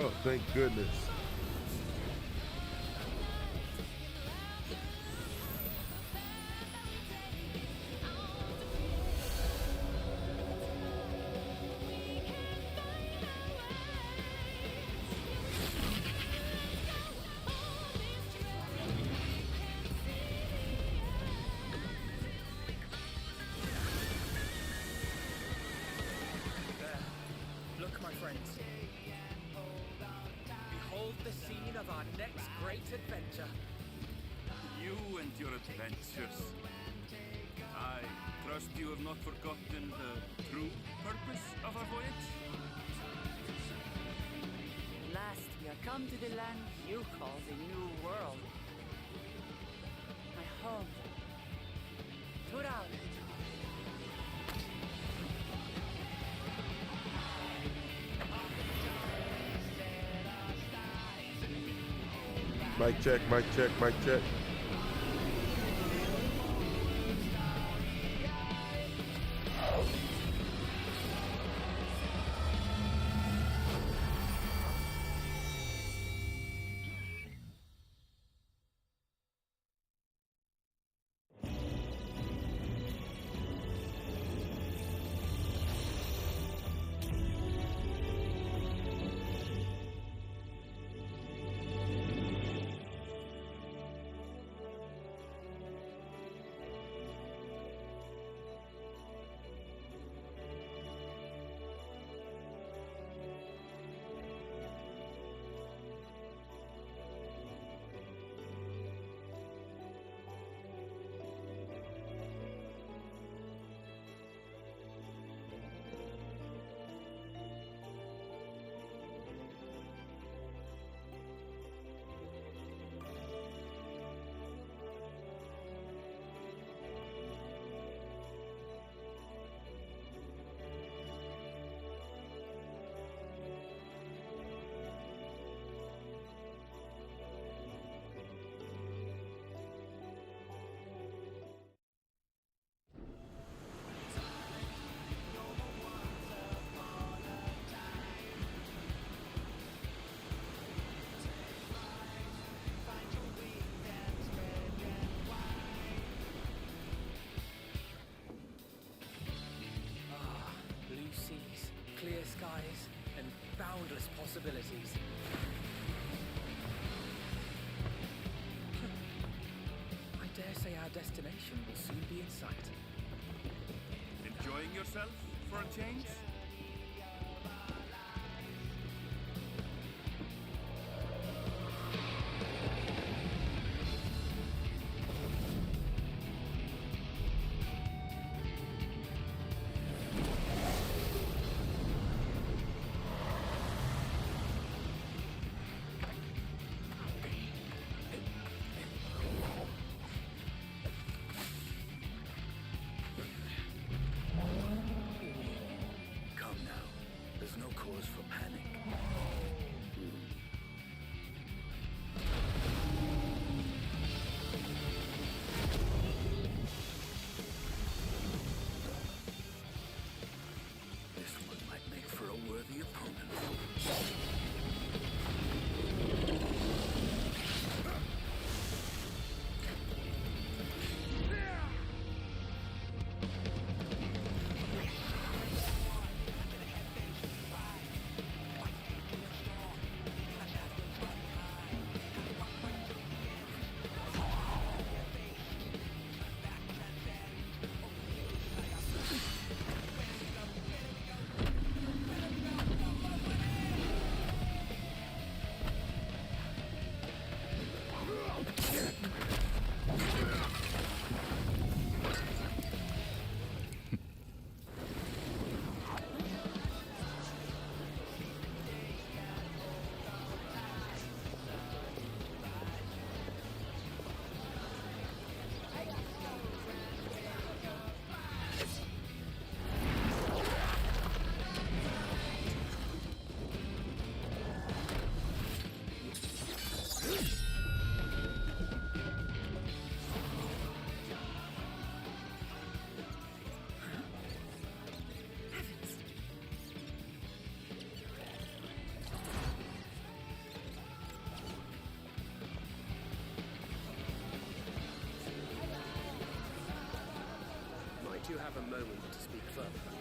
Oh, thank goodness. Look, my friends. Behold the scene of our next great adventure. You and your adventures. I trust you have not forgotten the true purpose of our voyage? At last we are come to the land you call the New World. My home. Tural. Mic check, mic check, mic check. Clear skies and boundless possibilities. I dare say our destination will soon be in sight. Enjoying yourself for a change? Do you have a moment to speak further?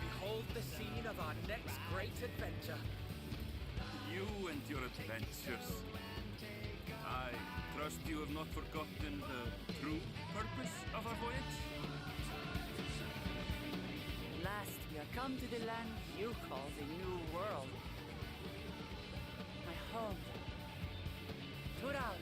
Behold the scene of our next great adventure. You and your adventures. I trust you have not forgotten the true purpose of our voyage? At last we are come to the land you call the New World. My home. Tural.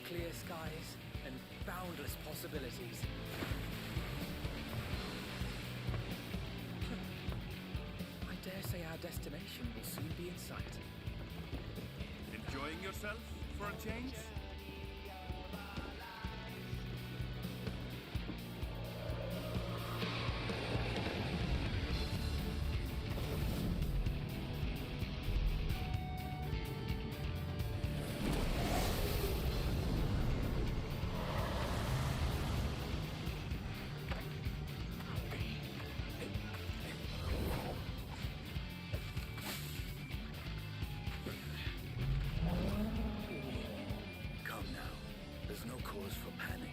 Clear skies and boundless possibilities. I dare say our destination will soon be in sight. Enjoying yourself for a change? Cause for panic.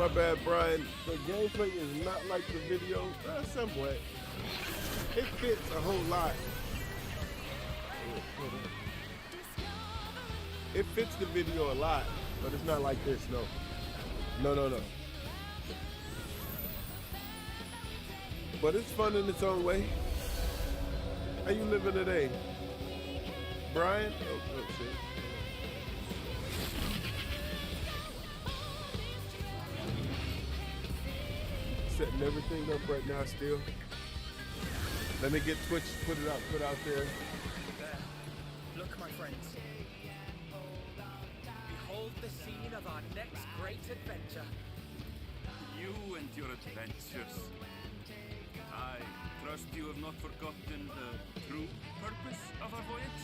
My bad, Brian. The gameplay is not like the video. Somewhat. It fits a whole lot. It fits the video a lot, but it's not like this, no. No. But it's fun in its own way. How you living today? Brian? Oh shit. Setting everything up right now still. Let me get Twitch put out there. There. Look, my friends. Behold the scene of our next great adventure. You and your adventures. I trust you have not forgotten the true purpose of our voyage?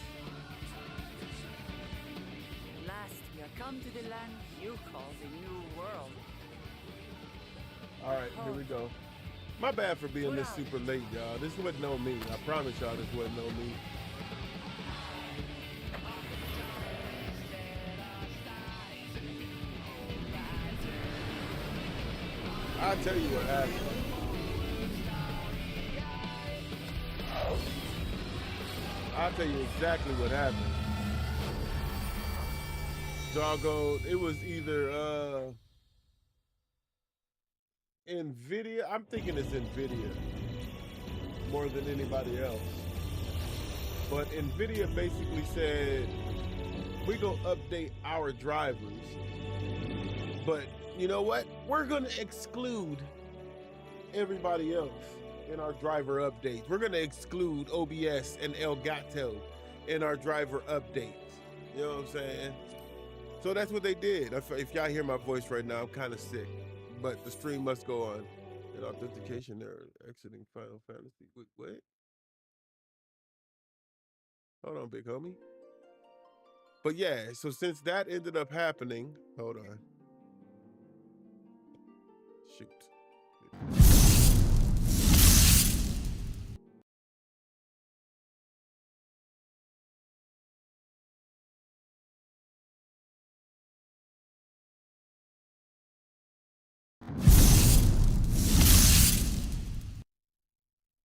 At last, we are come to the land you call the New World. All right, here we go. My bad for being this super late, y'all. This wasn't on me. I promise y'all this wasn't on me. I'll tell you what happened. I'll tell you exactly what happened. Doggone, it was either NVIDIA. I'm thinking it's NVIDIA more than anybody else. But NVIDIA basically said, we gonna update our drivers. But you know what? We're gonna exclude everybody else in our driver updates. We're gonna exclude OBS and Elgato in our driver updates. You know what I'm saying? So that's what they did. If y'all hear my voice right now, I'm kind of sick. But the stream must go on. An authentication error, exiting Final Fantasy. Wait, what? Hold on, big homie. But yeah, so since that ended up happening, hold on. Shoot.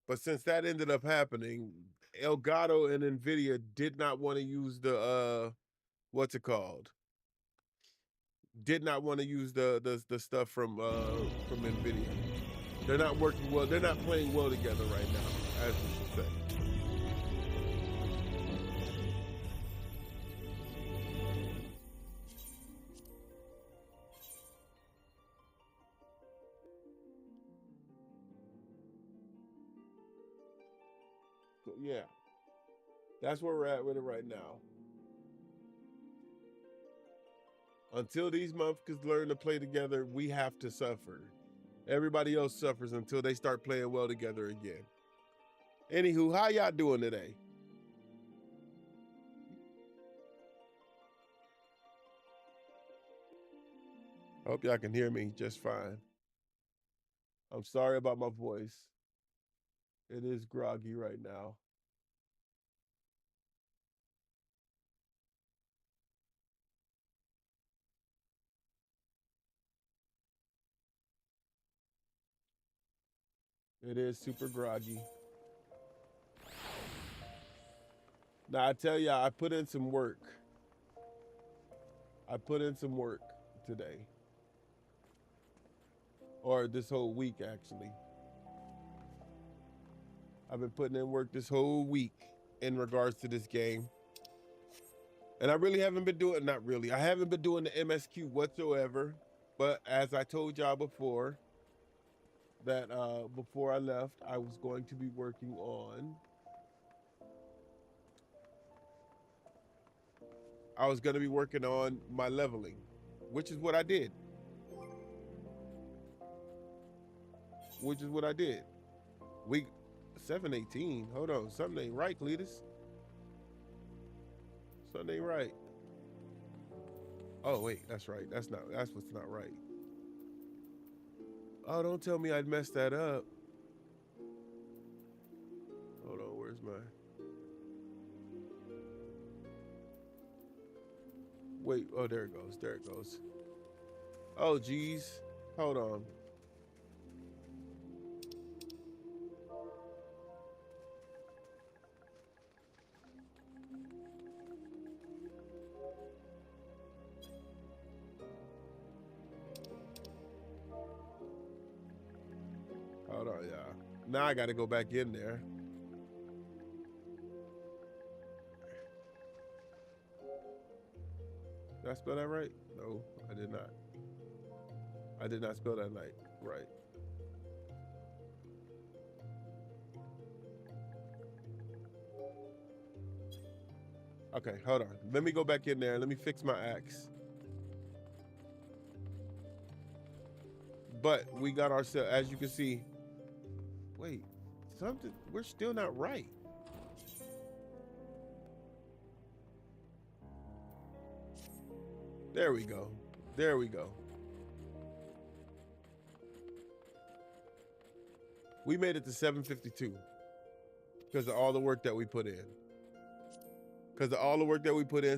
But since that ended up happening, Elgato and NVIDIA did not want to use the what's it called? Did not want to use the stuff from NVIDIA. They're not working well. They're not playing well together right now, as we should say. So yeah, that's where we're at with it right now. Until these motherfuckers learn to play together, we have to suffer. Everybody else suffers until they start playing well together again. Anywho, how y'all doing today? I hope y'all can hear me just fine. I'm sorry about my voice. It is groggy right now. It is super groggy. Now, I tell y'all, I put in some work. I put in some work today. Or this whole week, actually. I've been putting in work this whole week in regards to this game. And I really haven't been doing, not really, I haven't been doing the MSQ whatsoever. But as I told y'all before, that before I left, I was going to be working on, my leveling, which is what I did. Week 718. Hold on, something ain't right, Cletus. Something ain't right. Oh wait, that's right. That's what's not right. Oh, don't tell me I'd messed that up. Hold on, where's my... Wait, oh, there it goes. Oh, geez. Hold on. Hold on, y'all. Now I got to go back in there. Did I spell that right? No, I did not. I did not spell that right. Okay, hold on. Let me go back in there. Let me fix my axe. But we got ourselves, as you can see. Wait, something, we're still not right. There we go. There we go. We made it to 752 because of all the work that we put in.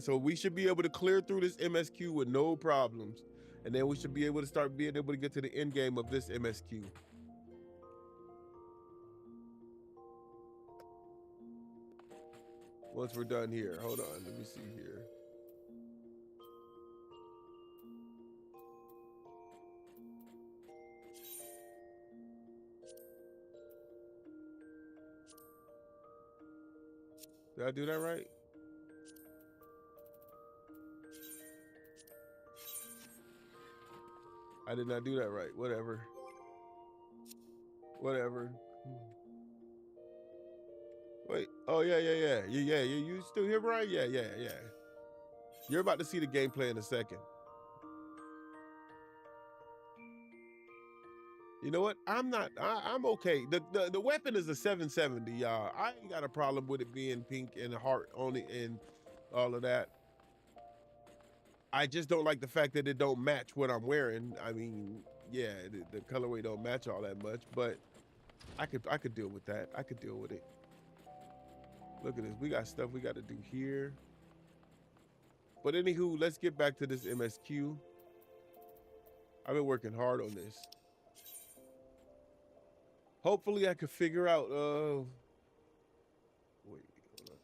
So we should be able to clear through this MSQ with no problems. And then we should be able to start being able to get to the end game of this MSQ. Once we're done here. Hold on, let me see here. Did I do that right? I did not do that right. Whatever. Wait. Oh, yeah. You still here, Brian? Yeah. You're about to see the gameplay in a second. You know what? I'm okay. The weapon is a 770, y'all. I ain't got a problem with it being pink and heart on it and all of that. I just don't like the fact that it don't match what I'm wearing. I mean, yeah, the colorway don't match all that much, but I could deal with that. I could deal with it. Look at this. We got stuff we got to do here. But anywho, let's get back to this MSQ. I've been working hard on this. Hopefully I could figure out, wait, hold on.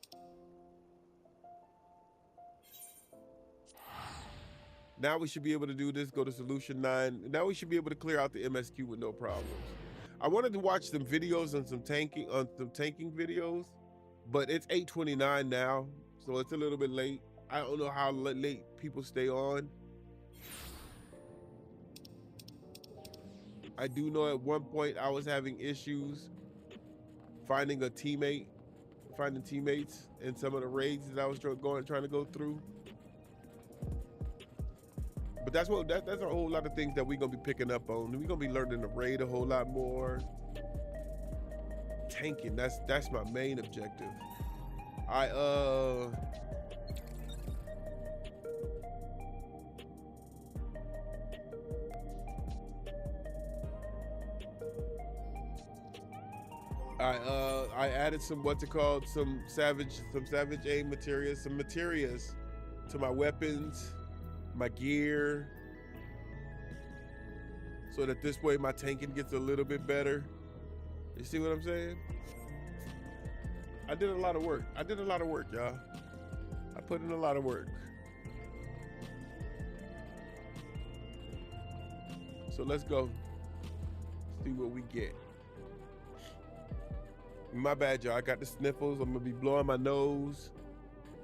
Now we should be able to do this, go to solution 9. Now we should be able to clear out the MSQ with no problems. I wanted to watch some videos on some tanking videos, but it's 8:29 now, so it's a little bit late. I don't know how late people stay on. I do know at one point I was having issues finding teammates in some of the raids that I was trying to go through. But that's a whole lot of things that we're gonna be picking up on. We're gonna be learning to raid a whole lot more. Tanking, that's my main objective. I added some some savage aim materials to my weapons, my gear, so that this way my tanking gets a little bit better. You see what I'm saying? I did a lot of work, y'all. I put in a lot of work. So let's go see what we get. My bad, y'all. I got the sniffles. I'm gonna be blowing my nose.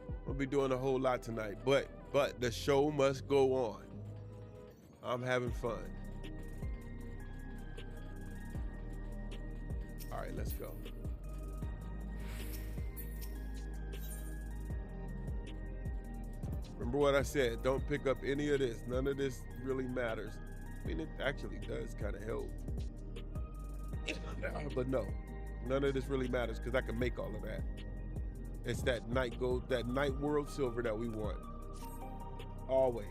I'm gonna be doing a whole lot tonight, but the show must go on. I'm having fun. All right, let's go. Remember what I said, don't pick up any of this. None of this really matters. I mean, it actually does kind of help. But no, none of this really matters because I can make all of that. It's that night gold, that night world silver that we want. Always.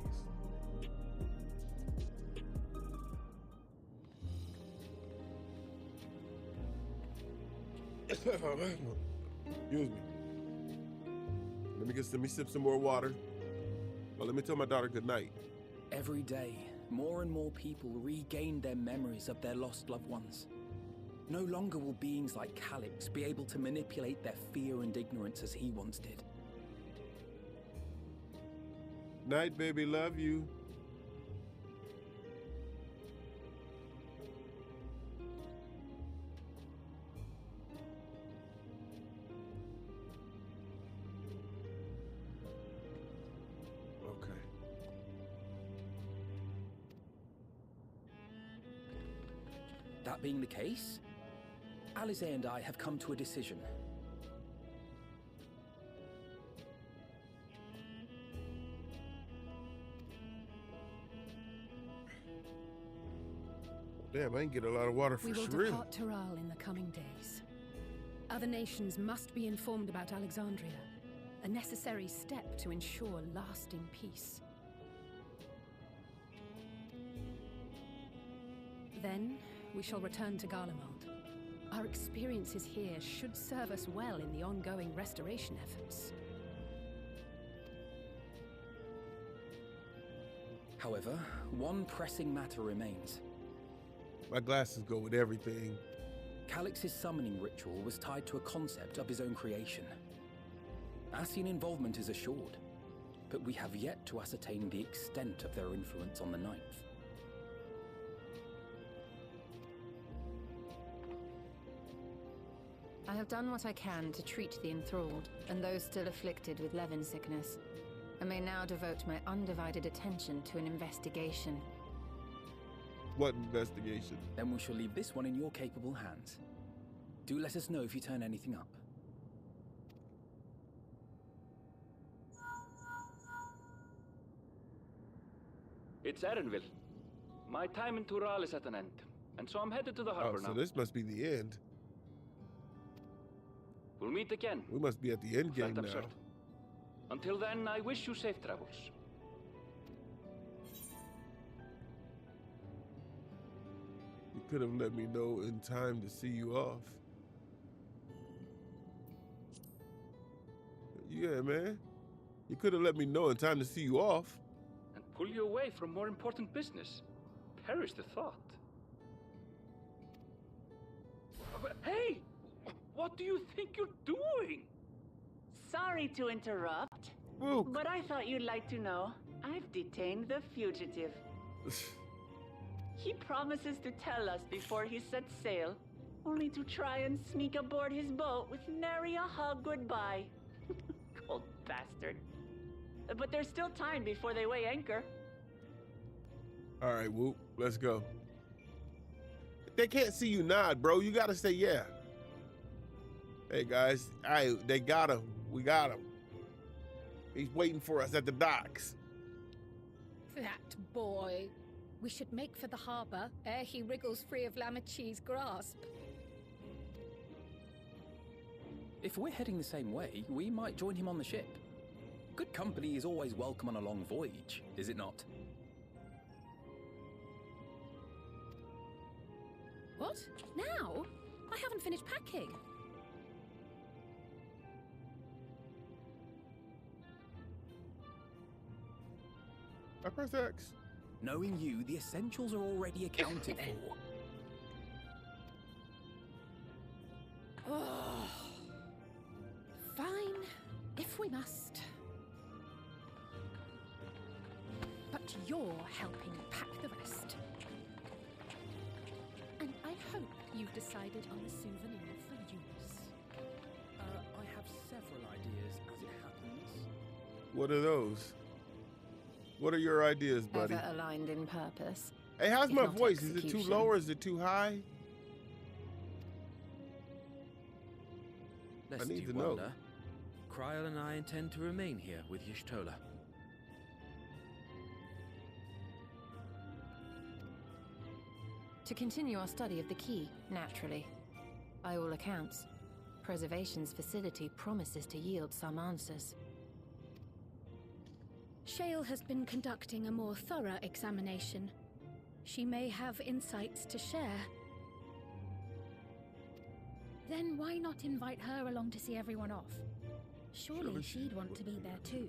Excuse me. Let me sip some more water. Well, let me tell my daughter good night. Every day, more and more people regained their memories of their lost loved ones. No longer will beings like Calix be able to manipulate their fear and ignorance as he once did. Night, baby, love you. Okay. That being the case, Alize and I have come to a decision. Damn, I can get a lot of water for We will shrimp. depart Taral in the coming days. Other nations must be informed about Alexandria, a necessary step to ensure lasting peace. Then, we shall return to Garlemald. Our experiences here should serve us well in the ongoing restoration efforts. However, one pressing matter remains. My glasses go with everything. Calix's summoning ritual was tied to a concept of his own creation. Ascian involvement is assured, but we have yet to ascertain the extent of their influence on the Ninth. I have done what I can to treat the enthralled and those still afflicted with Levin sickness. I may now devote my undivided attention to an investigation. What investigation? Then we shall leave this one in your capable hands. Do let us know if you turn anything up. It's Erenville. My time in Tural is at an end, and so I'm headed to the Oh, harbor so now. this must be the end. We'll meet again. We must be at the end game Felt now. absurd. Until then, I wish you safe travels. You could have let me know in time to see you off. Yeah, man. You could have let me know in time to see you off. And pull you away from more important business. Perish the thought. Hey! What do you think you're doing? Sorry to interrupt, Whoop. but I thought you'd like to know. I've detained the fugitive. He promises to tell us before he sets sail, only to try and sneak aboard his boat with nary a hug goodbye. Cold bastard. But there's still time before they weigh anchor. All right, Whoop. Let's go. They can't see you nod, bro. You gotta say yeah. Hey guys, they got him. We got him. He's waiting for us at the docks. That boy. We should make for the harbour ere he wriggles free of Lamachi's grasp. If we're heading the same way, we might join him on the ship. Good company is always welcome on a long voyage, is it not? What? Now? I haven't finished packing. I press X. Knowing you, the essentials are already accounted for. Oh. Fine, if we must. But you're helping pack the rest. And I hope you've decided on a souvenir for use. I have several ideas as it happens. What are those? What are your ideas, buddy? Ever aligned in purpose. Hey, how's if my not voice? Is it too execution. low or is it too high? Lest need you to know. wonder, Kryl and I intend to remain here with Y'shtola. To continue our study of the key, naturally. By all accounts, Preservation's facility promises to yield some answers. Shale has been conducting a more thorough examination. She may have insights to share. Then why not invite her along to see everyone off? Surely she'd want to be there too.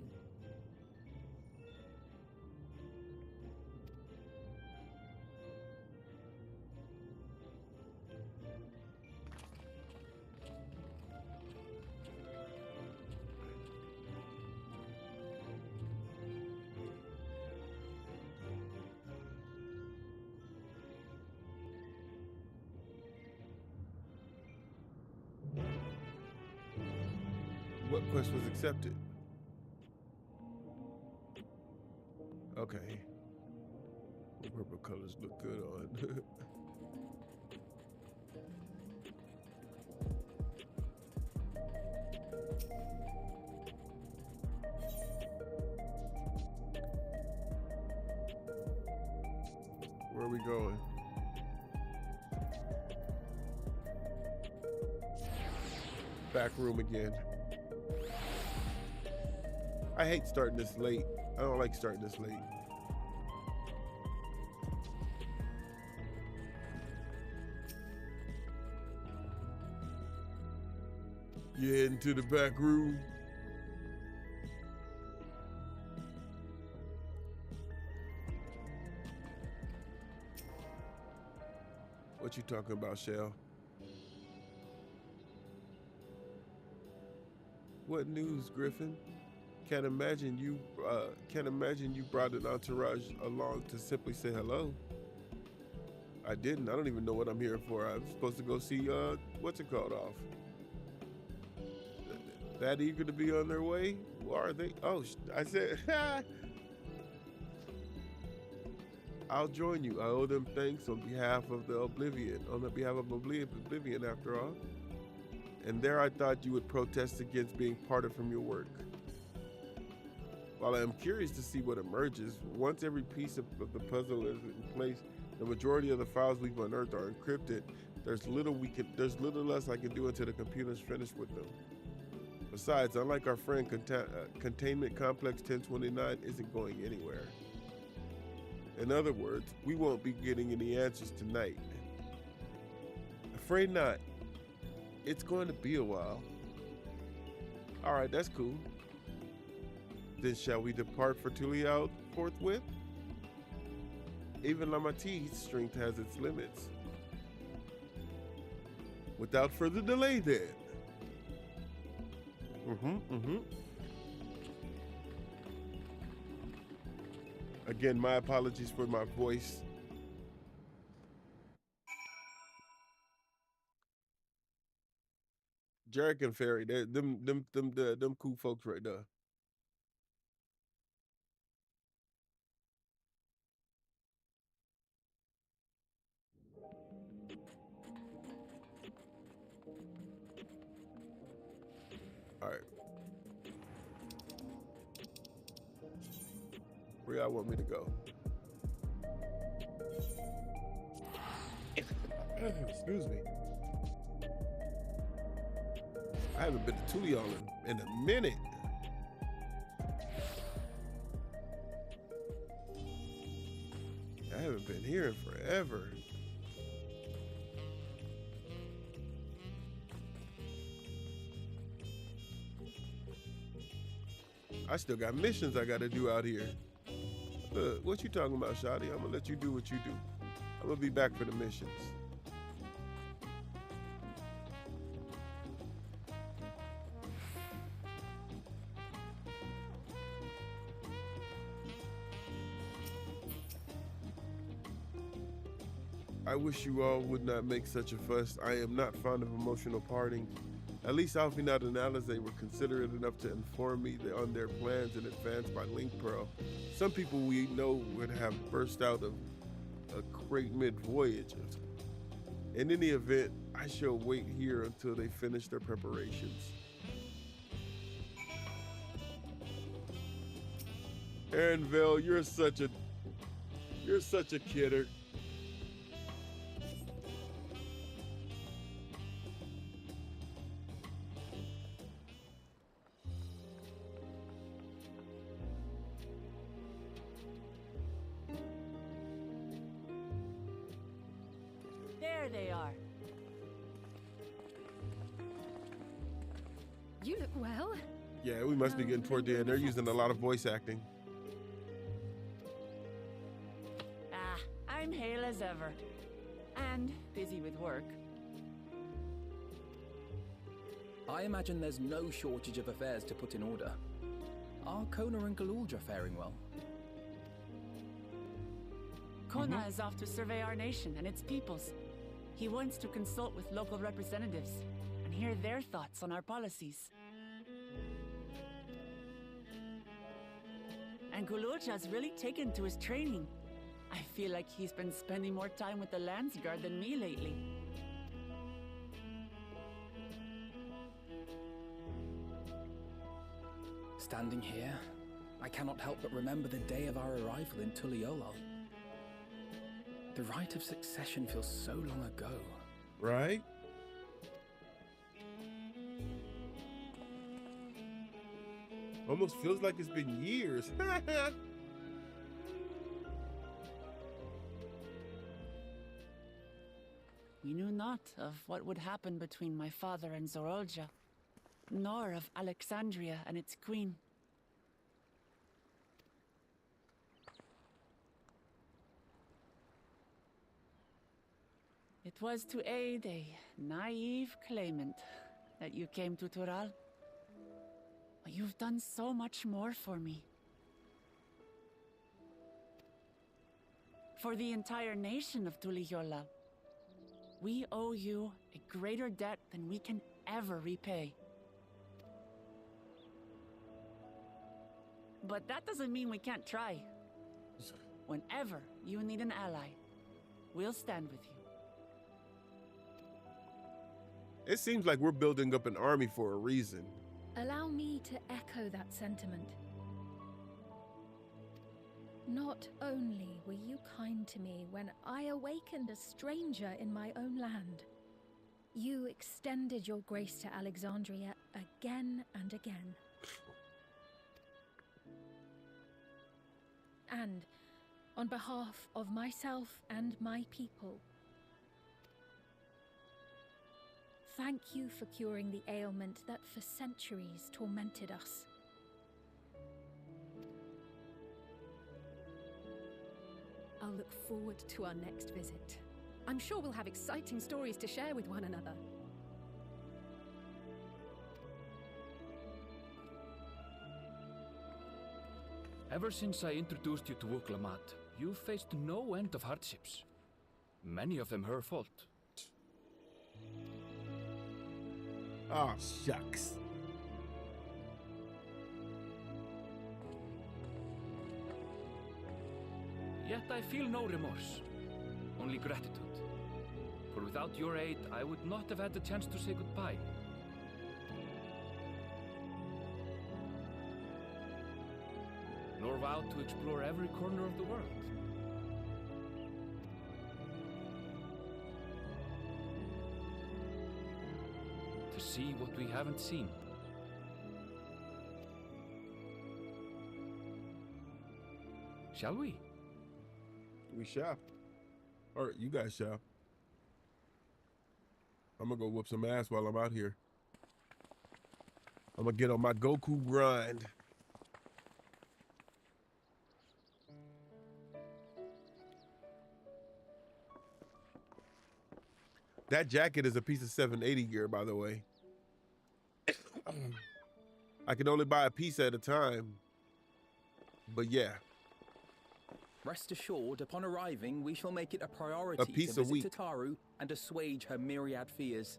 What quest was accepted? Okay. The purple colors look good on. Where are we going? Back room again. I hate starting this late. I don't like starting this late. You heading to the back room? What you talking about, Shell? What news, Griffin? Can't imagine you brought an entourage along to simply say hello. I didn't. I don't even know what I'm here for. I'm supposed to go see what's it called off. That eager to be on their way? Who are they? Oh, I said, I'll join you. I owe them thanks on behalf of the Oblivion, Oblivion after all. And there I thought you would protest against being parted from your work. While I am curious to see what emerges, once every piece of the puzzle is in place, the majority of the files we've unearthed are encrypted. There's little less I can do until the computer's finished with them. Besides, unlike our friend, Containment Complex 1029 isn't going anywhere. In other words, we won't be getting any answers tonight. Afraid not. It's going to be a while. All right, that's cool. Then shall we depart for Tuliao forthwith? Even Lamati's strength has its limits. Without further delay then. Again, my apologies for my voice. Jarek and Ferry, them cool folks right there. All right. Where y'all want me to go? Excuse me. I haven't been to Tuliao in a minute. I haven't been here in forever. I still got missions I gotta do out here. Look, what you talking about, Shadi? I'm gonna let you do what you do. I'm gonna be back for the missions. I wish you all would not make such a fuss. I am not fond of emotional parting. At least Alfinat and Alizé were considerate enough to inform me on their plans in advance by link pearl. Some people we know would have burst out of a crate mid-voyage. In any event, I shall wait here until they finish their preparations. Aaronville, you're such a kidder. There they are. You look well. Yeah, we must be getting toward the end. They're using a lot of voice acting. I'm hale as ever. And busy with work. I imagine there's no shortage of affairs to put in order. Are Kona and Galulja faring well? Kona is off to survey our nation and its peoples. He wants to consult with local representatives, and hear their thoughts on our policies. And Gulucha's really taken to his training. I feel like he's been spending more time with the Landsguard than me lately. Standing here, I cannot help but remember the day of our arrival in Tuliolol. The rite of succession feels so long ago. Right? Almost feels like it's been years. We knew not of what would happen between my father and Zorolja, nor of Alexandria and its queen. It was to aid a naive claimant that you came to Tural. But you've done so much more for me. For the entire nation of Tuliyola. We owe you a greater debt than we can ever repay. But that doesn't mean we can't try. Whenever you need an ally, we'll stand with you. It seems like we're building up an army for a reason. Allow me to echo that sentiment. Not only were you kind to me when I awakened a stranger in my own land, you extended your grace to Alexandria again and again. And on behalf of myself and my people, thank you for curing the ailment that for centuries tormented us. I'll look forward to our next visit. I'm sure we'll have exciting stories to share with one another. Ever since I introduced you to Wuklamat, you've faced no end of hardships. Many of them her fault. Oh, shucks. Yet I feel no remorse, only gratitude. For without your aid, I would not have had the chance to say goodbye. Nor vow to explore every corner of the world. To see what we haven't seen. Shall we? We shall. Or you guys shall. I'm gonna go whoop some ass while I'm out here. I'm gonna get on my Goku grind. That jacket is a piece of 780 gear, by the way. I can only buy a piece at a time. But yeah. Rest assured, upon arriving, we shall make it a priority to piece a visit week. Tataru and assuage her myriad fears.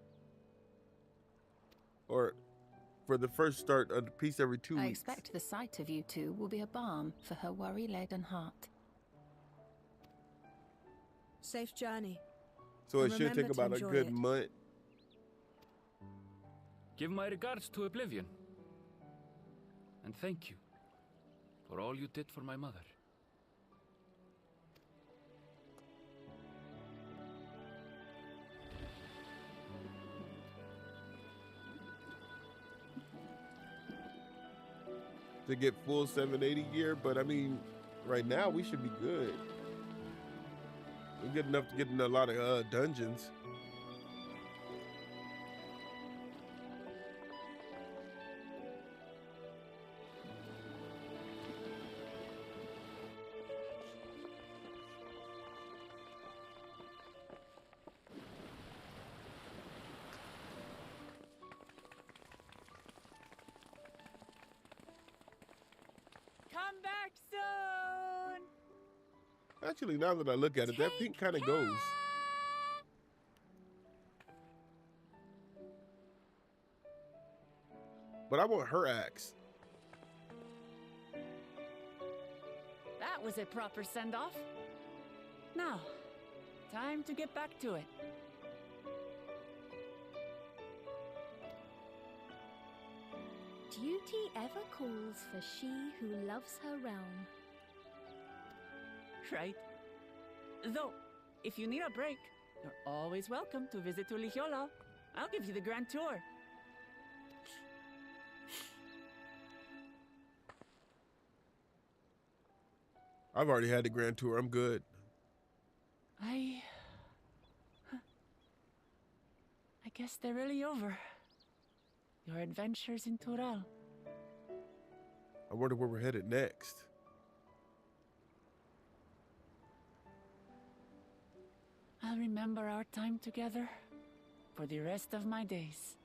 Or for the first start, a piece every 2 weeks. I expect the sight of you two will be a balm for her worry-laden heart. Safe journey. So it And should take remember to about a enjoy good it. month. Give my regards to Oblivion. And thank you for all you did for my mother. To get full 780 gear, but I mean, right now we should be good. We're good enough to get in a lot of dungeons. Come back soon! Actually, now that I look at it, that pink kind of goes. But I want her axe. That was a proper send-off. Now, time to get back to it. Duty ever calls for she who loves her realm. Right. Though, if you need a break, you're always welcome to visit Ulijola. I'll give you the grand tour. I've already had the grand tour. I'm good. I guess they're really over. Your adventures in Tural. I wonder where we're headed next. I'll remember our time together for the rest of my days.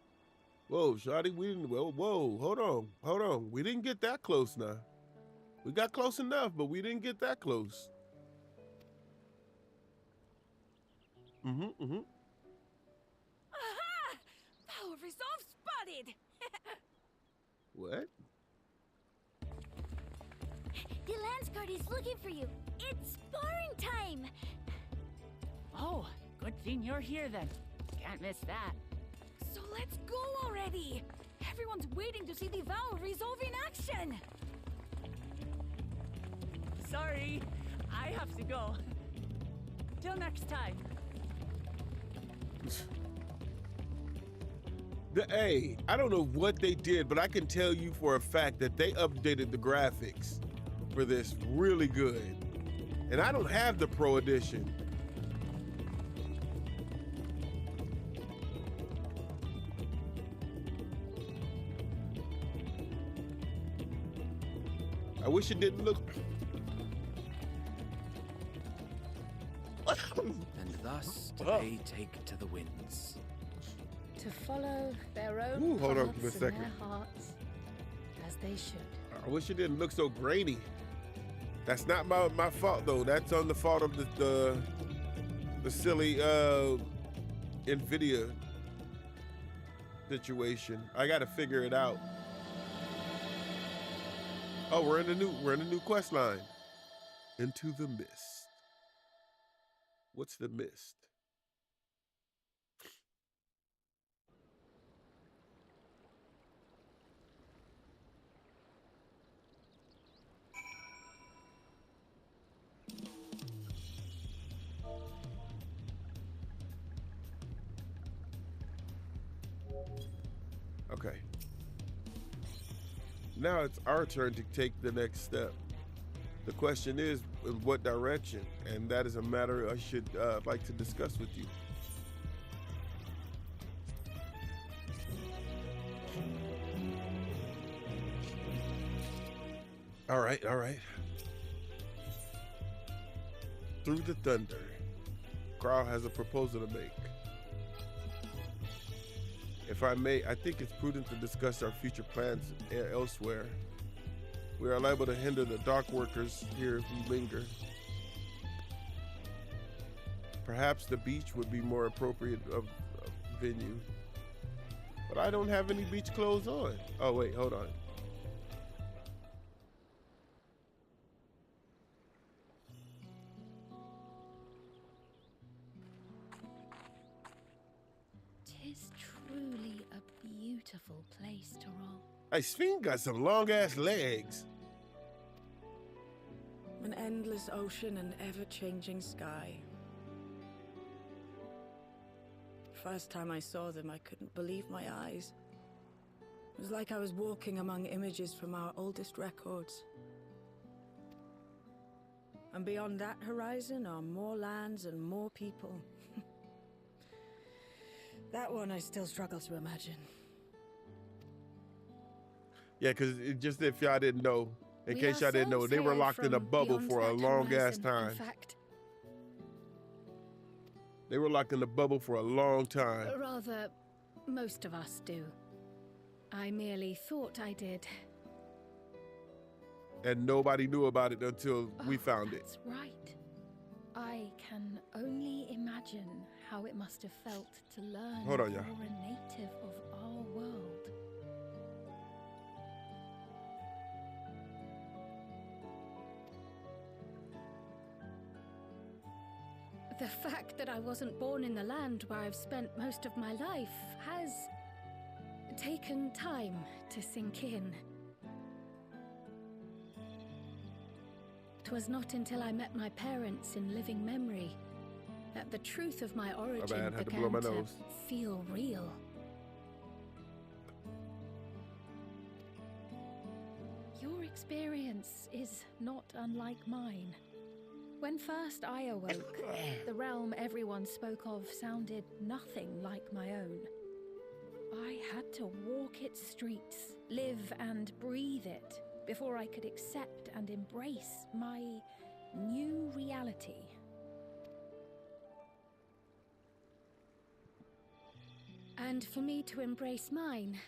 Whoa, Shawty, we didn't. Whoa, hold on. We didn't get that close now. We got close enough, but we didn't get that close. Aha! Power resolve spotted! What? The Landsguard is looking for you. It's sparring time. Oh, good thing you're here then. Can't miss that. So let's go already! Everyone's waiting to see the Vow resolve in action! Sorry, I have to go. Till next time. Hey, I don't know what they did, but I can tell you for a fact that they updated the graphics for this really good. And I don't have the Pro Edition. I wish it didn't look... And thus do they take to the winds. To follow their own Ooh, hold on paths for a in second. their hearts, as they should. I wish it didn't look so grainy. That's not my fault though. That's on the fault of the silly Nvidia situation. I gotta figure it out. Oh, we're in a new quest line. Into the mist. What's the mist? Okay. Now it's our turn to take the next step. The question is, in what direction? And that is a matter I should like to discuss with you. All right. Through the thunder, Crow has a proposal to make. If I may, I think it's prudent to discuss our future plans elsewhere. We are liable to hinder the dark workers here if we linger. Perhaps the beach would be more appropriate of venue. But I don't have any beach clothes on. Oh wait, hold on. Tis truly a beautiful place to roll. Hey, Sphene got some long ass legs. An endless ocean and ever-changing sky. First time I saw them, I couldn't believe my eyes. It was like I was walking among images from our oldest records. And beyond that horizon are more lands and more people. That one I still struggle to imagine. Yeah, because just if y'all didn't know, in We case y'all didn't know, ourselves they were hail locked in a from bubble beyond for a that long ass horizon, time. In fact, They were locked in the bubble for a long time. rather, most of us do. I merely thought I did. And nobody knew about it until we found it. That's right. I can only imagine how it must have felt to learn Hold on, y'all. you're a native of our world. The fact that I wasn't born in the land where I've spent most of my life has taken time to sink in. 'Twas not until I met my parents in living memory that the truth of my origin began to feel real. Your experience is not unlike mine. When first I awoke, the realm everyone spoke of sounded nothing like my own. I had to walk its streets, live and breathe it, before I could accept and embrace my new reality. And for me to embrace mine,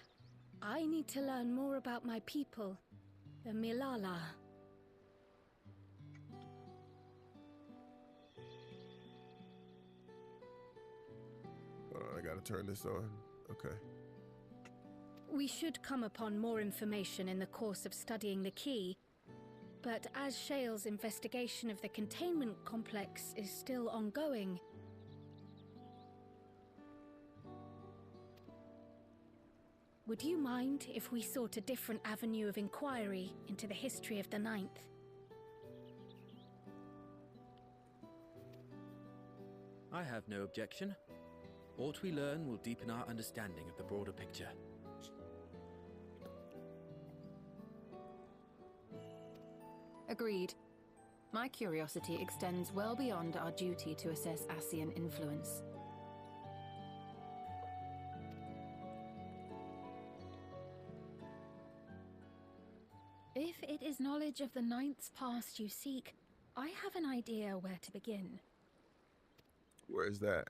I need to learn more about my people, the Milala. I gotta turn this on. Okay. We should come upon more information in the course of studying the key, but as Shale's investigation of the containment complex is still ongoing, would you mind if we sought a different avenue of inquiry into the history of the Ninth? I have no objection. What we learn will deepen our understanding of the broader picture. Agreed. My curiosity extends well beyond our duty to assess Ascian influence. If it is knowledge of the Ninth's past you seek, I have an idea where to begin. Where is that?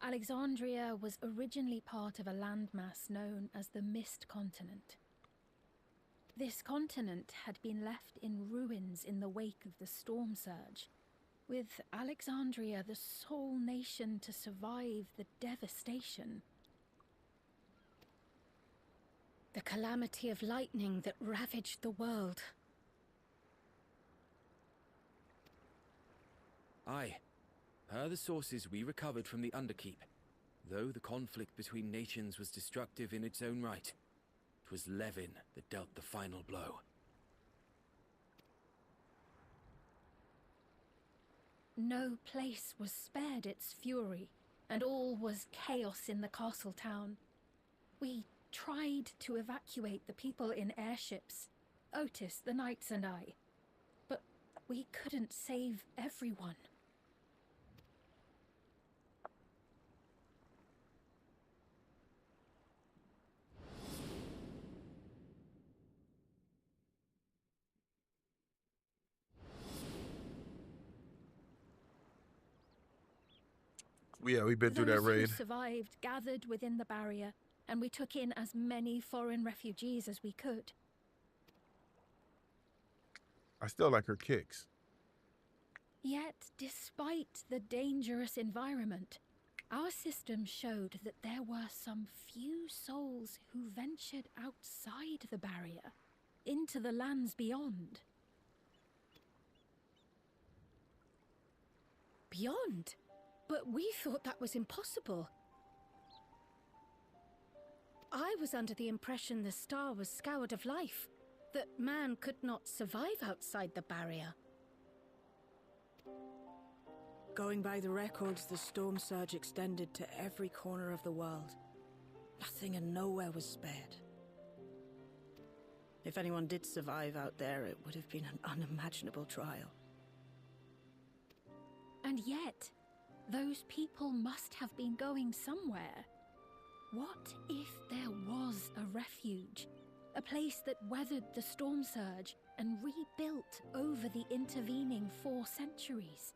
Alexandria was originally part of a landmass known as the Mist Continent. This continent had been left in ruins in the wake of the storm surge, with Alexandria the sole nation to survive the devastation. The calamity of lightning that ravaged the world. Aye. Per the sources we recovered from the Underkeep, though the conflict between nations was destructive in its own right, 'twas Levin that dealt the final blow. No place was spared its fury, and all was chaos in the castle town. We tried to evacuate the people in airships, Otis, the knights and I, but we couldn't save everyone. Yeah, we've been through that raid. Those who survived gathered within the barrier, and we took in as many foreign refugees as we could. I still like her kicks. Yet, despite the dangerous environment, our system showed that there were some few souls who ventured outside the barrier, into the lands beyond. Beyond? But we thought that was impossible. I was under the impression the star was scoured of life, that man could not survive outside the barrier. Going by the records, the storm surge extended to every corner of the world. Nothing and nowhere was spared. If anyone did survive out there, it would have been an unimaginable trial. And yet, those people must have been going somewhere. What if there was a refuge? A place that weathered the storm surge and rebuilt over the intervening 4 centuries?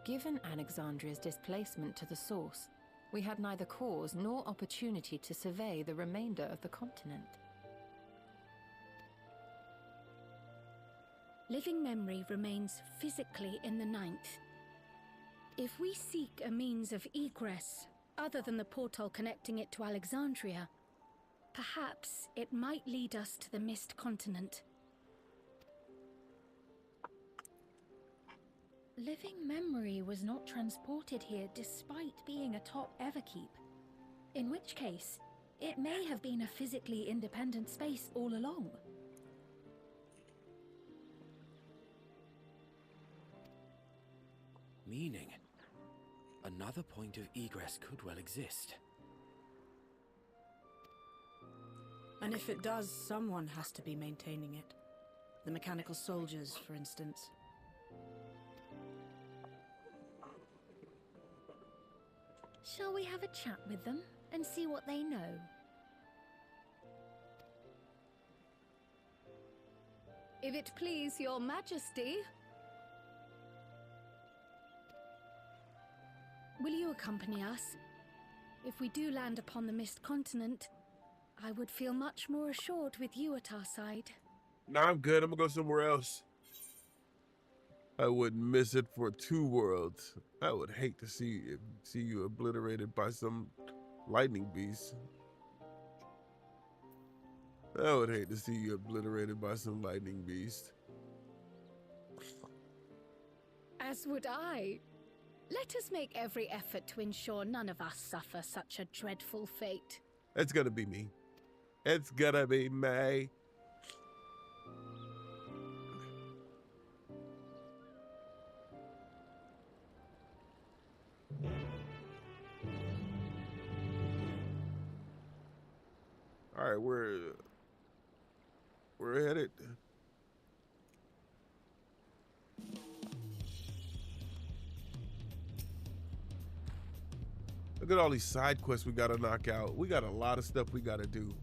Given Alexandria's displacement to the source, we had neither cause nor opportunity to survey the remainder of the continent. Living memory remains physically in the Ninth. If we seek a means of egress, other than the portal connecting it to Alexandria, perhaps it might lead us to the Mist Continent. living memory was not transported here despite being a top Everkeep. In which case, it may have been a physically independent space all along. Meaning, another point of egress could well exist. And if it does, someone has to be maintaining it. The mechanical soldiers, for instance. Shall we have a chat with them and see what they know? If it please your majesty. Will you accompany us? If we do land upon the Mist Continent, I would feel much more assured with you at our side. Nah, I'm good. I'm gonna go somewhere else. I wouldn't miss it for 2 worlds. I would hate to see you obliterated by some lightning beast. I would hate to see you obliterated by some lightning beast. As would I. Let us make every effort to ensure none of us suffer such a dreadful fate. It's gonna be me. It's gonna be me. All right, we're headed. Look at all these side quests we gotta knock out. We got a lot of stuff we gotta do.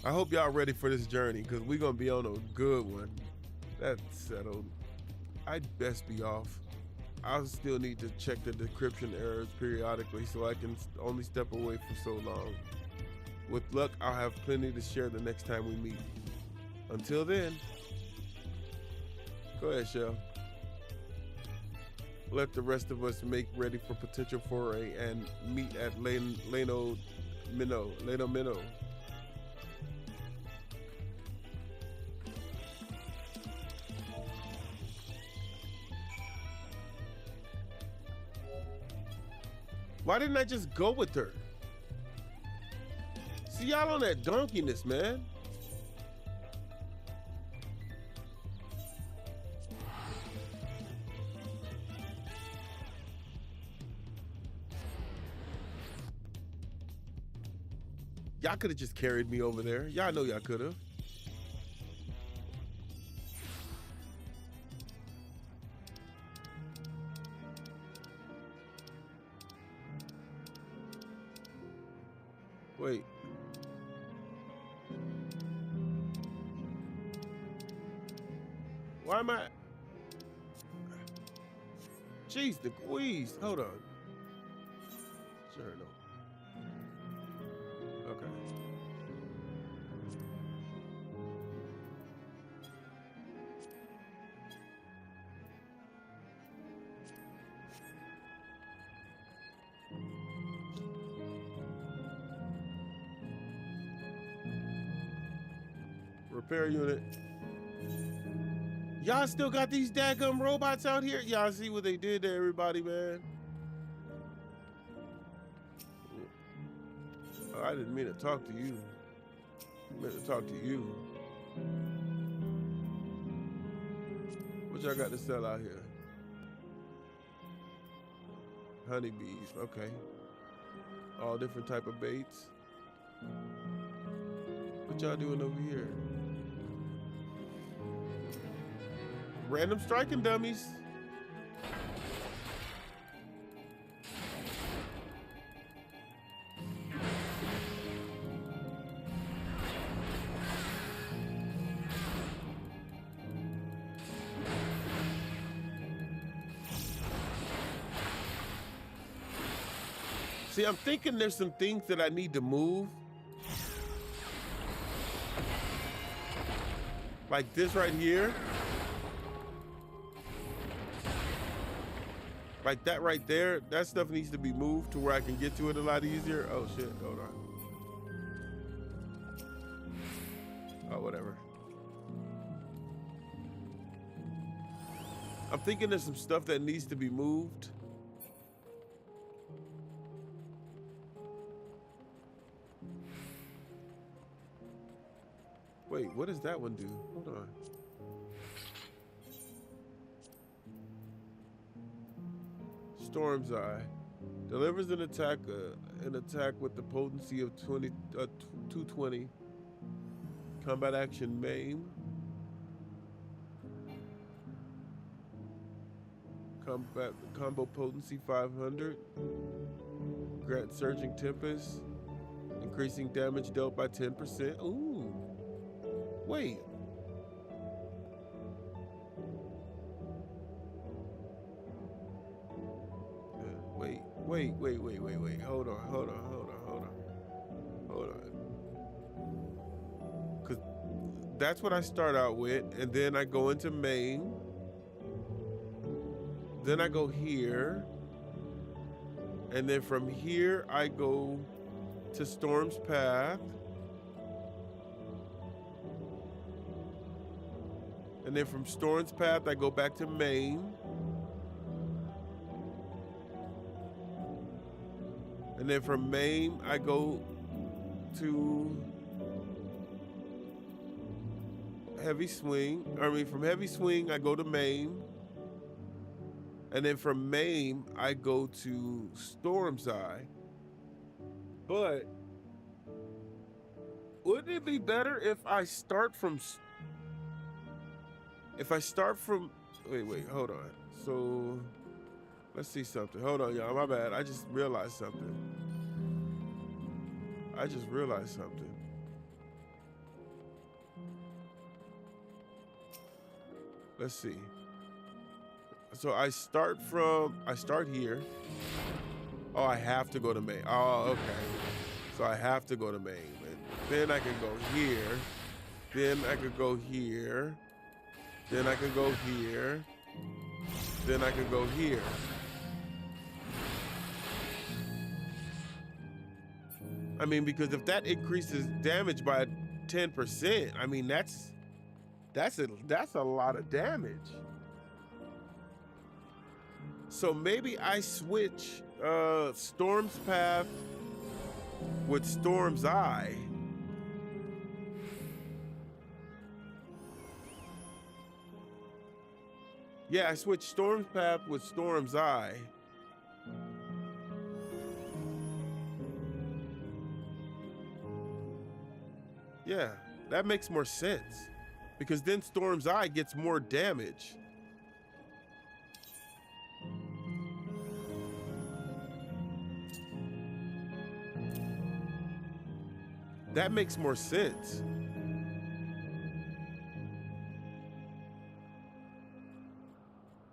I hope y'all ready for this journey, because we're gonna be on a good one. That's settled. I'd best be off. I'll still need to check the decryption errors periodically so I can only step away for so long. With luck, I'll have plenty to share the next time we meet. Until then, go ahead, Shell. Let the rest of us make ready for potential foray and meet at Leno Minnow. Why didn't I just go with her? See, y'all on that donkeyness, man. Y'all could have just carried me over there. Y'all know y'all could have. Wait. Why am I? Jeez, the squeeze. Hold on. Sure, no. Okay. Repair unit. Y'all still got these daggum robots out here? Y'all see what they did to everybody, man? Oh, I didn't mean to talk to you. I meant to talk to you. What y'all got to sell out here? Honeybees, okay. All different type of baits. What y'all doing over here? Random striking dummies. See, I'm thinking there's some things that I need to move. Like this right here. Like that right there, that stuff needs to be moved to where I can get to it a lot easier. Oh shit, hold on. Oh, whatever. I'm thinking there's some stuff that needs to be moved. Wait, what does that one do? Hold on. Storm's Eye delivers an attack with the potency of 220. Combat action maim. Combo potency 500. Grant Surging Tempest. Increasing damage dealt by 10%. Ooh. Wait. Wait. Hold on. Because that's what I start out with, and then I go into main. Then I go here. And then from here, I go to Storm's Path. And then from Storm's Path, I go back to main. And then from main, I go to heavy swing. From heavy swing, I go to main. And then from main, I go to Storm's Eye. But wouldn't it be better if I start from... Wait, hold on. So... Let's see something. Hold on, y'all. My bad. I just realized something. Let's see. So I start here. Oh, I have to go to main. Oh, okay. So I have to go to main. And then I can go here. Then I could go here. Then I can go here. Then I can go here. I mean, because if that increases damage by 10%, I mean that's a lot of damage. So maybe I switch Storm's Path with Storm's Eye. Yeah, I switch Storm's Path with Storm's Eye. Yeah, that makes more sense. Because then Storm's Eye gets more damage. That makes more sense.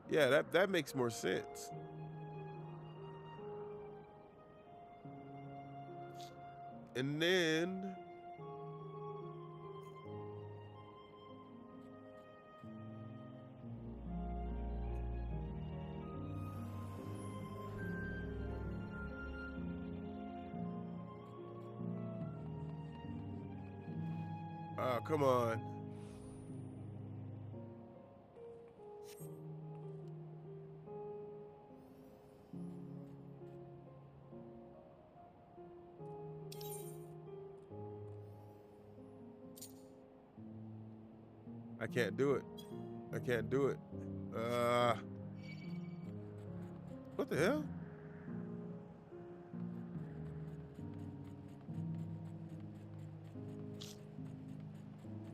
Yeah, that makes more sense. And then oh, come on. I can't do it. What the hell?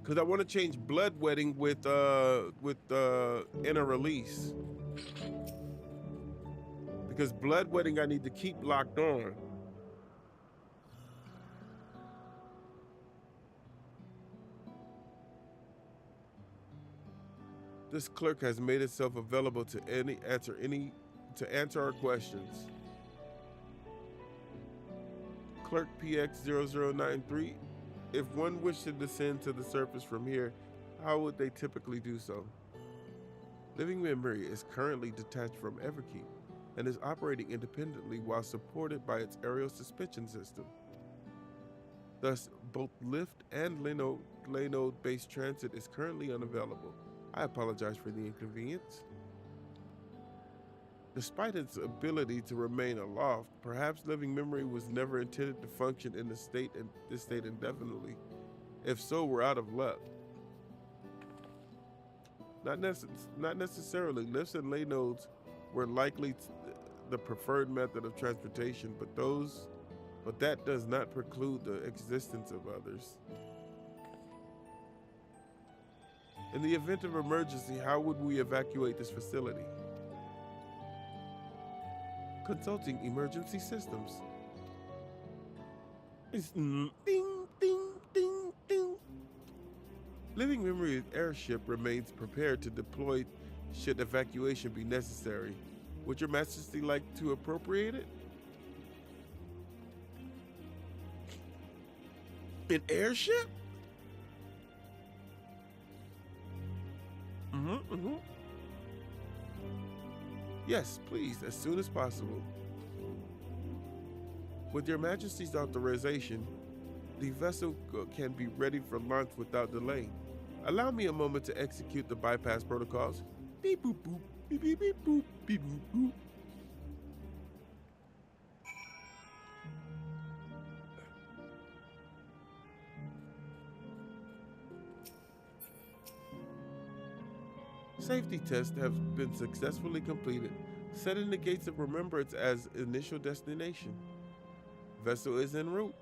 Because I want to change Bloodwetting with inner release. Because Bloodwetting I need to keep locked on. This clerk has made itself available to answer our questions. Clerk PX0093. If one wished to descend to the surface from here, how would they typically do so? Living Memory is currently detached from Everkeep and is operating independently while supported by its aerial suspension system. Thus, both lift and Lanode-based transit is currently unavailable. I apologize for the inconvenience. Despite its ability to remain aloft, perhaps living memory was never intended to function in this state indefinitely. If so, we're out of luck. Not necessarily. Lifts and lay nodes were likely the preferred method of transportation, but that does not preclude the existence of others. In the event of emergency, how would we evacuate this facility? Consulting emergency systems. It's ding, ding, ding, ding. Living memory airship remains prepared to deploy should evacuation be necessary. Would Your Majesty like to appropriate it? An airship? Yes, please, as soon as possible. With Your Majesty's authorization, the vessel can be ready for launch without delay. Allow me a moment to execute the bypass protocols. Beep boop boop, beep beep beep boop, beep boop boop. Safety tests have been successfully completed, setting the gates of remembrance as initial destination. Vessel is en route.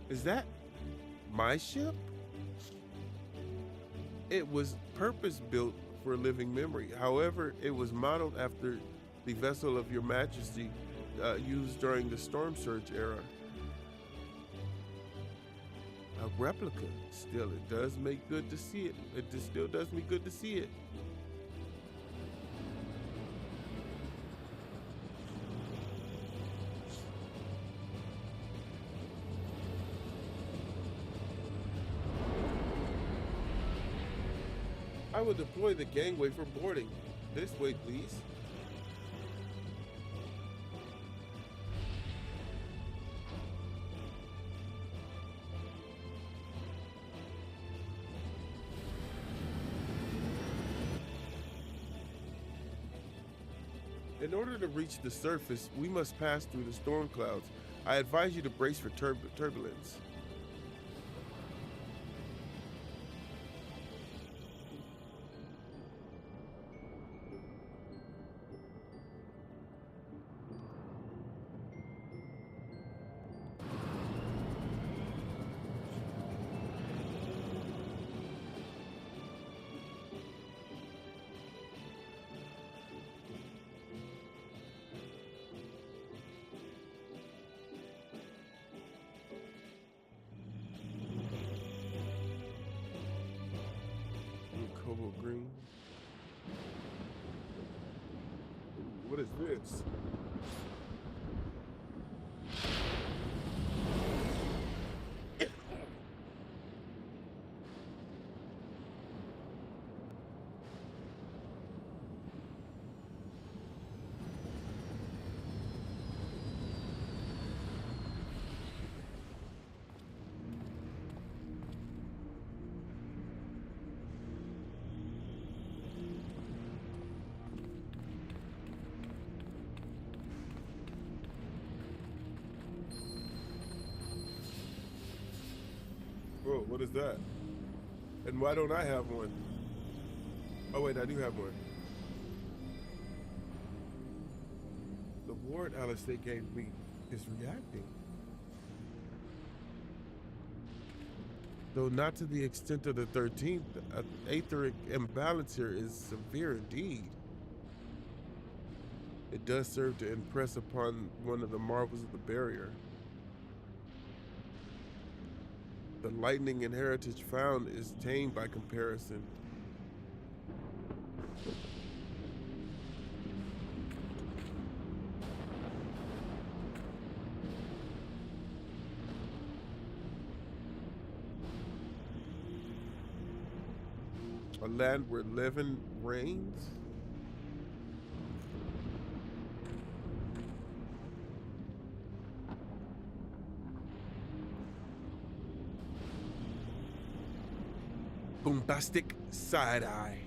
Is that my ship? It was purpose-built for living memory. However, it was modeled after the vessel of Your Majesty used during the Storm Surge era. A replica. Still, it does make good to see it. It still does me good to see it. I will deploy the gangway for boarding. This way, please. In order to reach the surface, we must pass through the storm clouds. I advise you to brace for turbulence. Cobalt green. What is this? Whoa, what is that? And why don't I have one? Oh wait, I do have one. The ward Alice they gave me is reacting. Though not to the extent of the 13th, aetheric imbalance here is severe indeed. It does serve to impress upon one of the marvels of the barrier. The lightning and heritage found is tame by comparison. A land where living reigns? Bombastic side-eye.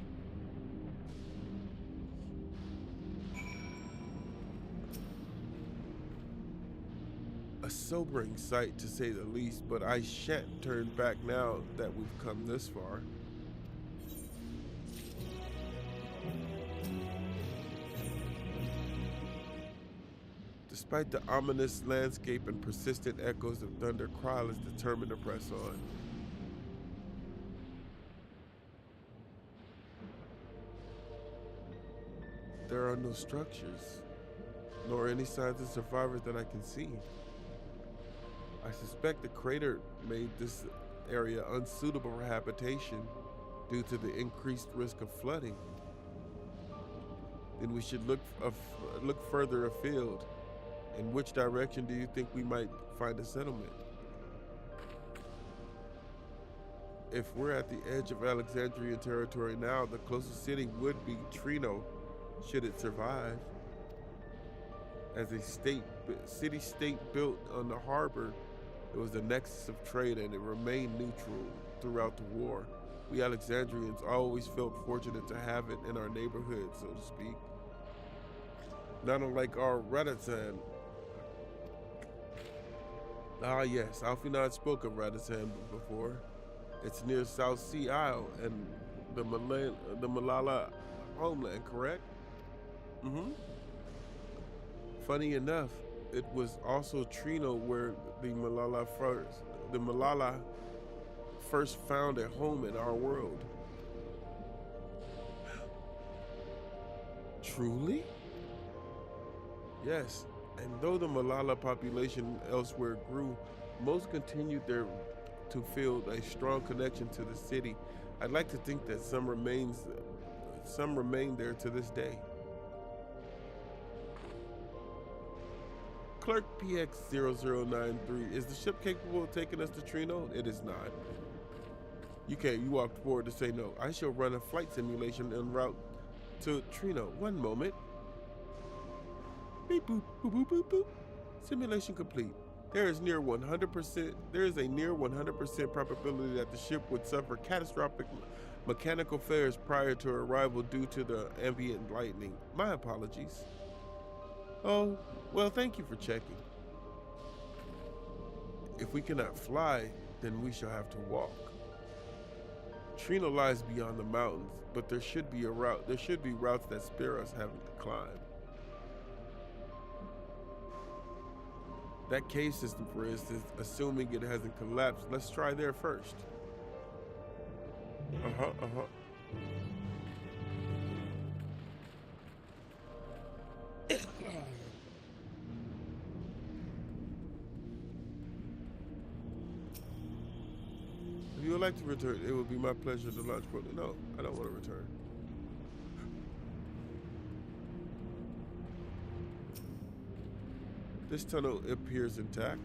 A sobering sight, to say the least, but I shan't turn back now that we've come this far. Despite the ominous landscape and persistent echoes of thunder, Krile is determined to press on. There are no structures, nor any signs of survivors that I can see. I suspect the crater made this area unsuitable for habitation due to the increased risk of flooding. Then we should look further afield. In which direction do you think we might find a settlement? If we're at the edge of Alexandrian territory now, the closest city would be Trino, should it survive. As a city-state built on the harbor, it was the nexus of trade and it remained neutral throughout the war. We Alexandrians always felt fortunate to have it in our neighborhood, so to speak. Not unlike our Radazan. Ah yes, Alfinad spoke of Radazan before. It's near South Sea Isle and the Malala homeland, correct? Mm-hmm. Funny enough, it was also Trino where the Malala first found a home in our world. Truly? Yes, and though the Malala population elsewhere grew, most continued to feel a strong connection to the city. I'd like to think that some remain there to this day. Clerk PX0093, is the ship capable of taking us to Trino? It is not. You walked forward to say no. I shall run a flight simulation en route to Trino. One moment. Beep boop boop boop boop boop. Simulation complete. There is a near 100% probability that the ship would suffer catastrophic mechanical failures prior to arrival due to the ambient lightning. My apologies. Oh, well, thank you for checking. If we cannot fly, then we shall have to walk. Trino lies beyond the mountains, but there should be routes that spare us having to climb. That cave system, for instance, assuming it hasn't collapsed, let's try there first. If you would like to return, it would be my pleasure to launch. No, I don't want to return. This tunnel appears intact.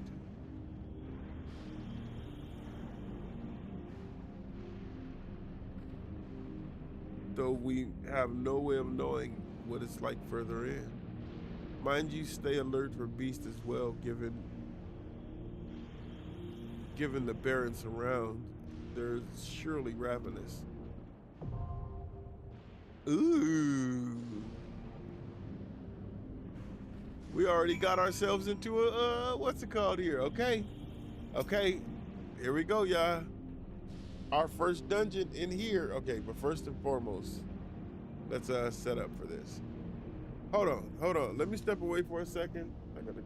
Though we have no way of knowing what it's like further in. Mind you, stay alert for beasts as well, given the barren surround. They're surely ravenous. Ooh. We already got ourselves into a, what's it called here? Okay, here we go, y'all. Our first dungeon in here. Okay, but first and foremost, let's set up for this. Hold on. Let me step away for a second. I gotta.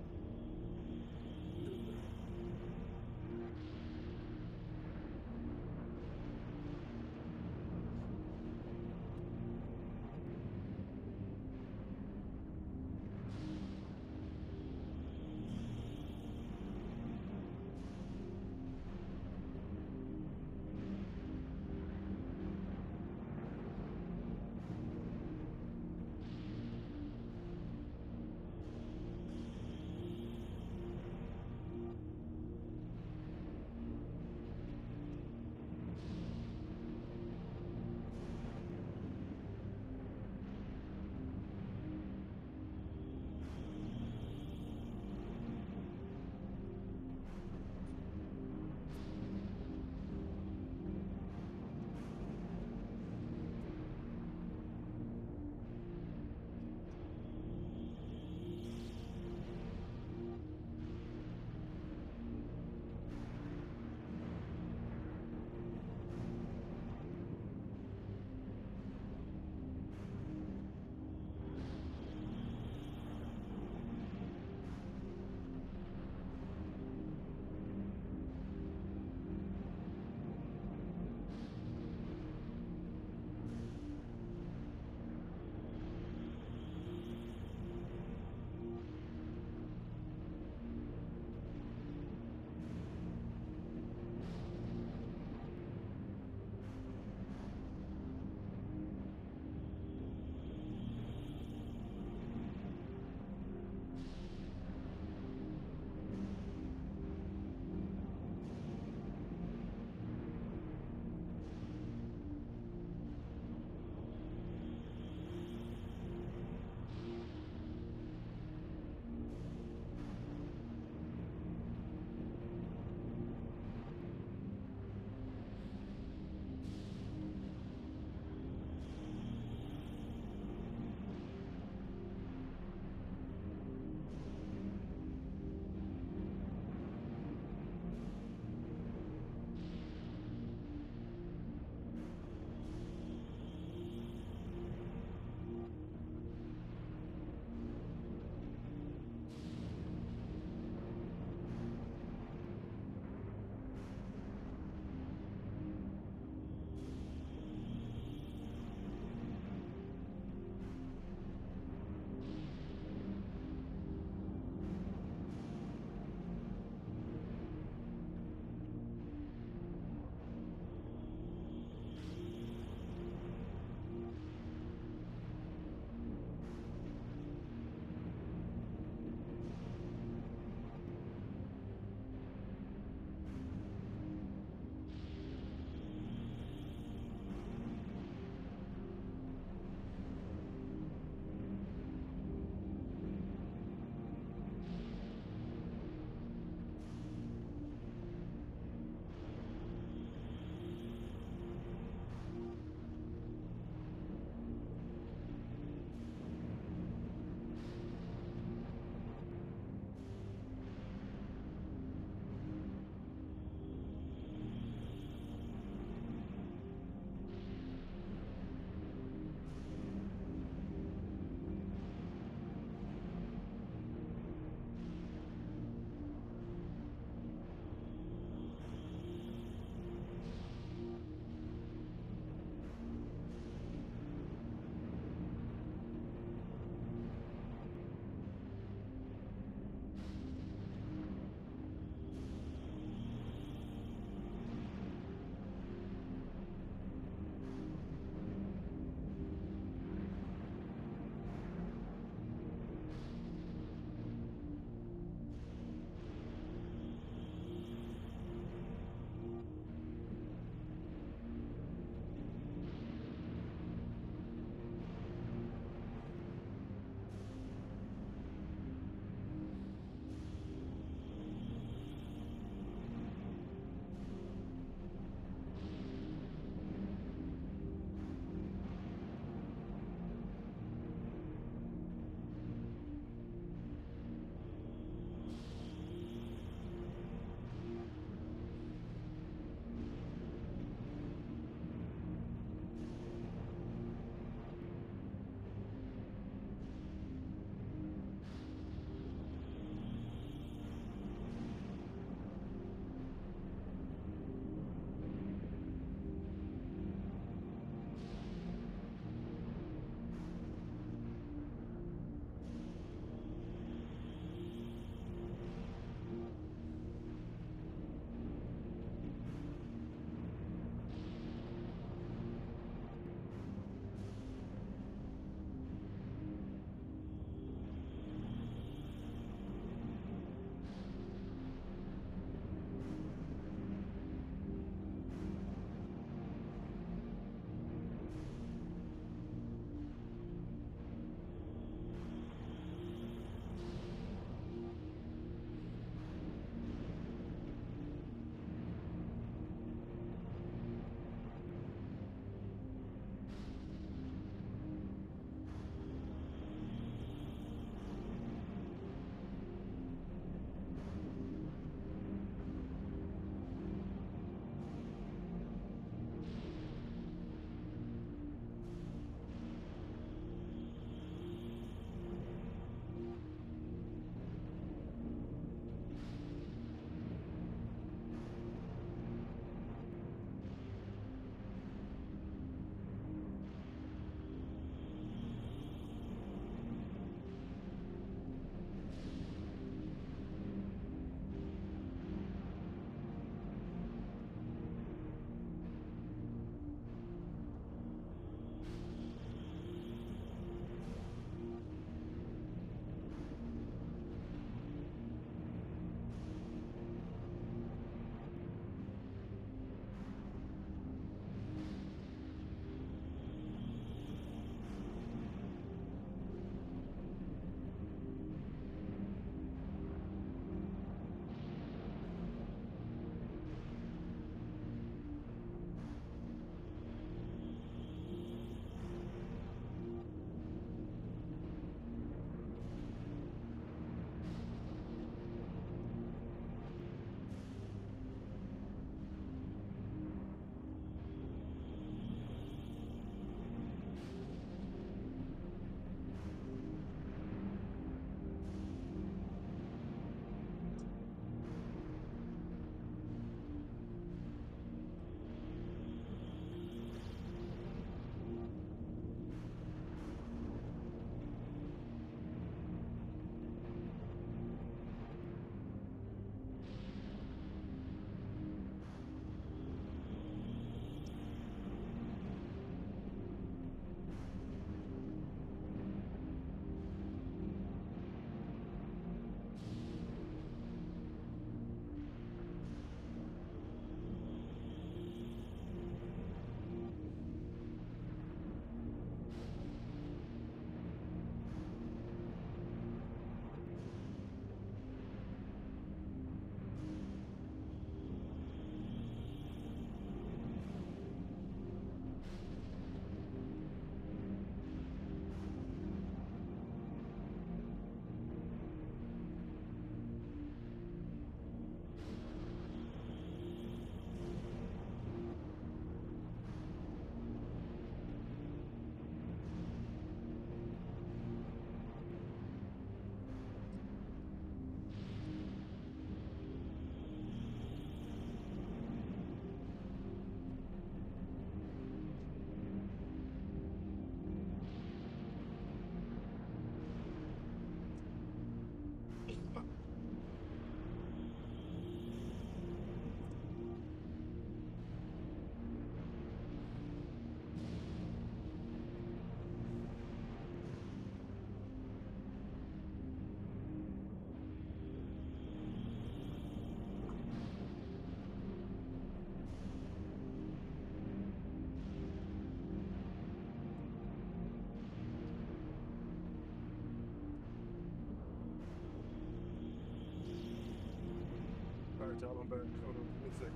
right, y'all. I'm back. Hold on. Give me a second.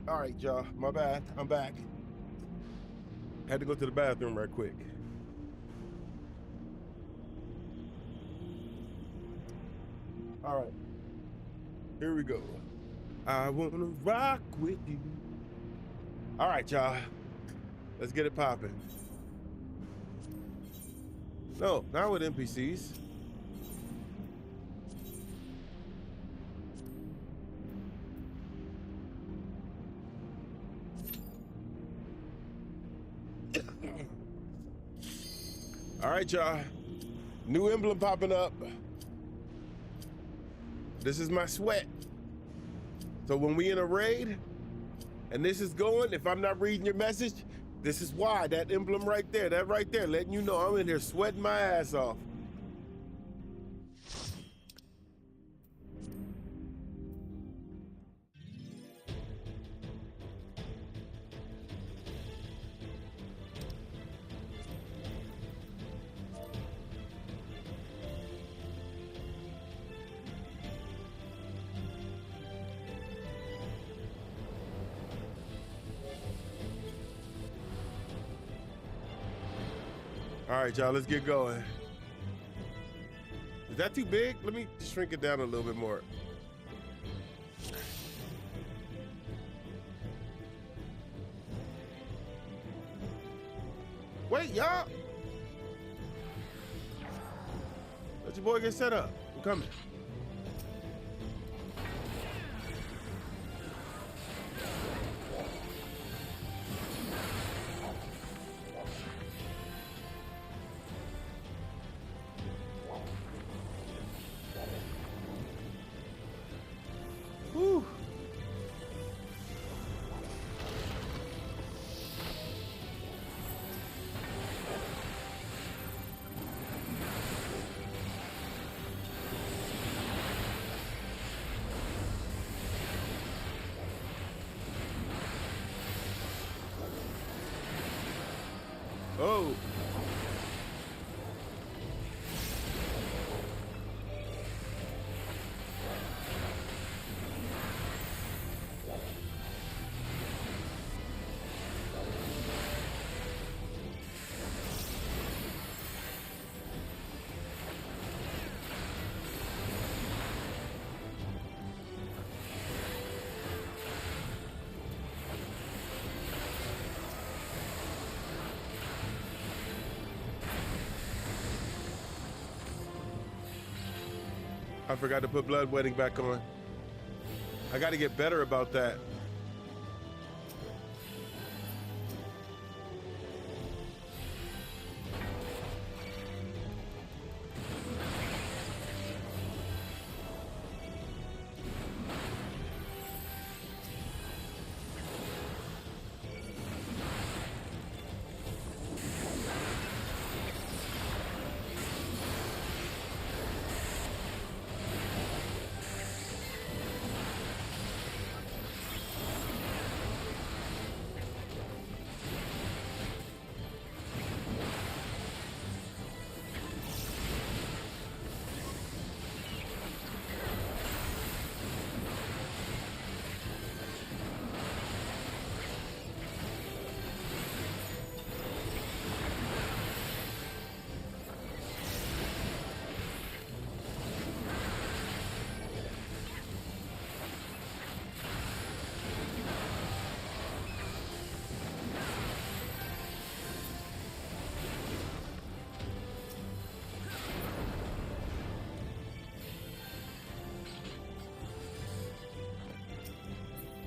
All right, y'all. My bad. I'm back. Had to go to the bathroom right quick. All right. Here we go. I wanna rock with you. All right, y'all. Let's get it popping. No, not with NPCs. All right, y'all. New emblem popping up. This is my sweat. So when we in a raid and this is going, if I'm not reading your message, this is why. That emblem right there, that right there, letting you know I'm in here sweating my ass off. All right, y'all, let's get going. Is that too big? Let me shrink it down a little bit more. Wait, y'all. Let your boy get set up. I'm coming. Whew. Oh. I forgot to put blood wedding back on. I got to get better about that.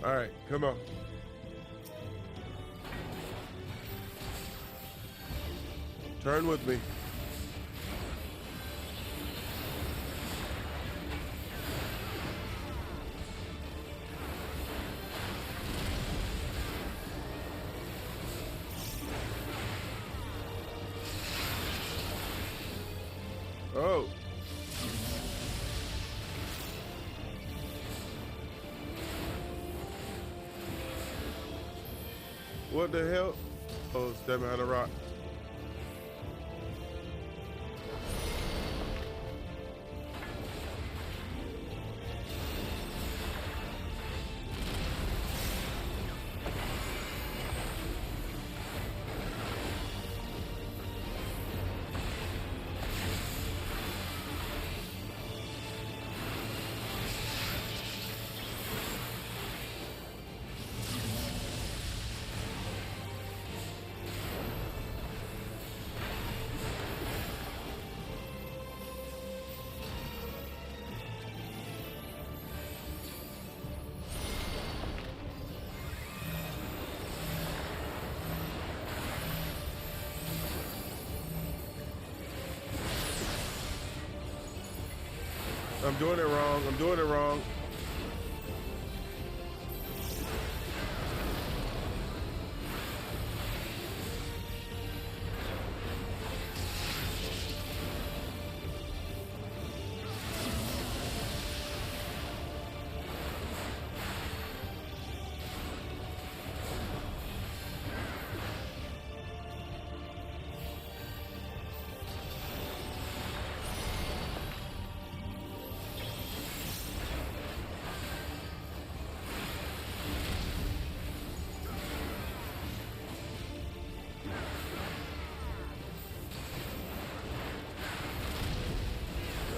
All right, come on. Turn with me. Oh. What the hell? Oh, stand behind a rock. I'm doing it wrong. I'm doing it wrong.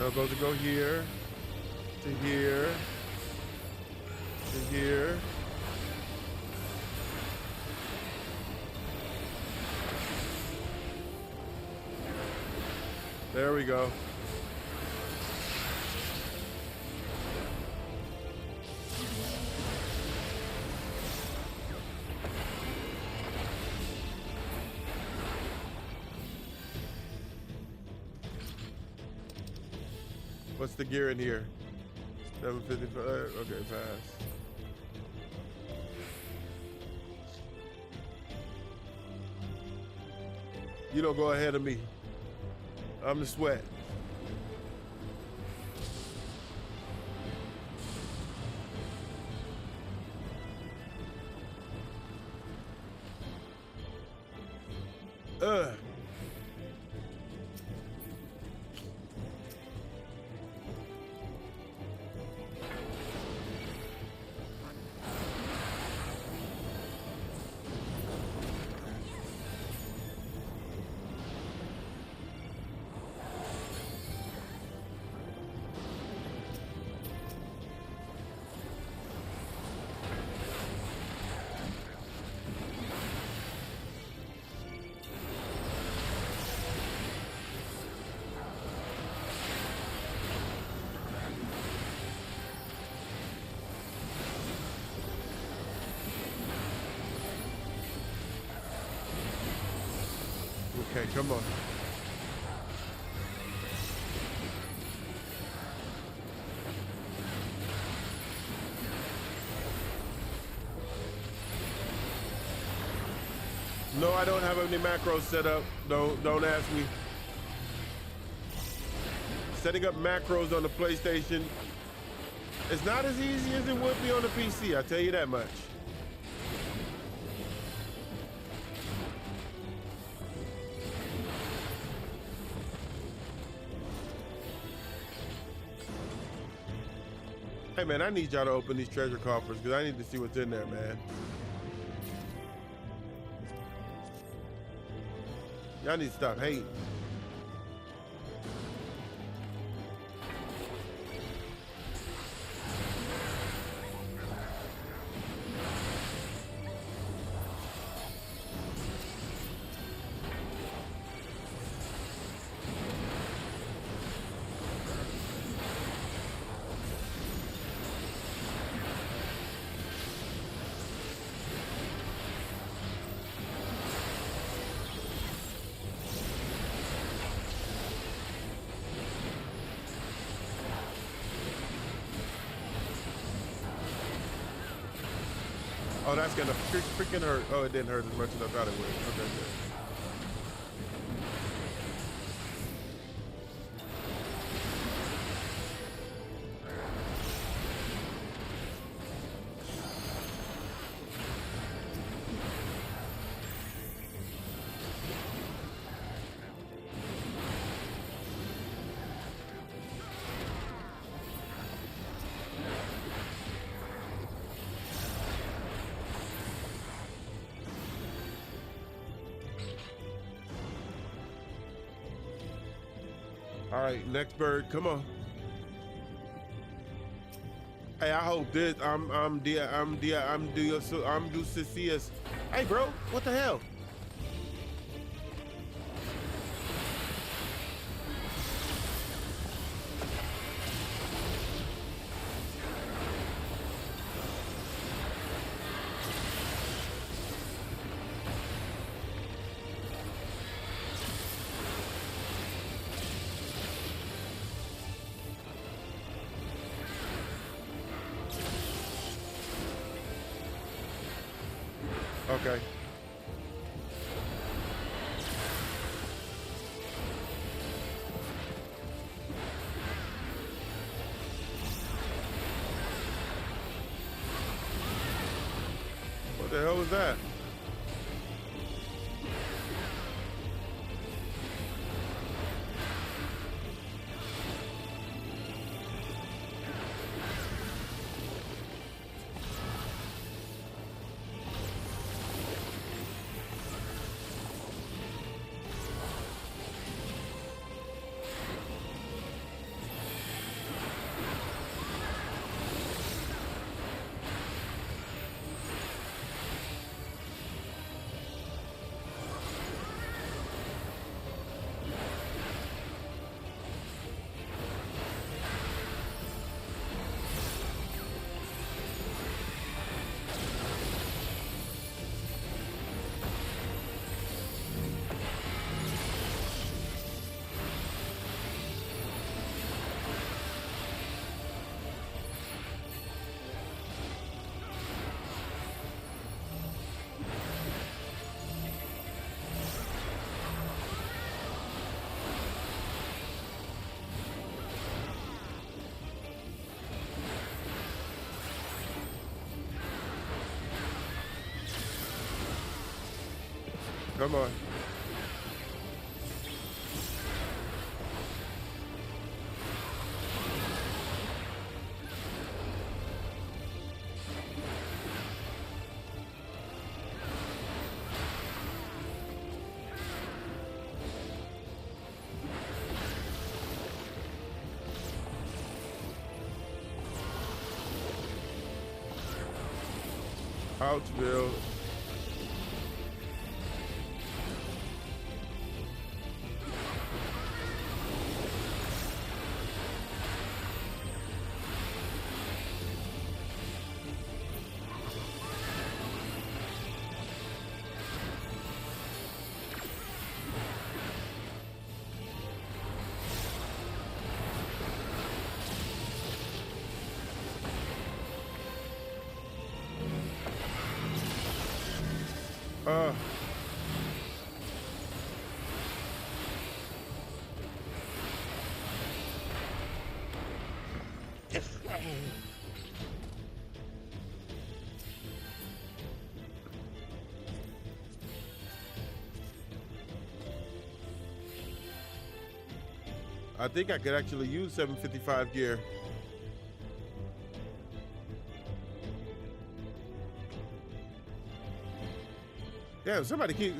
I'm supposed to go here, to here, to here. There we go. What's the gear in here? 755. Okay, pass. You don't go ahead of me. I'm the sweat. Okay, come on. No, I don't have any macros set up. Don't ask me. Setting up macros on the PlayStation, it's not as easy as it would be on the PC, I'll tell you that much. Hey man, I need y'all to open these treasure coffers because I need to see what's in there, man. Y'all need to stop hating. Oh, that's gonna freaking hurt. Oh, it didn't hurt as much as I thought it would. Okay, good. All right, next bird, come on. Hey, I hope this. I'm do Cecias. Hey, bro, what the hell? Okay. What the hell was that? Come on. Ouchville. I think I could actually use 755 gear. Damn, somebody keep...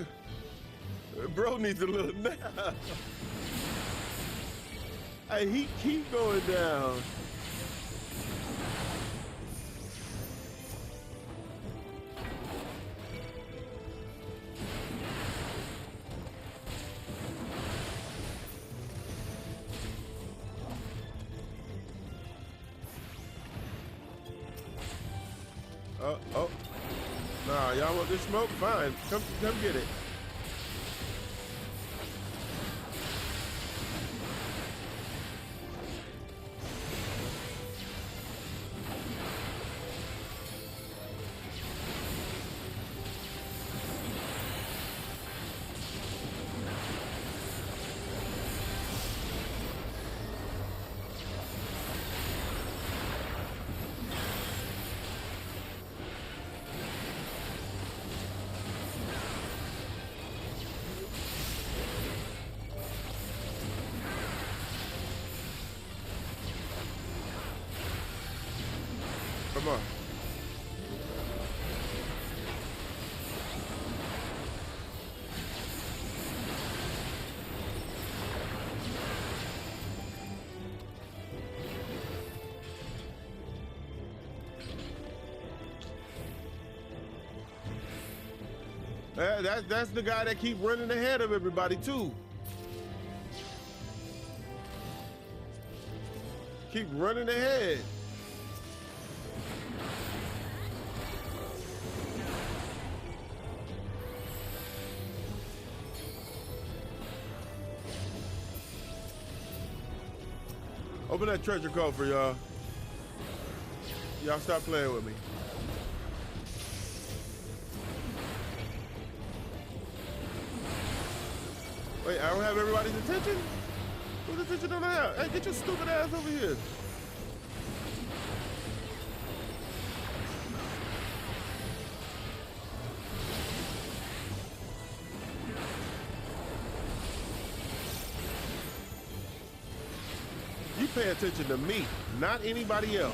Bro needs a little nap. Hey, he keep going down. Oh. Nah, y'all want this smoke? Fine. Come get it. Come on. That's the guy that keep running ahead of everybody too. Keep running ahead. Open that treasure coffer, y'all. Y'all stop playing with me. Wait, I don't have everybody's attention? Whose attention don't I have? Hey, get your stupid ass over here. You pay attention to me, not anybody else.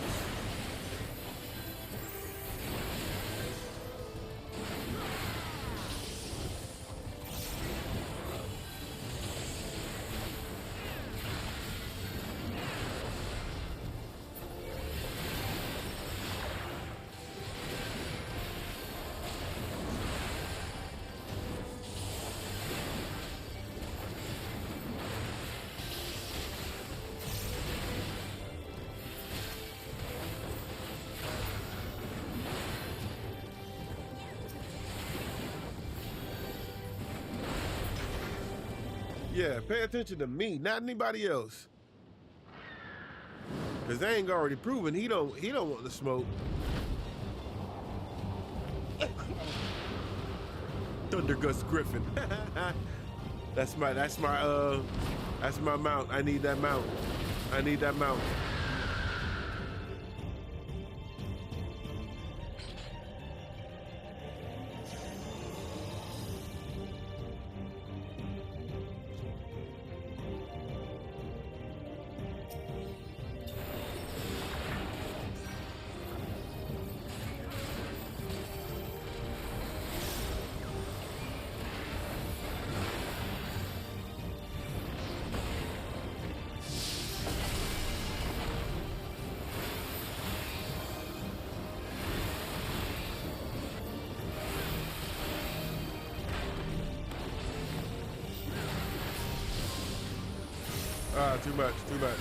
Yeah, pay attention to me, not anybody else. Cause they ain't already proven he don't want the smoke. Thundergust Griffin. that's my mount. I need that mount. I need that mount. Too much, too much.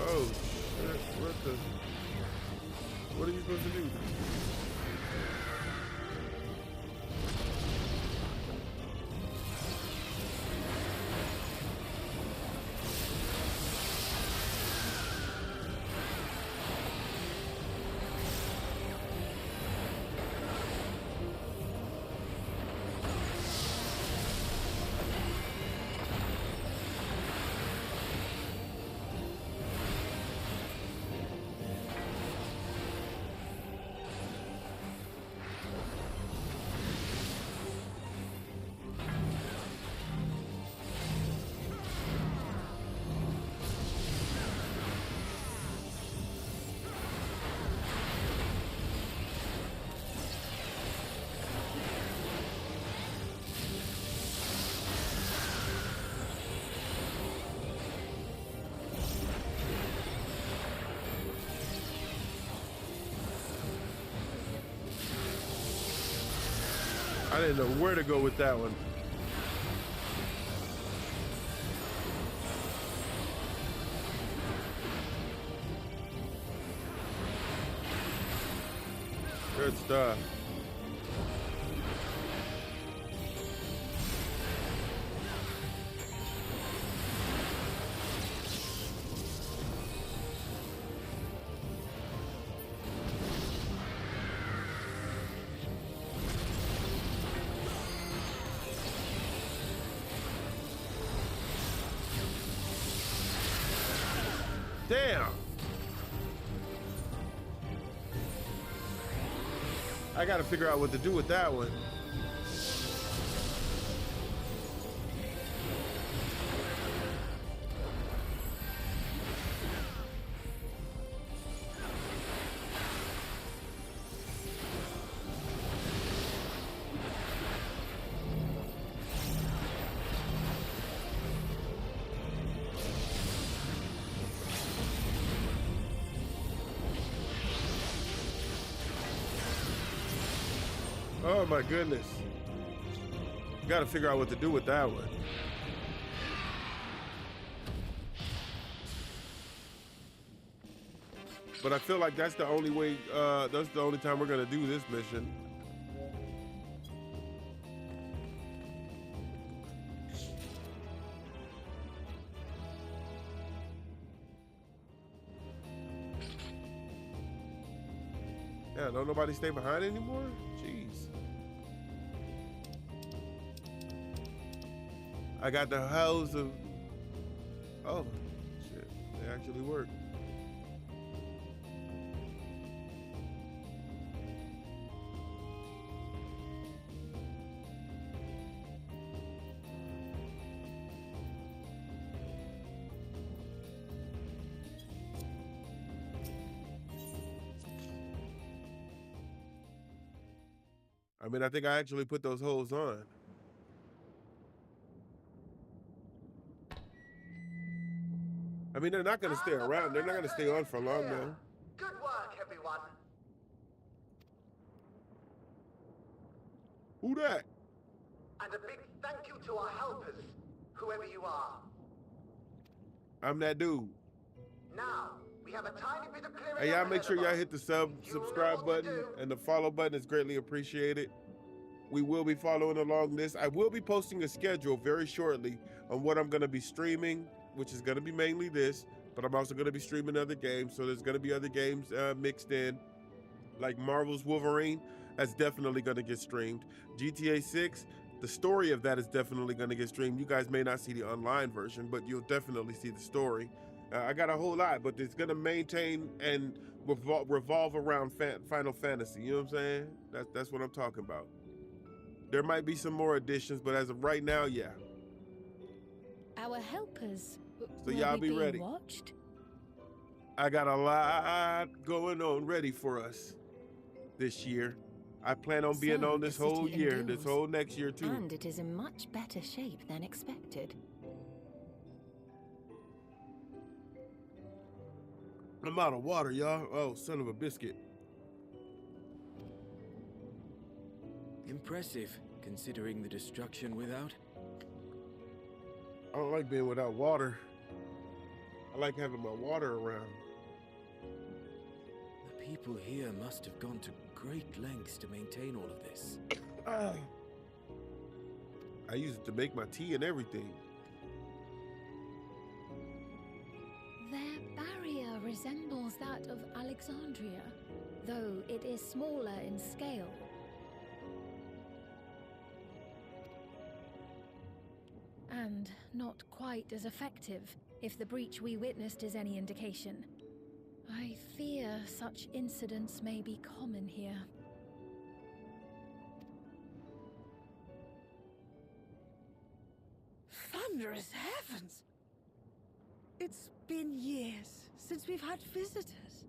Oh, shit. What are you supposed to do? I didn't know where to go with that one. Good stuff. Damn. I gotta figure out what to do with that one. Oh my goodness. Got to figure out what to do with that one. But I feel like that's the only way, that's the only time we're going to do this mission. Yeah, don't nobody stay behind anymore? Jeez. I got the house of... Oh, shit. They actually work. I mean, I think I actually put those holes on. I mean, they're not going to stay around. They're not going to stay on for long, though. Good work, everyone. Who that? And a big thank you to our helpers, whoever you are. I'm that dude. Now, we have a tiny bit of clearing. Hey, y'all make sure y'all hit the subscribe button and the follow button is greatly appreciated. We will be following along this. I will be posting a schedule very shortly on what I'm going to be streaming, which is going to be mainly this, but I'm also going to be streaming other games. So there's going to be other games mixed in, like Marvel's Wolverine. That's definitely going to get streamed. GTA 6, the story of that is definitely going to get streamed. You guys may not see the online version, but you'll definitely see the story. I got a whole lot, but it's going to maintain and revolve around Final Fantasy. You know what I'm saying? That's what I'm talking about. There might be some more additions, but as of right now, yeah. Our helpers. So y'all be ready. Watched? I got a lot going on ready for us this year. I plan on being on this whole year, this whole next year too. And it is in much better shape than expected. I'm out of water, y'all. Oh, son of a biscuit. Impressive, considering the destruction without. I don't like being without water. I like having my water around. The people here must have gone to great lengths to maintain all of this. I use it to make my tea and everything. Their barrier resembles that of Alexandria, though it is smaller in scale. And not quite as effective, if the breach we witnessed is any indication. I fear such incidents may be common here. Thunderous heavens! It's been years since we've had visitors.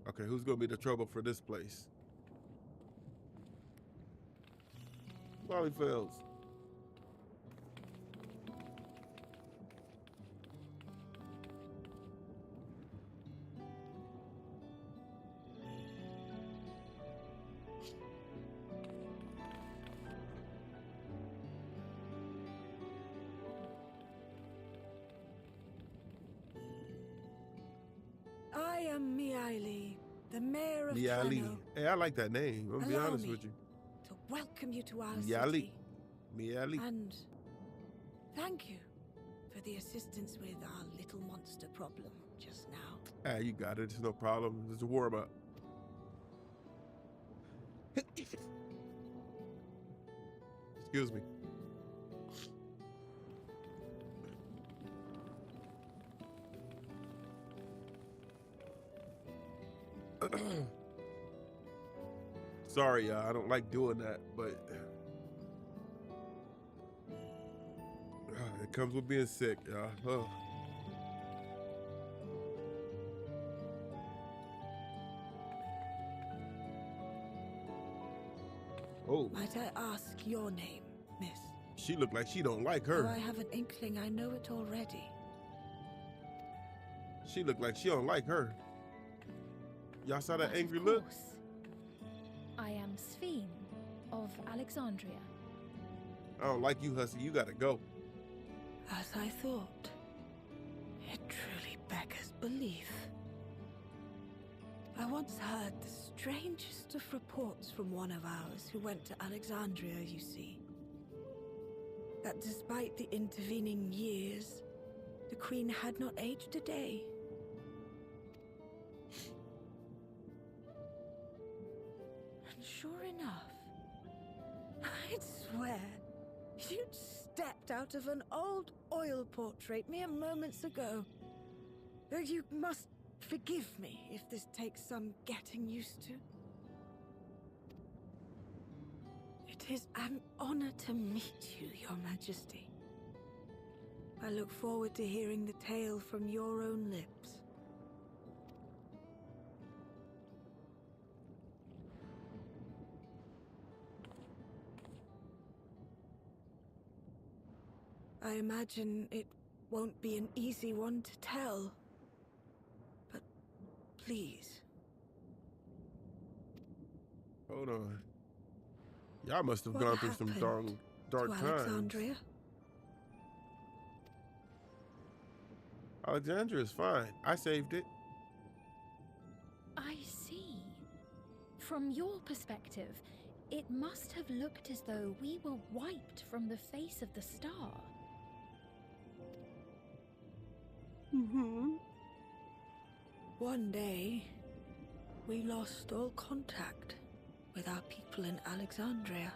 Okay, who's gonna be the trouble for this place? Molly Fells. I am Miaili, the mayor of Miaili. Treno. Hey, I like that name. I'm gonna be honest with you. To welcome you to our Miaili. city. Miaili. And thank you for the assistance with our little monster problem just now. Ah, you got it. It's no problem. It's a warm up. Excuse me. Sorry, y'all. I don't like doing that, but it comes with being sick, y'all. Oh. Might I ask your name, miss? She looked like she don't like her. Oh, I have an inkling I know it already. She looked like she don't like her. Y'all saw that angry look? I am Sphene of Alexandria. I don't like you, hussy. You gotta go. As I thought. It truly beggars belief. I once heard the strangest of reports from one of ours who went to Alexandria, you see. That despite the intervening years, the Queen had not aged a day. And sure enough, I'd swear you'd stepped out of an old oil portrait mere moments ago. Though you must forgive me if this takes some getting used to. It is an honor to meet you, Your Majesty. I look forward to hearing the tale from your own lips. I imagine it won't be an easy one to tell. But please. Hold on. Y'all must have gone through some dark times. Alexandria? Alexandria's fine. I saved it. I see. From your perspective, it must have looked as though we were wiped from the face of the star. Mm-hmm. One day, we lost all contact with our people in Alexandria.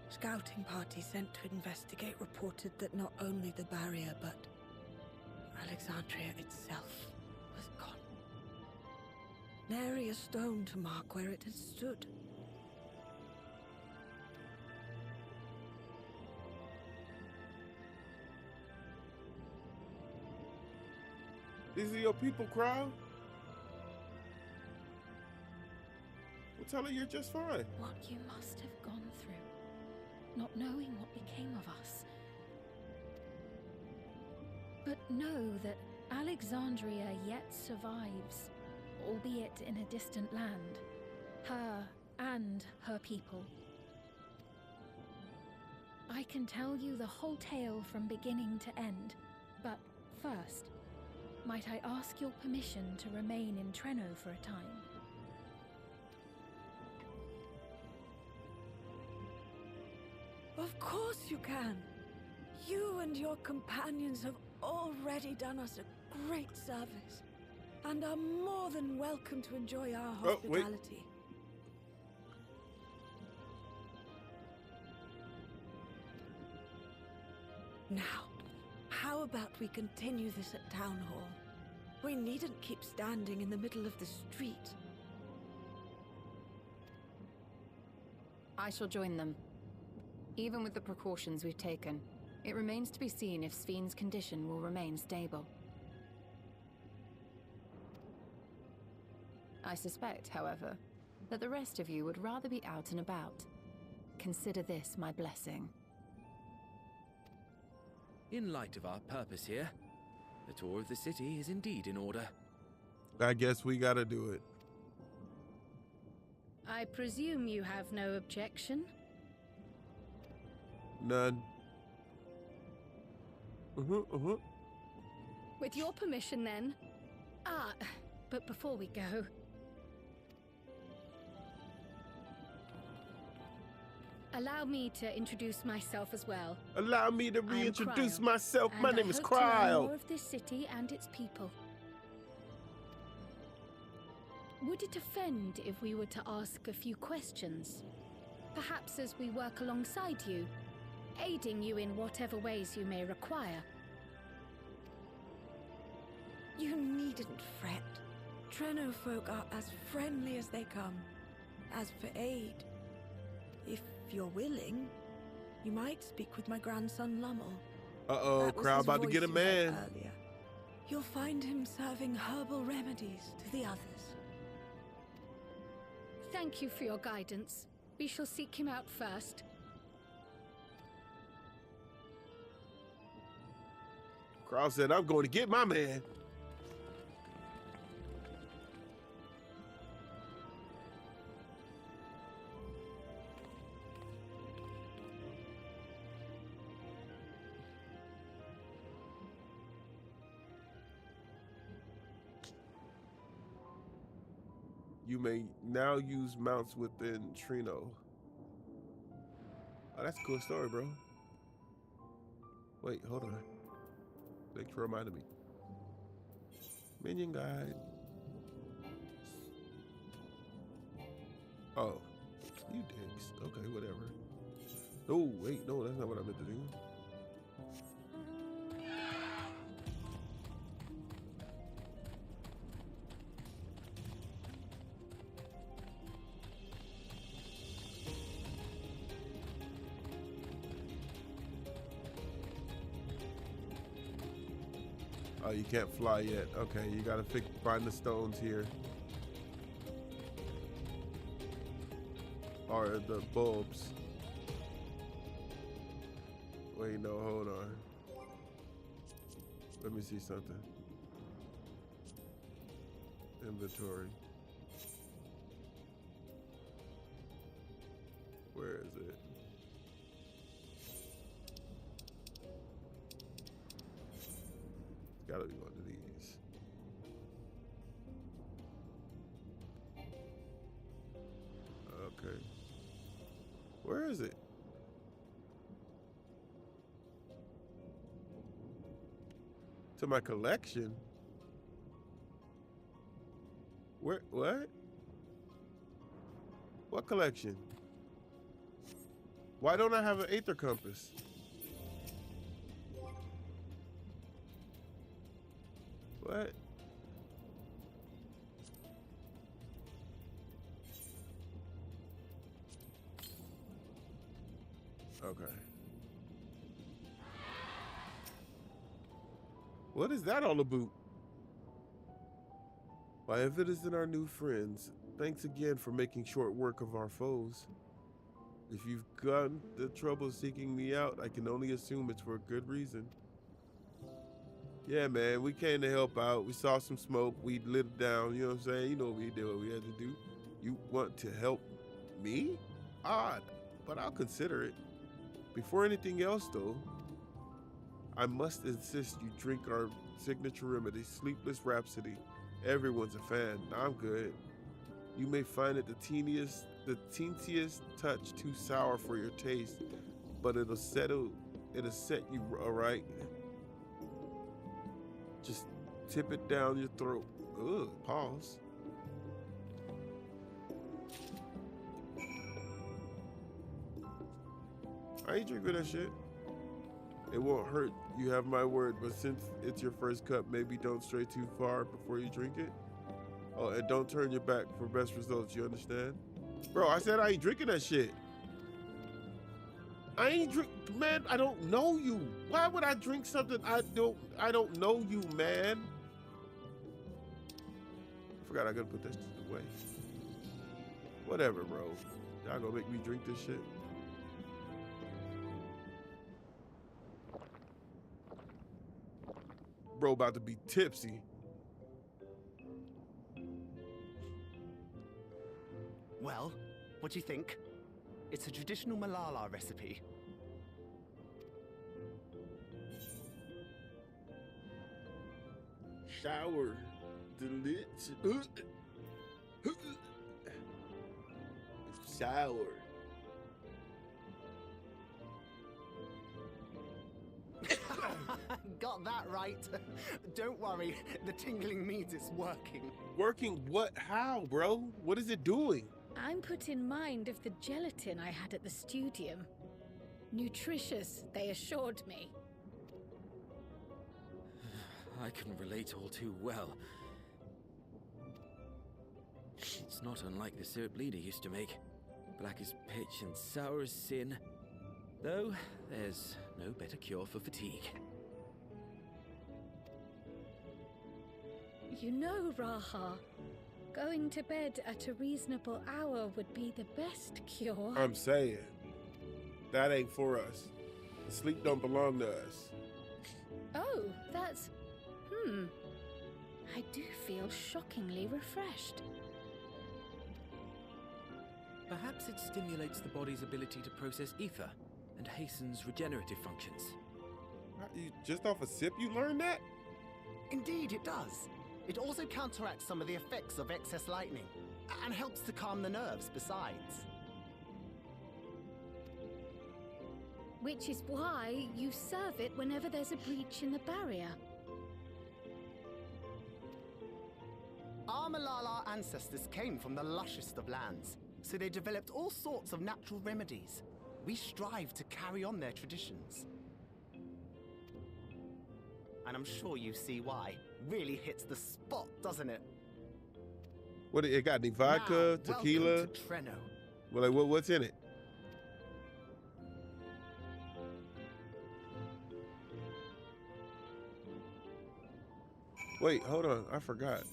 Scouting party sent to investigate reported that not only the barrier, but Alexandria itself was gone. Nary a stone to mark where it had stood. These are your people, crowd? Well, tell her you're just fine. What you must have gone through, not knowing what became of us. But know that Alexandria yet survives, albeit in a distant land. Her and her people. I can tell you the whole tale from beginning to end, but first, might I ask your permission to remain in Treno for a time? Of course you can. You and your companions have already done us a great service, and are more than welcome to enjoy our hospitality. Now, how about we continue this at Town Hall? We needn't keep standing in the middle of the street. I shall join them. Even with the precautions we've taken, it remains to be seen if Sphene's condition will remain stable. I suspect, however, that the rest of you would rather be out and about. Consider this my blessing. In light of our purpose here, the tour of the city is indeed in order. I guess we gotta do it. I presume you have no objection? None. With your permission, then. But before we go... allow me to introduce myself as well. Allow me to reintroduce myself. My name is Cryle. I hope to learn more Cryle. of this city and its people. Would it offend if we were to ask a few questions? Perhaps as we work alongside you, aiding you in whatever ways you may require. You needn't fret. Treno folk are as friendly as they come. As for aid, if you're willing, you might speak with my grandson Lummel. Uh-oh, crowd about to get a man. Earlier. You'll find him serving herbal remedies to the others. Thank you for your guidance. We shall seek him out first. Crowd said, I'm going to get my man. You may now use mounts within Treno. Oh, that's a cool story, bro. Wait, hold on. Thanks for reminding me. Minion guide. Oh, you dicks. Okay, whatever. Oh, wait, no, that's not what I meant to do. Oh, you can't fly yet. Okay, you gotta find the stones here. Or the bulbs. Wait, no, hold on. Let me see something. Inventory. Where is it? Gotta be one of these. Okay. Where is it? To my collection? Where? What? What collection? Why don't I have an Aether Compass? What? Okay. What is that all about? Why, if it isn't our new friends, thanks again for making short work of our foes. If you've gotten the trouble seeking me out, I can only assume it's for a good reason. Yeah, man, we came to help out. We saw some smoke. We lit it down. You know what I'm saying? You know we did what we had to do. You want to help me? Odd, but I'll consider it. Before anything else, though, I must insist you drink our signature remedy, Sleepless Rhapsody. Everyone's a fan. I'm good. You may find it the teensiest touch too sour for your taste, but it'll set you all right. Just tip it down your throat. Ugh, pause. I ain't drinking that shit. It won't hurt, you have my word, but since it's your first cup, maybe don't stray too far before you drink it. Oh, and don't turn your back for best results, you understand? Bro, I said I ain't drinking that shit. I ain't drink, man, I don't know you. Why would I drink something I don't know you, man? I forgot I gotta put that shit away. Whatever, bro. Y'all gonna make me drink this shit? Bro about to be tipsy. Well, what do you think? It's a traditional Malala recipe. Shower. Delicious. Shower. Got that right. Don't worry, the tingling means it's working. Working what? How, bro? What is it doing? I'm put in mind of the gelatin I had at the studium. Nutritious, they assured me. I can relate all too well. It's not unlike the syrup Leader used to make. Black as pitch and sour as sin. Though, there's no better cure for fatigue. You know, Raha, going to bed at a reasonable hour would be the best cure. I'm saying, that ain't for us. Sleep don't belong to us. Oh, that's... I do feel shockingly refreshed. Perhaps it stimulates the body's ability to process ether and hastens regenerative functions. You, just off a sip you learned that? Indeed, it does. It also counteracts some of the effects of excess lightning, and helps to calm the nerves besides. Which is why you serve it whenever there's a breach in the barrier. Our Malala ancestors came from the lushest of lands, so they developed all sorts of natural remedies. We strive to carry on their traditions. And I'm sure you see why. Really hits the spot, doesn't it? What, it got any vodka, Now, tequila? welcome to Treno. Well, like, what's in it? Wait, hold on. I forgot.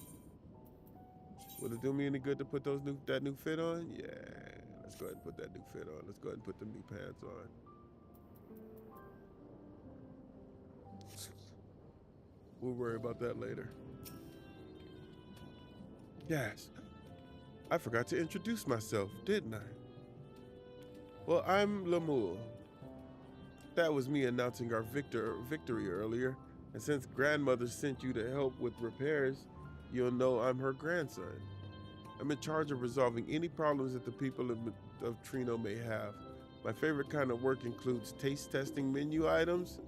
Would it do me any good to put that new fit on? Yeah, let's go ahead and put that new fit on. Let's go ahead and put them new pants on. We'll worry about that later. Yes, I forgot to introduce myself, didn't I? Well, I'm Lemuel. That was me announcing our victory earlier. And since grandmother sent you to help with repairs, you'll know I'm her grandson. I'm in charge of resolving any problems that the people of Treno may have. My favorite kind of work includes taste testing menu items,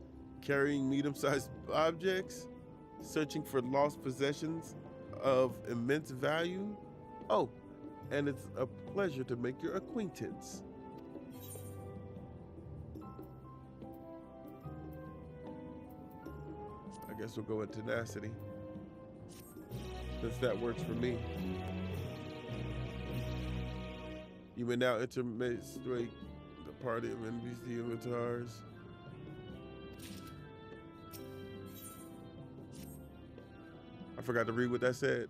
carrying medium-sized objects, searching for lost possessions of immense value. Oh, and it's a pleasure to make your acquaintance. I guess we'll go with tenacity, since that works for me. You may now intermediate the party of NPC avatars. I forgot to read what that said.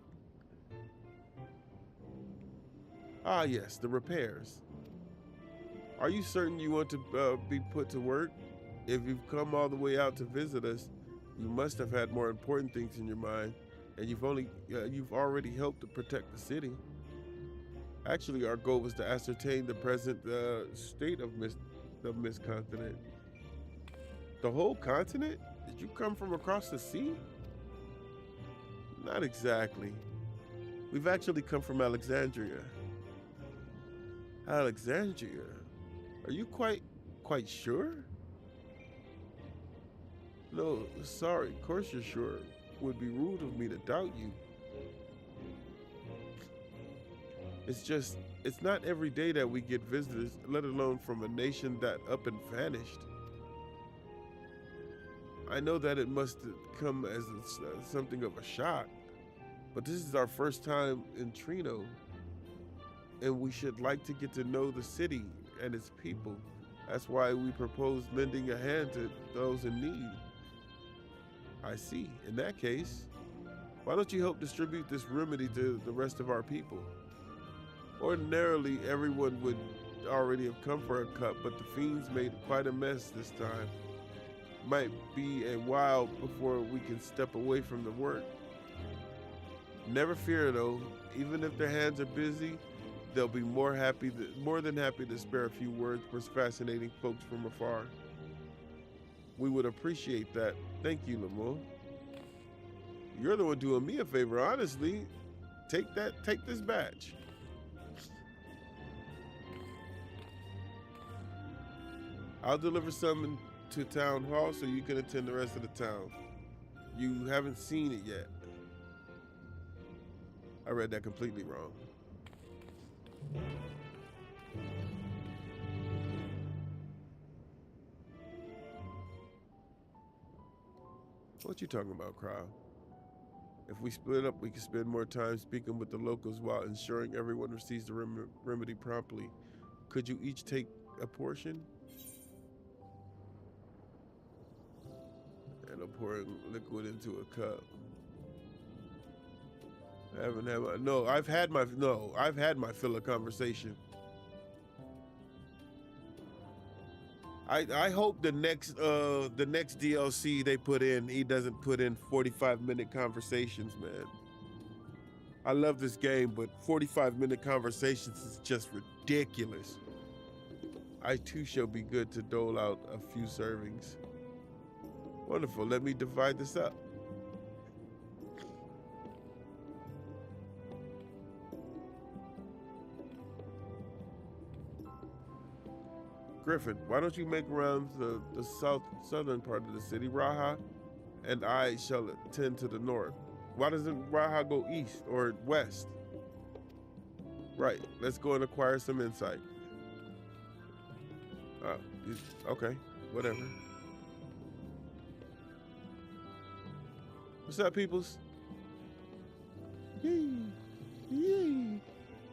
Ah, yes, the repairs. Are you certain you want to be put to work? If you've come all the way out to visit us, you must have had more important things in your mind, and you've already helped to protect the city. Actually, our goal was to ascertain the present state of Miss Continent. The whole continent? Did you come from across the sea? Not exactly. We've actually come from Alexandria. Alexandria? Are you quite sure? No, sorry, of course you're sure. It would be rude of me to doubt you. It's not every day that we get visitors, let alone from a nation that up and vanished. I know that it must come as something of a shock, but this is our first time in Treno, and we should like to get to know the city and its people. That's why we propose lending a hand to those in need. I see. In that case, why don't you help distribute this remedy to the rest of our people? Ordinarily, everyone would already have come for a cup, but the fiends made quite a mess this time. Might be a while before we can step away from the work. Never fear though, even if their hands are busy, they'll be more than happy to spare a few words for fascinating folks from afar. We would appreciate that. Thank you, Lemuel. You're the one doing me a favor, honestly. Take this badge. I'll deliver some to town hall so you can attend the rest of the town. You haven't seen it yet. I read that completely wrong. What you talking about, Crow? If we split up, we can spend more time speaking with the locals while ensuring everyone receives the remedy promptly. Could you each take a portion? And I'm pouring liquid into a cup. I've had my fill of conversation. I hope the next DLC they put in, he doesn't put in 45-minute conversations, man. I love this game, but 45-minute conversations is just ridiculous. I too shall be good to dole out a few servings. Wonderful, let me divide this up. Griffin, why don't you make rounds the southern part of the city, Raha, and I shall attend to the north. Why doesn't Raha go east or west? Right, let's go and acquire some insight. Okay, whatever. What's up, peoples? Yee, yee,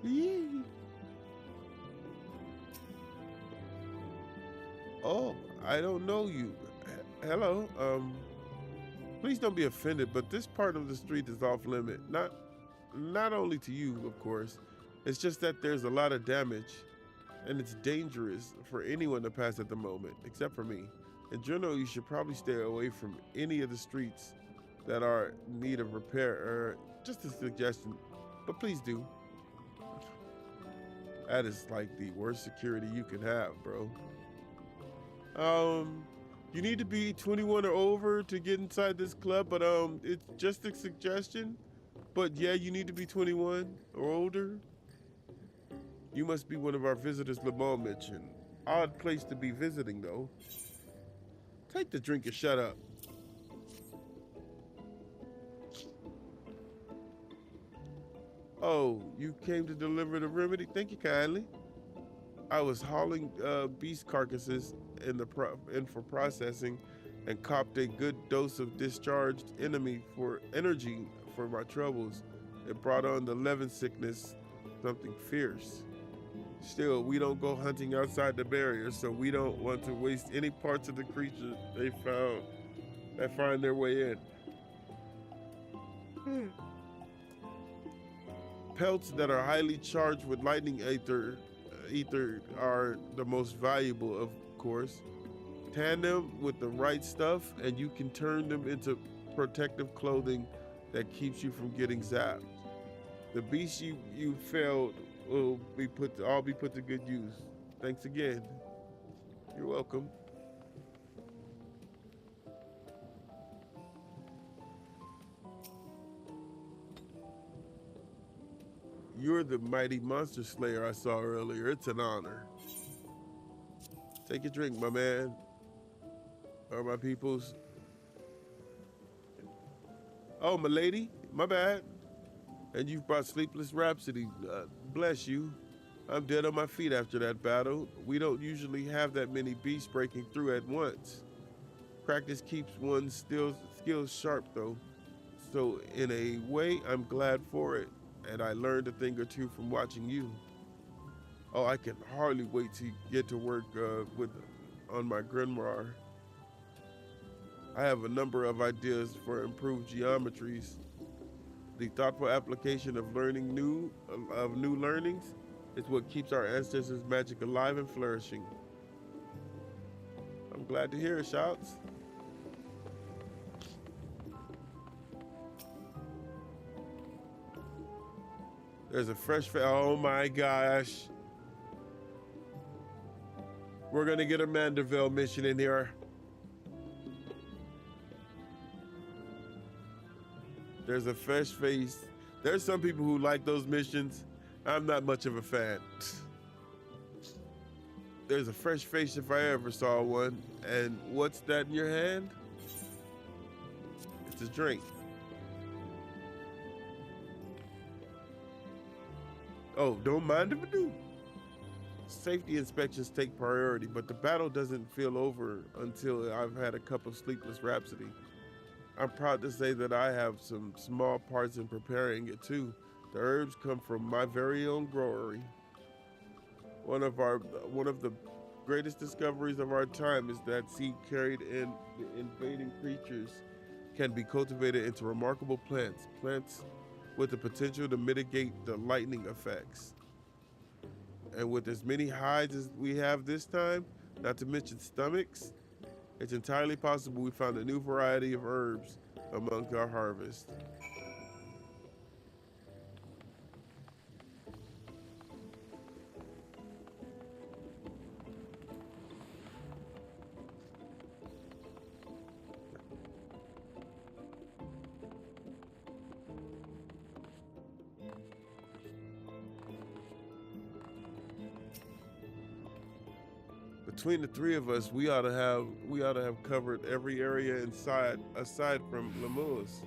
yee. Oh, I don't know you. Hello. Please don't be offended, but this part of the street is off limit. Not only to you, of course. It's just that there's a lot of damage, and it's dangerous for anyone to pass at the moment, except for me. In general, you should probably stay away from any of the streets that are in need of repair, or just a suggestion, but please do. That is like the worst security you can have, bro. You need to be 21 or over to get inside this club, but it's just a suggestion. But yeah, you need to be 21 or older. You must be one of our visitors Lamar mentioned. Odd place to be visiting, though. Take the drink and shut up. Oh, you came to deliver the remedy? Thank you kindly. I was hauling beast carcasses in for processing and copped a good dose of discharged energy for my troubles. It brought on the Levin sickness, something fierce. Still, we don't go hunting outside the barrier, so we don't want to waste any parts of the creature that find their way in. Pelts that are highly charged with lightning ether are the most valuable, of course. Tan them with the right stuff and you can turn them into protective clothing that keeps you from getting zapped. The beasts you felled will all be put to good use. Thanks again. You're welcome. You're the mighty monster slayer I saw earlier. It's an honor. Take a drink, my man. Or my peoples. Oh, my lady. My bad. And you've brought Sleepless Rhapsody. Bless you. I'm dead on my feet after that battle. We don't usually have that many beasts breaking through at once. Practice keeps one's skills sharp, though. So, in a way, I'm glad for it. And I learned a thing or two from watching you. Oh, I can hardly wait to get to work on my grimoire. I have a number of ideas for improved geometries. The thoughtful application of new learnings is what keeps our ancestors' magic alive and flourishing. I'm glad to hear it, Shouts. There's a fresh oh my gosh. We're gonna get a Mandeville mission in here. There's a fresh face. There's some people who like those missions. I'm not much of a fan. There's a fresh face if I ever saw one. And what's that in your hand? It's a drink. Oh, don't mind if I do. Safety inspections take priority, but the battle doesn't feel over until I've had a cup of Sleepless Rhapsody. I'm proud to say that I have some small parts in preparing it too. The herbs come from my very own growery. One of the greatest discoveries of our time is that seed carried in the invading creatures can be cultivated into remarkable plants with the potential to mitigate the lightning effects. And with as many hides as we have this time, not to mention stomachs, it's entirely possible we found a new variety of herbs among our harvest. Between the three of us, we ought to have covered every area aside from Lemurs.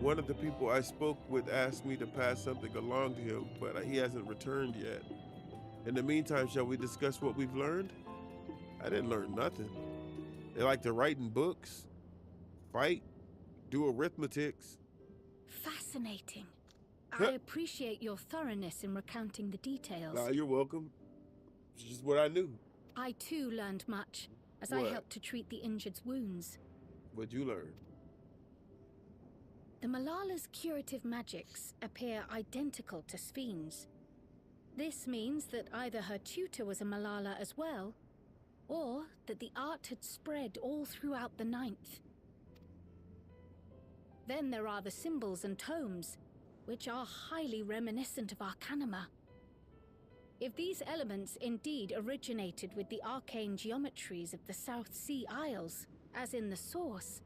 One of the people I spoke with asked me to pass something along to him, but he hasn't returned yet. In the meantime, shall we discuss what we've learned? I didn't learn nothing. They like to write in books, fight, do arithmetics. Fascinating. I appreciate your thoroughness in recounting the details. You're welcome. It's just what I knew. I too learned much, as I helped to treat the injured's wounds. What'd you learn? The Malala's curative magics appear identical to Spheen's. This means that either her tutor was a Malala as well, or that the art had spread all throughout the Ninth. Then there are the symbols and tomes, which are highly reminiscent of Arcanima. If these elements indeed originated with the arcane geometries of the South Sea Isles, as in the source,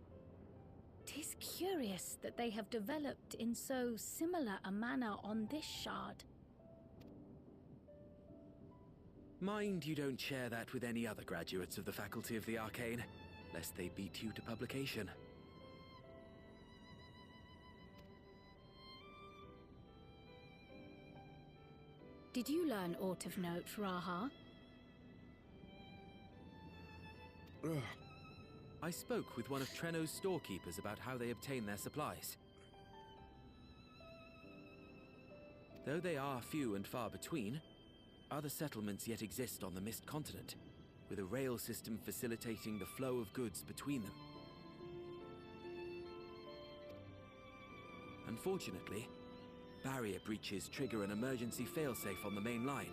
'tis curious that they have developed in so similar a manner on this shard. Mind you don't share that with any other graduates of the Faculty of the Arcane, lest they beat you to publication. Did you learn aught of note, Raha? I spoke with one of Treno's storekeepers about how they obtain their supplies. Though they are few and far between, other settlements yet exist on the Mist Continent, with a rail system facilitating the flow of goods between them. Unfortunately, barrier breaches trigger an emergency failsafe on the main line,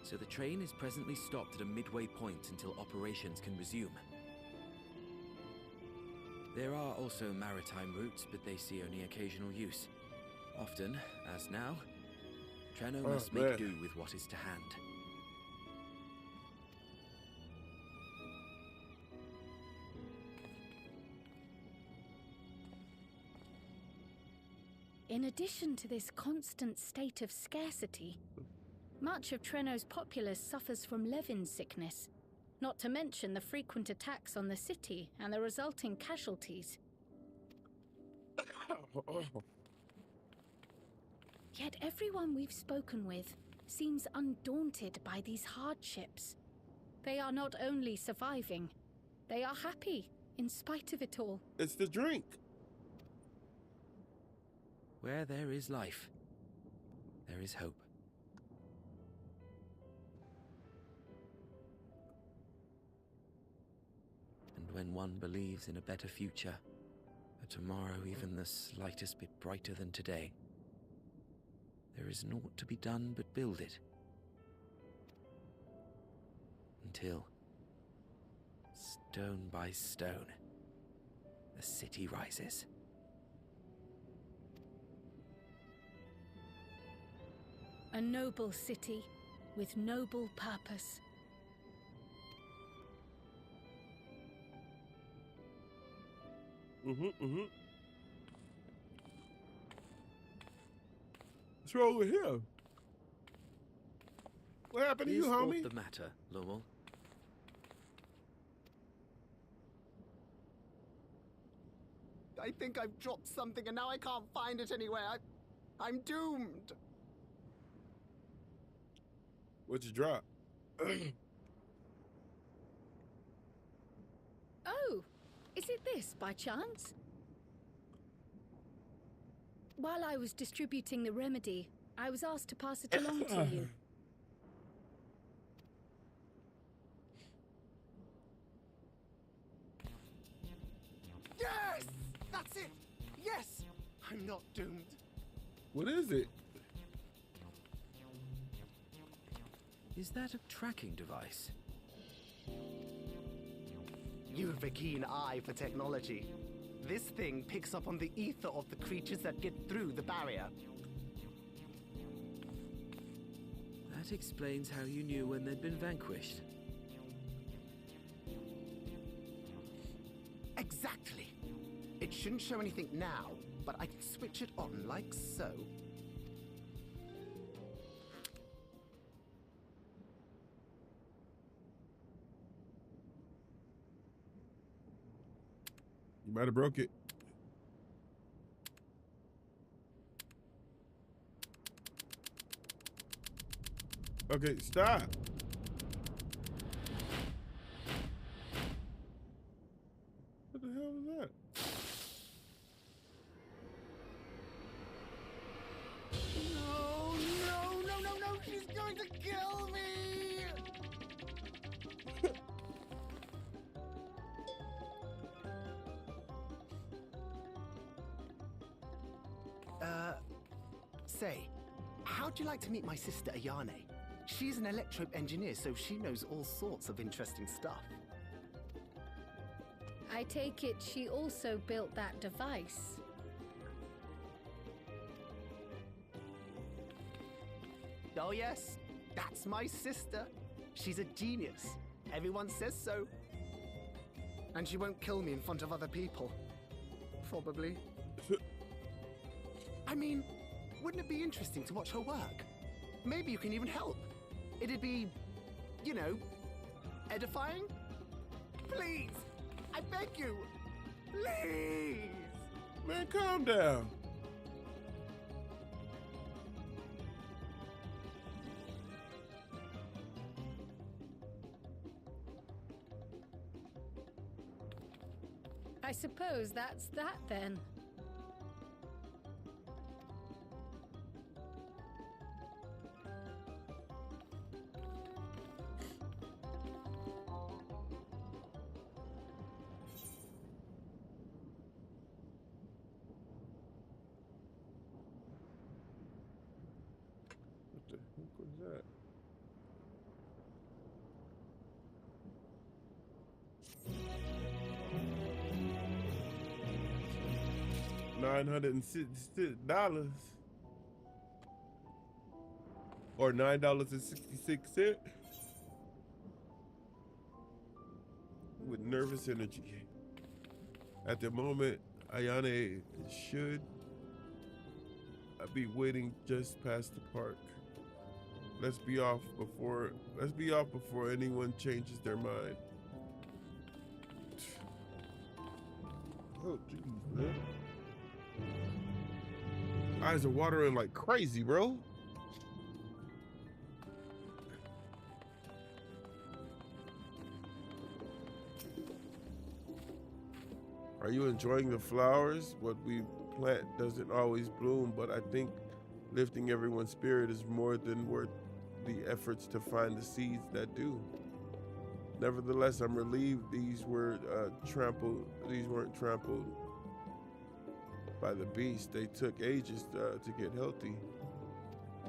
so the train is presently stopped at a midway point until operations can resume. There are also maritime routes, but they see only occasional use. Often, as now, Treno must make do with what is to hand. In addition to this constant state of scarcity, much of Treno's populace suffers from Levin sickness, not to mention the frequent attacks on the city and the resulting casualties. Yet everyone we've spoken with seems undaunted by these hardships. They are not only surviving, they are happy in spite of it all. It's the drink. Where there is life, there is hope. And when one believes in a better future, a tomorrow even the slightest bit brighter than today, there is naught to be done but build it. Until, stone by stone, the city rises. A noble city with noble purpose. What's wrong with him? What happened to you, homie? What's the matter, Lowell? I think I've dropped something and now I can't find it anywhere. I'm doomed. What'd you drop? Oh, is Is it this, by chance? While I was distributing the remedy, I was asked to pass it along to you. Yes! That's it! Yes! I'm not doomed. What is it? Is that a tracking device? You've a keen eye for technology. This thing picks up on the ether of the creatures that get through the barrier. That explains how you knew when they'd been vanquished. Exactly. It shouldn't show anything now, but I can switch it on like so. You might have broke it. Okay, stop. What the hell was that? No, no, no, no, no, she's going to kill me! Say, how'd you like to meet my sister Ayane? She's an electro engineer, so she knows all sorts of interesting stuff. I take it she also built that device. Oh yes, that's my sister. She's a genius. Everyone says so. And she won't kill me in front of other people. Probably. I mean, wouldn't it be interesting to watch her work? Maybe you can even help. It'd be, you know, edifying? Please! I beg you! Please! Man, calm down. I suppose that's that then. What the heck was that? $966 or $9.66 with nervous energy. At the moment, Ayane should be waiting just past the park. Let's be off before anyone changes their mind. Oh jeez, man. Eyes are watering like crazy, bro. Are you enjoying the flowers? What we plant doesn't always bloom, but I think lifting everyone's spirit is more than worth the efforts to find the seeds that do. Nevertheless, I'm relieved these weren't trampled by the beast. They took ages to get healthy.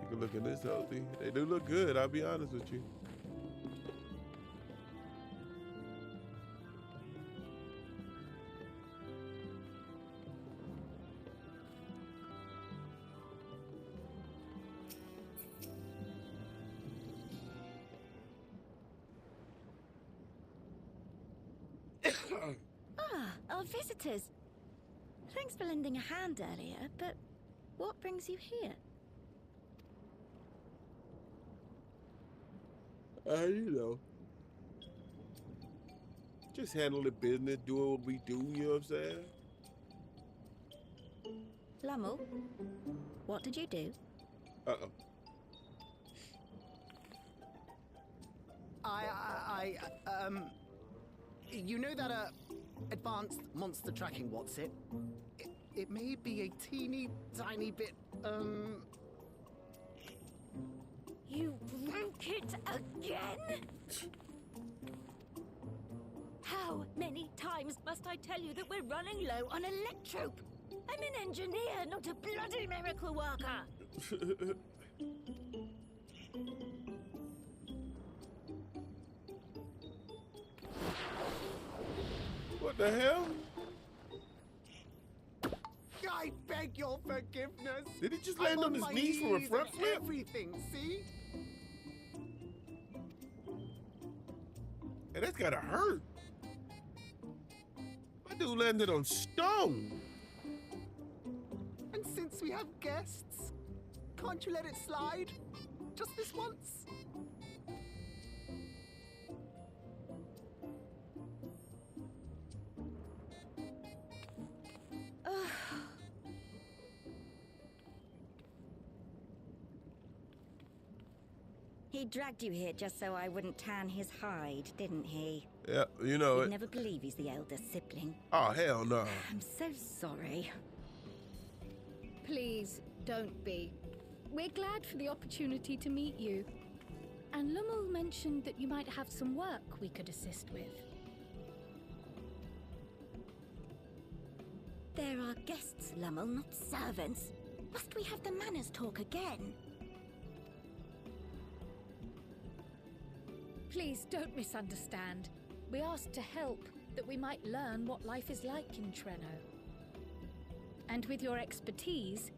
Take a look at this healthy. They do look good, I'll be honest with you. Our visitors. Thanks for lending a hand earlier, but what brings you here? You know. Just handle the business, doing what we do, you know what I'm saying? Lamu, what did you do? Uh-oh. You know that, advanced monster tracking, what's it? It may be a teeny tiny bit, You broke it again? How many times must I tell you that we're running low on electrope? I'm an engineer, not a bloody miracle worker. What the hell? I beg your forgiveness. Did he just land on his knees from a front flip? Everything, see? Hey, that's gotta hurt. My dude landed on stone. And since we have guests, can't you let it slide? Just this once? He dragged you here just so I wouldn't tan his hide, didn't he? Yeah, you know You'd it. never believe he's the elder sibling. Oh, hell no. I'm so sorry. Please, don't be. We're glad for the opportunity to meet you. And Lummel mentioned that you might have some work we could assist with. There are guests, Lummel, not servants. Must we have the manners talk again? Please don't misunderstand. We asked to help, that we might learn what life is like in Treno. And with your expertise,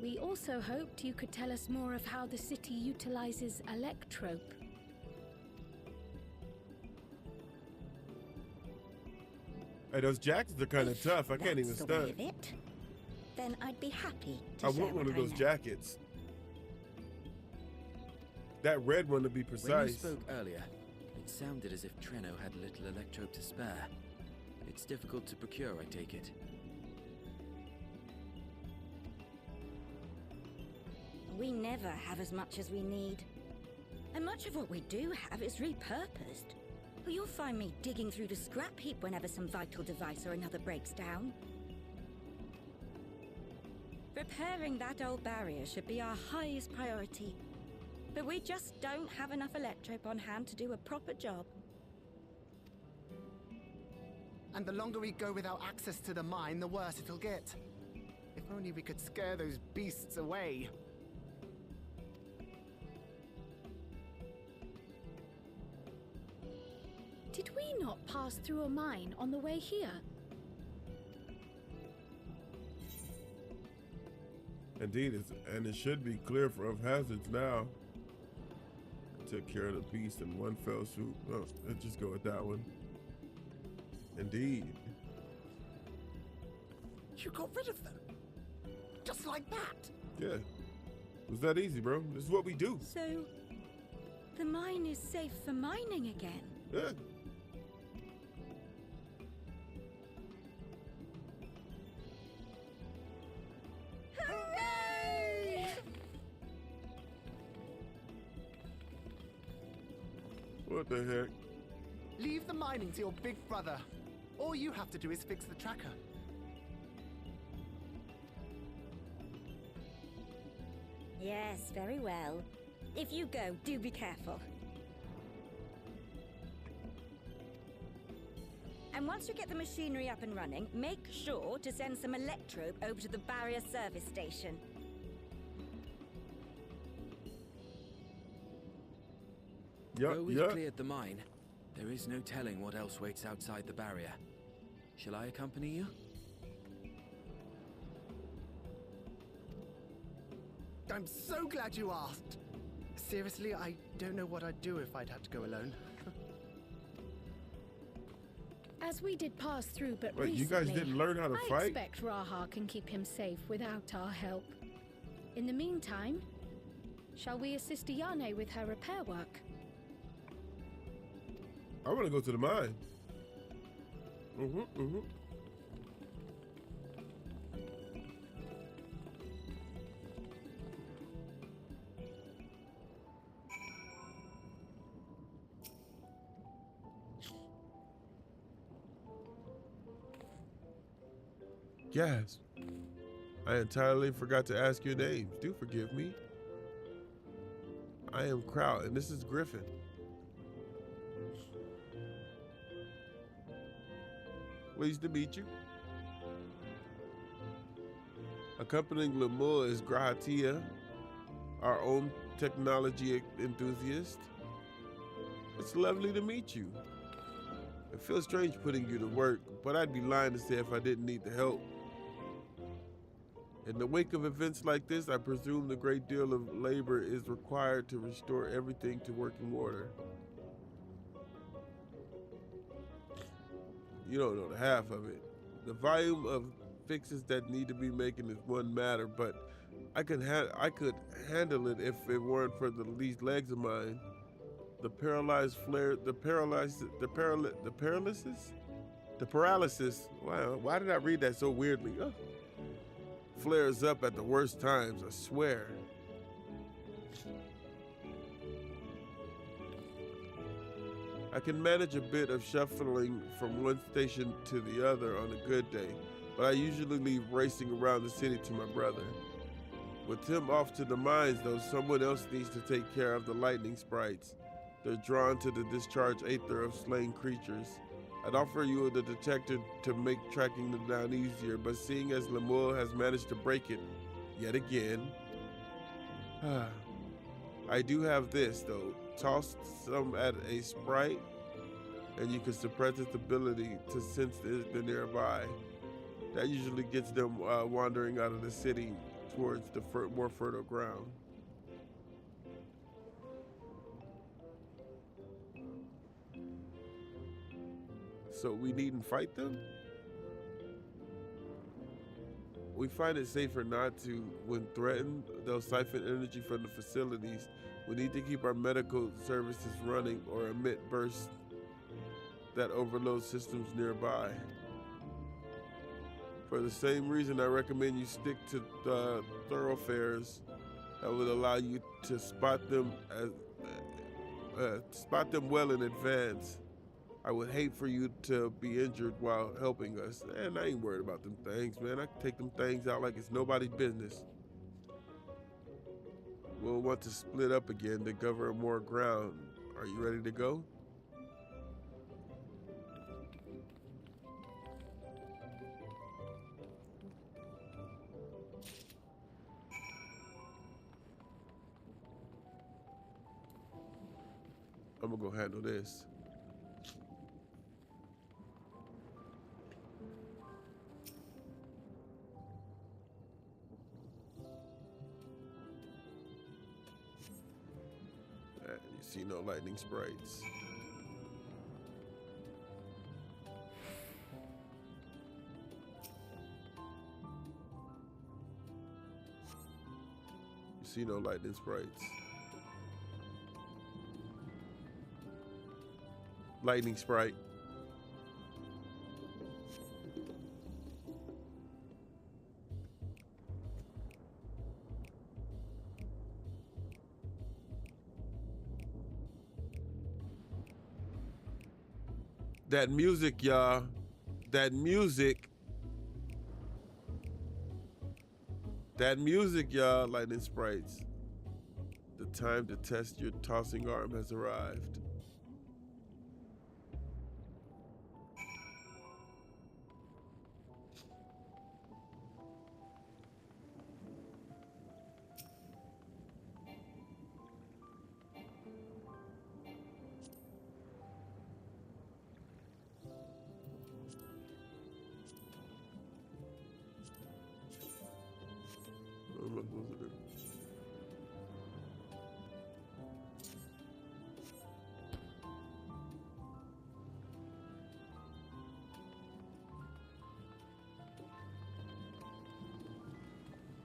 we also hoped you could tell us more of how the city utilizes electrope. Hey, those jackets are kind of tough. I can't even That's the way stunt. of it. Then I'd be happy to I share want one what of those know. jackets. That red one to be When you precise. spoke earlier, it sounded as if Treno had little electrope to spare. It's difficult to procure, I take it. We never have as much as we need. And much of what we do have is repurposed. Well, you'll find me digging through the scrap heap whenever some vital device or another breaks down. Repairing that old barrier should be our highest priority. But we just don't have enough electrope on hand to do a proper job. And the longer we go without access to the mine, the worse it'll get. If only we could scare those beasts away. Did we not pass through a mine on the way here? Indeed, and it should be clear of hazards now. Took care of the beast in one fell swoop. Oh, let's just go with that one. Indeed. You got rid of them? Just like that? Yeah. It was that easy, bro. This is what we do. So, the mine is safe for mining again? Yeah. Hooray! What the heck? Leave the mining to your big brother. All you have to do is fix the tracker. Yes, very well. If you go, do be careful. And once you get the machinery up and running, make sure to send some electrope over to the barrier service station. Though we've cleared the mine, there is no telling what else waits outside the barrier. Shall I accompany you? I'm so glad you asked. Seriously, I don't know what I'd do if I'd have to go alone. As we did pass through, but Wait, recently, you guys didn't learn how to I fight? expect Raha can keep him safe without our help. In the meantime, shall we assist Ayane with her repair work? I want to go to the mine. Gasp. I entirely forgot to ask your names. Do forgive me. I am Kraut, and this is Griffin. Pleased to meet you. Accompanying Lemur is Grahatia, our own technology enthusiast. It's lovely to meet you. It feels strange putting you to work, but I'd be lying to say if I didn't need the help. In the wake of events like this, I presume a great deal of labor is required to restore everything to working order. You don't know the half of it. The volume of fixes that need to be making is one matter, but I could handle it if it weren't for these legs of mine. The paralysis. Wow, why did I read that so weirdly? Oh. Flares up at the worst times, I swear. I can manage a bit of shuffling from one station to the other on a good day, but I usually leave racing around the city to my brother. With him off to the mines, though, someone else needs to take care of the lightning sprites. They're drawn to the discharged aether of slain creatures. I'd offer you the detector to make tracking them down easier, but seeing as Lemur has managed to break it yet again, I do have this, though. Toss some at a sprite, and you can suppress its ability to sense the nearby. That usually gets them wandering out of the city towards the more fertile ground. So we needn't fight them? We find it safer not to. When threatened, they'll siphon energy from the facilities. We need to keep our medical services running or emit bursts that overload systems nearby. For the same reason, I recommend you stick to the thoroughfares that would allow you to spot them well in advance. I would hate for you to be injured while helping us. And I ain't worried about them things, man. I can take them things out like it's nobody's business. We'll want to split up again to cover more ground. Are you ready to go? I'm gonna go handle this. You see no lightning sprites. You see no lightning sprites. Lightning sprite. That music, y'all. That music. That music, y'all. Lightning sprites. The time to test your tossing arm has arrived.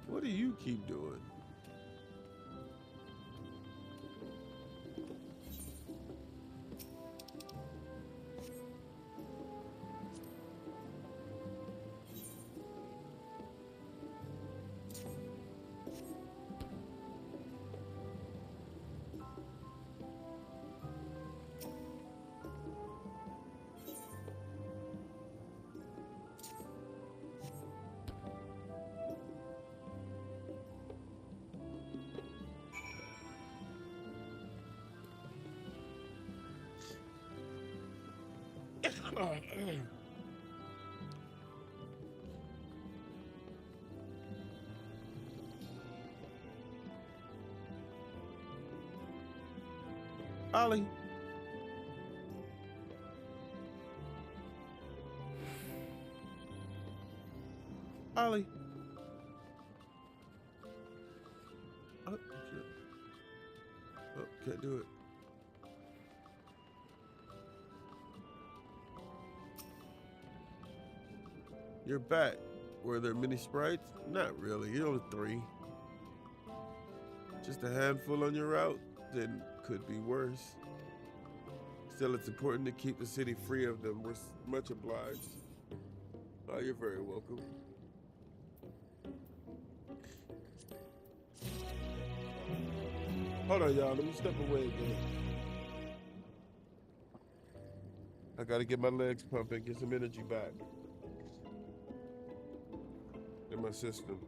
What do you keep doing? Ollie. Ollie. Oh, shit. Oh, can't do it. You're back. Were there many sprites? Not really. You're only 3. Just a handful on your route? Then could be worse. Still, it's important to keep the city free of them. We're much obliged. Oh, you're very welcome. Hold on, y'all. Let me step away again. I gotta get my legs pumping, get some energy back in my system.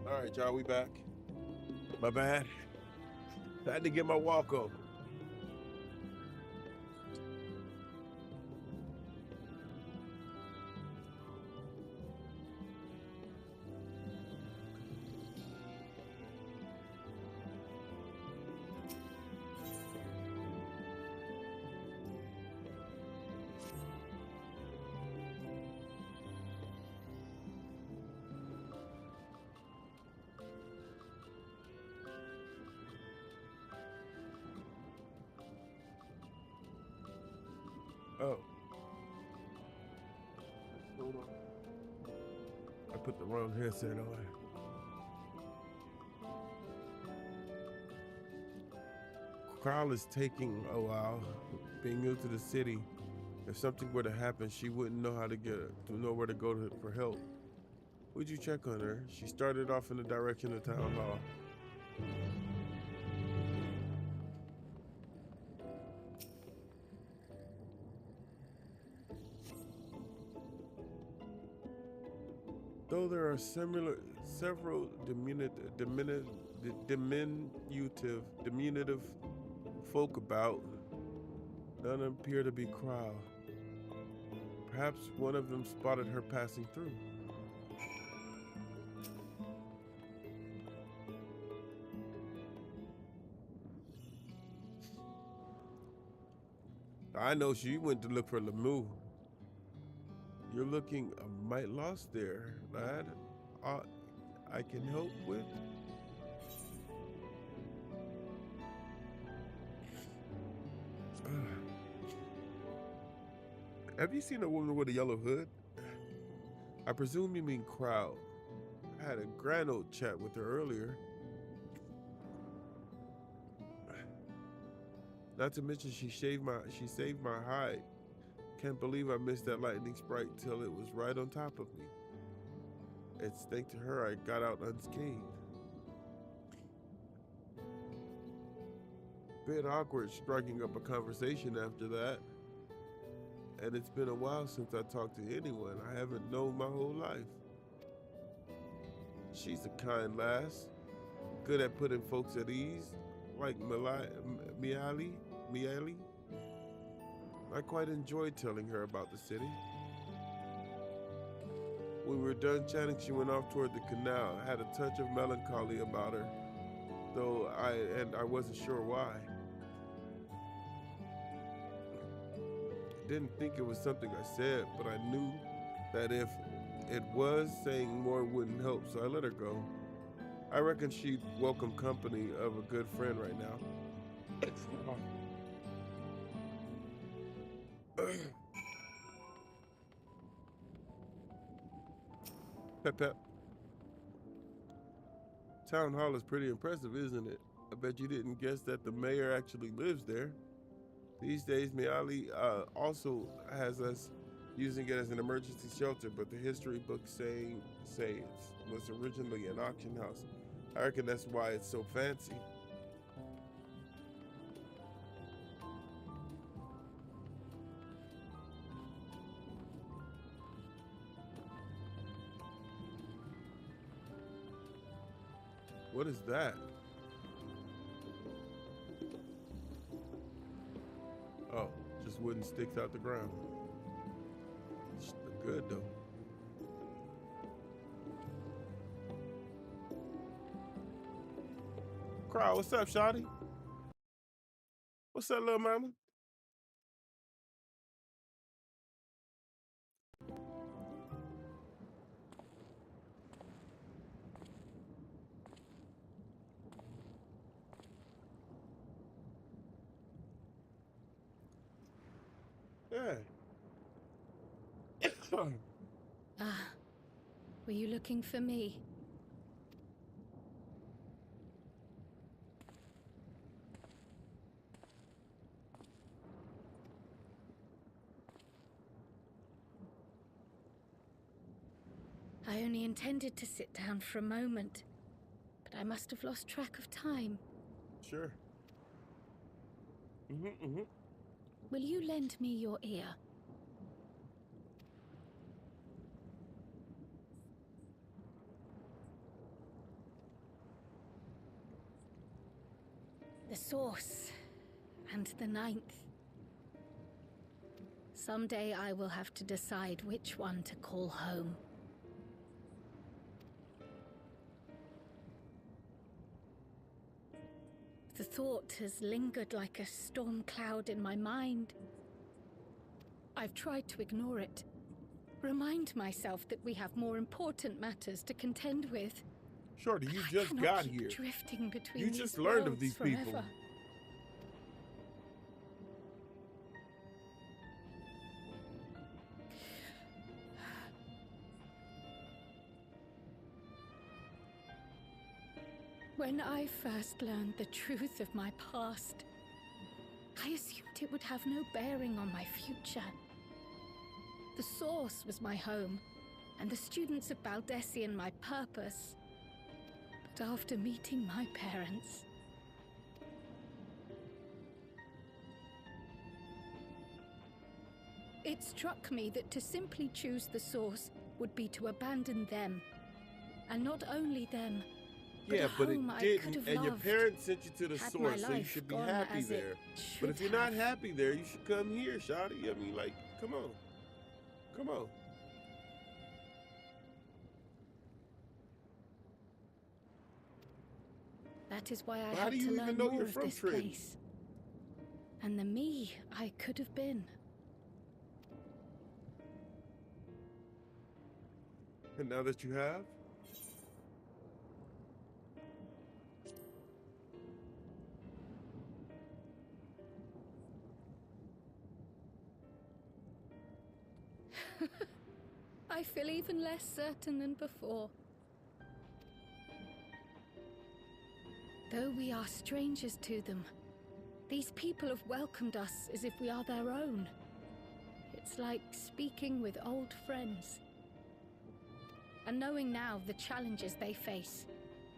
All right, y'all, we back. My bad. I had to get my walk on. Oh. Hold on. I put the wrong headset on. Crowl is taking a while. Being new to the city, if something were to happen, she wouldn't know how to know where to go for help. Would you check on her? She started off in the direction of town hall. Though there are several diminutive folk about, none appear to be Crow. Perhaps one of them spotted her passing through. I know she went to look for Lemieux. You're looking a mite lost there, lad. I can help with? Have you seen a woman with a yellow hood? I presume you mean Crow. I had a grand old chat with her earlier. Not to mention she saved my hide. Can't believe I missed that lightning sprite till it was right on top of me. It's thanks to her I got out unscathed. Bit awkward striking up a conversation after that. And it's been a while since I talked to anyone I haven't known my whole life. She's a kind lass, good at putting folks at ease, like Miali. I quite enjoyed telling her about the city. When we were done chatting, she went off toward the canal. I had a touch of melancholy about her, though I wasn't sure why. Didn't think it was something I said, but I knew that if it was, saying more wouldn't help, so I let her go. I reckon she'd welcome company of a good friend right now. Pep. Town hall is pretty impressive, isn't it? I bet you didn't guess that the mayor actually lives there. These days, Miali also has us using it as an emergency shelter, but the history books say it was originally an auction house. I reckon that's why it's so fancy. What is that? Oh, just wooden sticks out the ground. It's good though. Crow, what's up, shawty? What's up, little mama? Yeah. Were you looking for me? I only intended to sit down for a moment, but I must have lost track of time. Sure. Will you lend me your ear? The source. And the ninth. Someday I will have to decide which one to call home. The thought has lingered like a storm cloud in my mind. I've tried to ignore it. Remind myself that we have more important matters to contend with. Shorty, you just got here. Drifting between you just learned of these people. Forever. When I first learned the truth of my past, I assumed it would have no bearing on my future. The source was my home, and the students of Baldessian my purpose. But after meeting my parents, it struck me that to simply choose the source would be to abandon them. And not only them, yeah, but it didn't, and loved. Your parents sent you to the source, so you should be happy there. But if you're not happy there, you should come here, shawty. I mean, like, come on. Come on. That is why I How had do to you learn even know more you're of from this Trinity? place. And the me I could have been. And now that you have? I feel even less certain than before. Though we are strangers to them, these people have welcomed us as if we are their own. It's like speaking with old friends. And knowing now the challenges they face,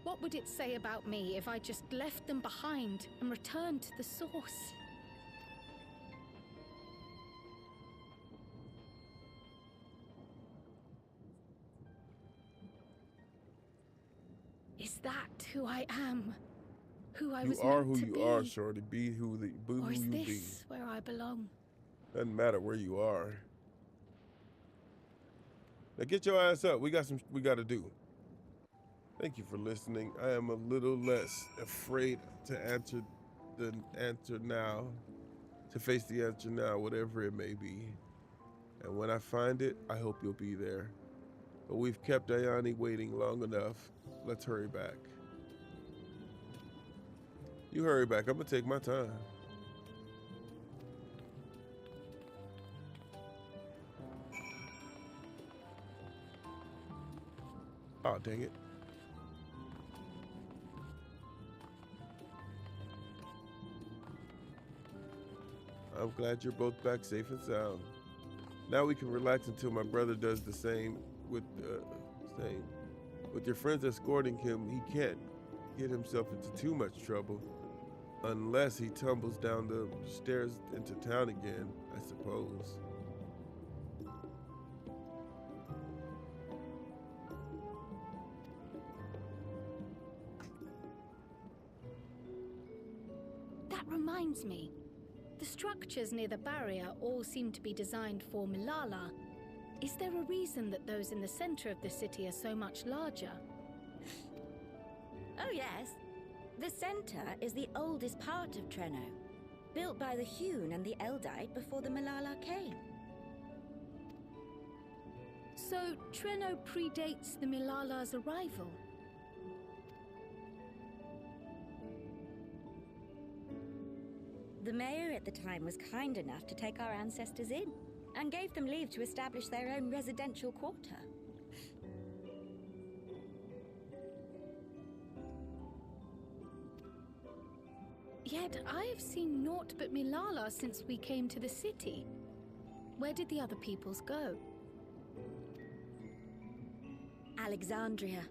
what would it say about me if I just left them behind and returned to the source? Is that who I am? Who I was meant to be? You are who you are, shorty. Be who you be. Or is this where I belong? Doesn't matter where you are. Now get your ass up. We got to do. Thank you for listening. I am a little less afraid to answer the answer now, to face the answer now, whatever it may be. And when I find it, I hope you'll be there. But we've kept Ayani waiting long enough. Let's hurry back. You hurry back. I'm gonna take my time. Oh, dang it. I'm glad you're both back safe and sound. Now we can relax until my brother does the same with With your friends escorting him, he can't get himself into too much trouble. Unless he tumbles down the stairs into town again, I suppose. That reminds me. The structures near the barrier all seem to be designed for Milala. Is there a reason that those in the center of the city are so much larger? Oh yes. The center is the oldest part of Treno, built by the Hewn and the Eldite before the Milala came. So Treno predates the Milala's arrival? The mayor at the time was kind enough to take our ancestors in, and gave them leave to establish their own residential quarter. Yet I have seen naught but Milala since we came to the city. Where did the other peoples go? Alexandria.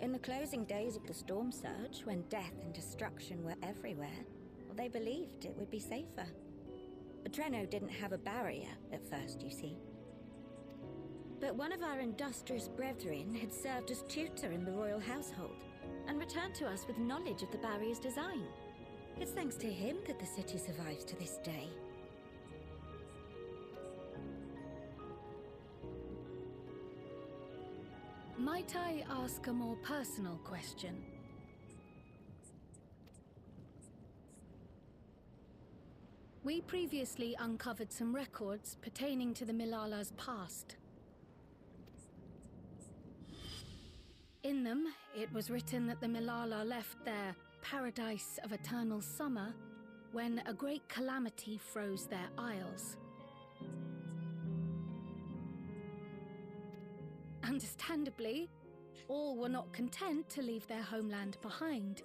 In the closing days of the storm surge, when death and destruction were everywhere, they believed it would be safer. But Treno didn't have a barrier at first, you see. But one of our industrious brethren had served as tutor in the royal household, and returned to us with knowledge of the barrier's design. It's thanks to him that the city survives to this day. Might I ask a more personal question? We previously uncovered some records pertaining to the Milala's past. In them, it was written that the Milala left their paradise of eternal summer when a great calamity froze their isles. Understandably, all were not content to leave their homeland behind.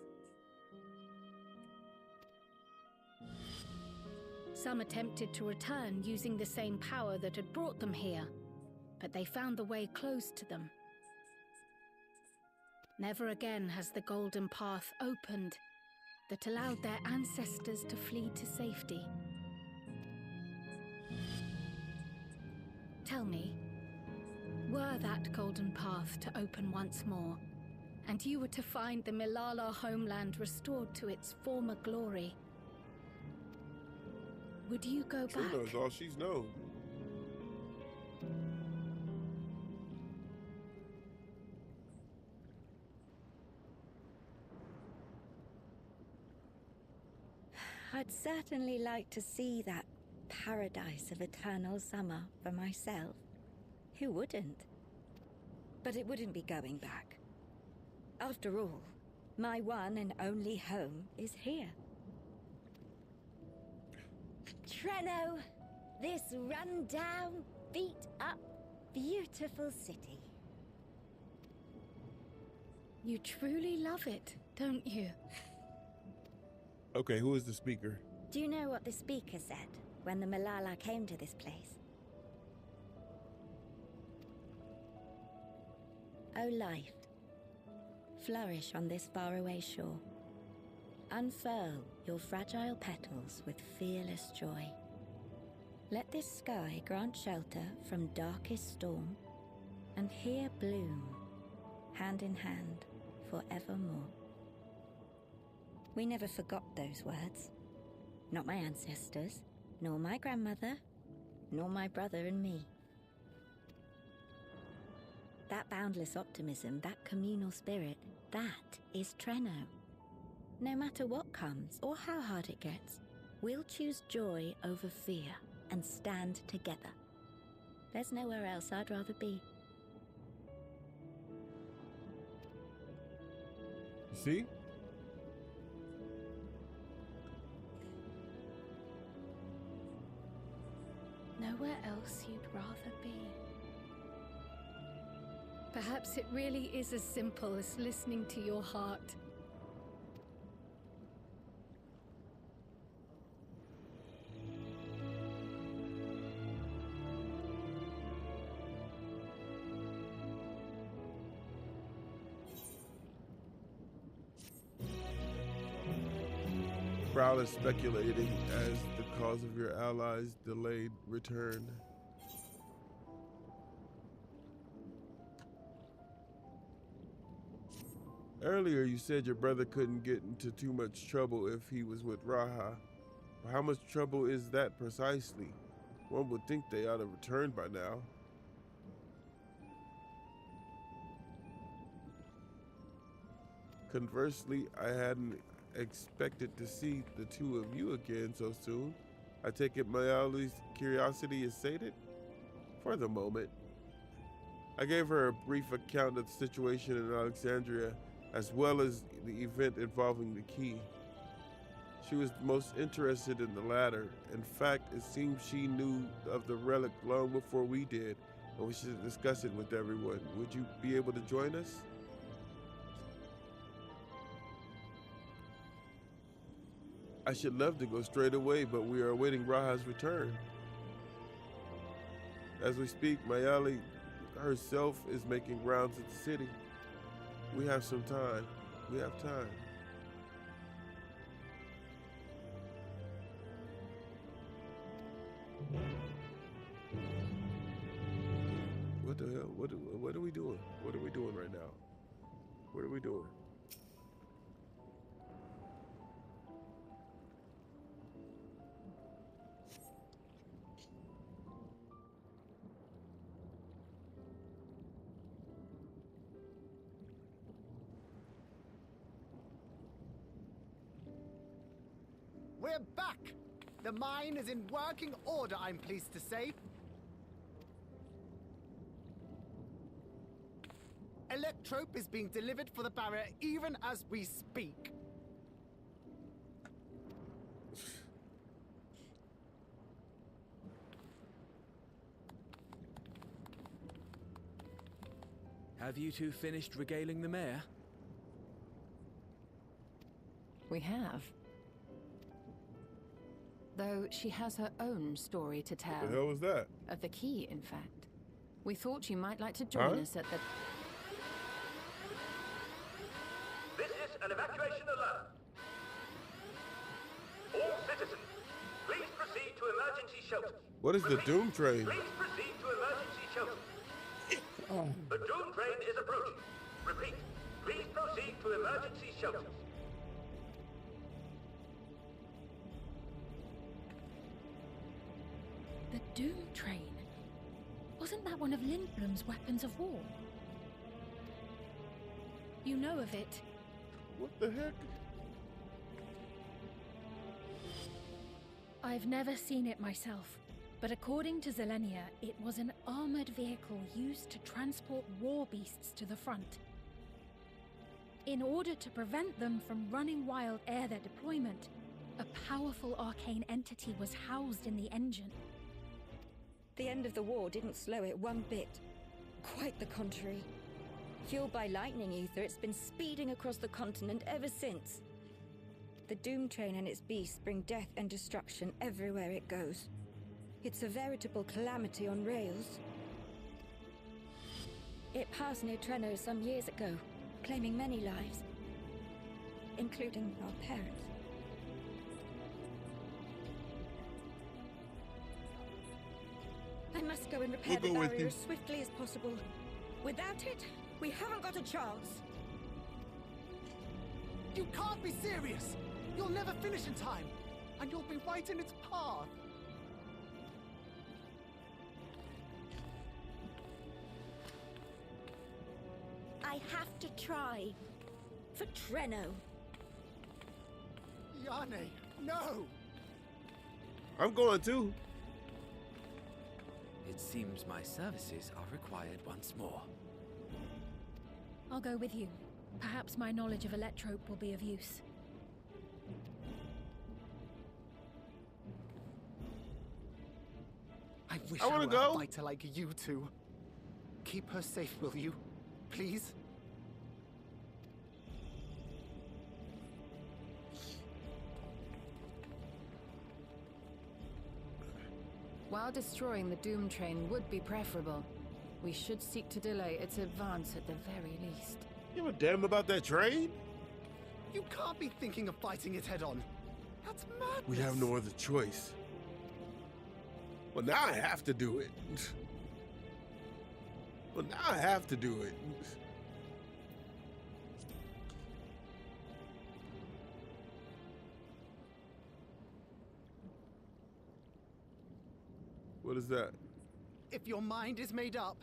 Some attempted to return using the same power that had brought them here, but they found the way closed to them. Never again has the golden path opened that allowed their ancestors to flee to safety. Tell me, were that golden path to open once more, and you were to find the Milala homeland restored to its former glory, would you go back? True knows all she's known. I'd certainly like to see that paradise of eternal summer for myself. Who wouldn't? But it wouldn't be going back. After all, my one and only home is here. Treno, this run-down, beat-up, beautiful city. You truly love it, don't you? Okay, who is the speaker? Do you know what the speaker said when the Milala came to this place? O life, flourish on this faraway shore. Unfurl your fragile petals with fearless joy. Let this sky grant shelter from darkest storm, and here bloom, hand in hand, forevermore. We never forgot those words. Not my ancestors, nor my grandmother, nor my brother and me. That boundless optimism, that communal spirit, that is Treno. No matter what comes or how hard it gets, we'll choose joy over fear and stand together. There's nowhere else I'd rather be. See? Nowhere else you'd rather be. Perhaps it really is as simple as listening to your heart. Prowl is speculating as the cause of your allies' delayed return. Earlier, you said your brother couldn't get into too much trouble if he was with Raha. But how much trouble is that precisely? One would think they ought to return by now. Conversely, I hadn't expected to see the two of you again so soon. I take it Mayali's curiosity is sated? For the moment. I gave her a brief account of the situation in Alexandria, as well as the event involving the key. She was most interested in the latter. In fact, it seems she knew of the relic long before we did, and we should discuss it with everyone. Would you be able to join us? I should love to go straight away, but we are awaiting Raha's return. As we speak, Mayali herself is making rounds at the city. We have some time. We have time. What the hell? What are we doing? What are we doing right now? What are we doing? We're back! The mine is in working order, I'm pleased to say. Electrope is being delivered for the barrier even as we speak. Have you two finished regaling the mayor? We have. Though she has her own story to tell. What the hell was that? Of the key, in fact. We thought you might like to join us at the... This is an evacuation alert. All citizens, please proceed to emergency shelters. What is the Doom Train? Please proceed to emergency shelters. The Doom Train is approaching. Repeat, please proceed to emergency shelters. The Doom Train? Wasn't that one of Lindblom's weapons of war? You know of it? What the heck? I've never seen it myself, but according to Zelenia, it was an armored vehicle used to transport war beasts to the front. In order to prevent them from running wild ere their deployment, a powerful arcane entity was housed in the engine. The end of the war didn't slow it one bit. Quite the contrary. Fueled by lightning ether, it's been speeding across the continent ever since. The Doom Train and its beasts bring death and destruction everywhere it goes. It's a veritable calamity on rails. It passed near Trenno some years ago, claiming many lives, including our parents. I must go and repair the barrier as swiftly as possible. Without it, we haven't got a chance. You can't be serious! You'll never finish in time, and you'll be right in its path. I have to try. For Trenno. Yane, no! I'm going too. It seems my services are required once more. I'll go with you. Perhaps my knowledge of Electrope will be of use. I wish I I wanna were go. a fighter like you two. Keep her safe, will you? Please? While destroying the Doom Train would be preferable, we should seek to delay its advance at the very least. You give a damn about that train? You can't be thinking of fighting it head on. That's madness. We have no other choice. Well, now I have to do it. Well, now I have to do it. What is that? If your mind is made up,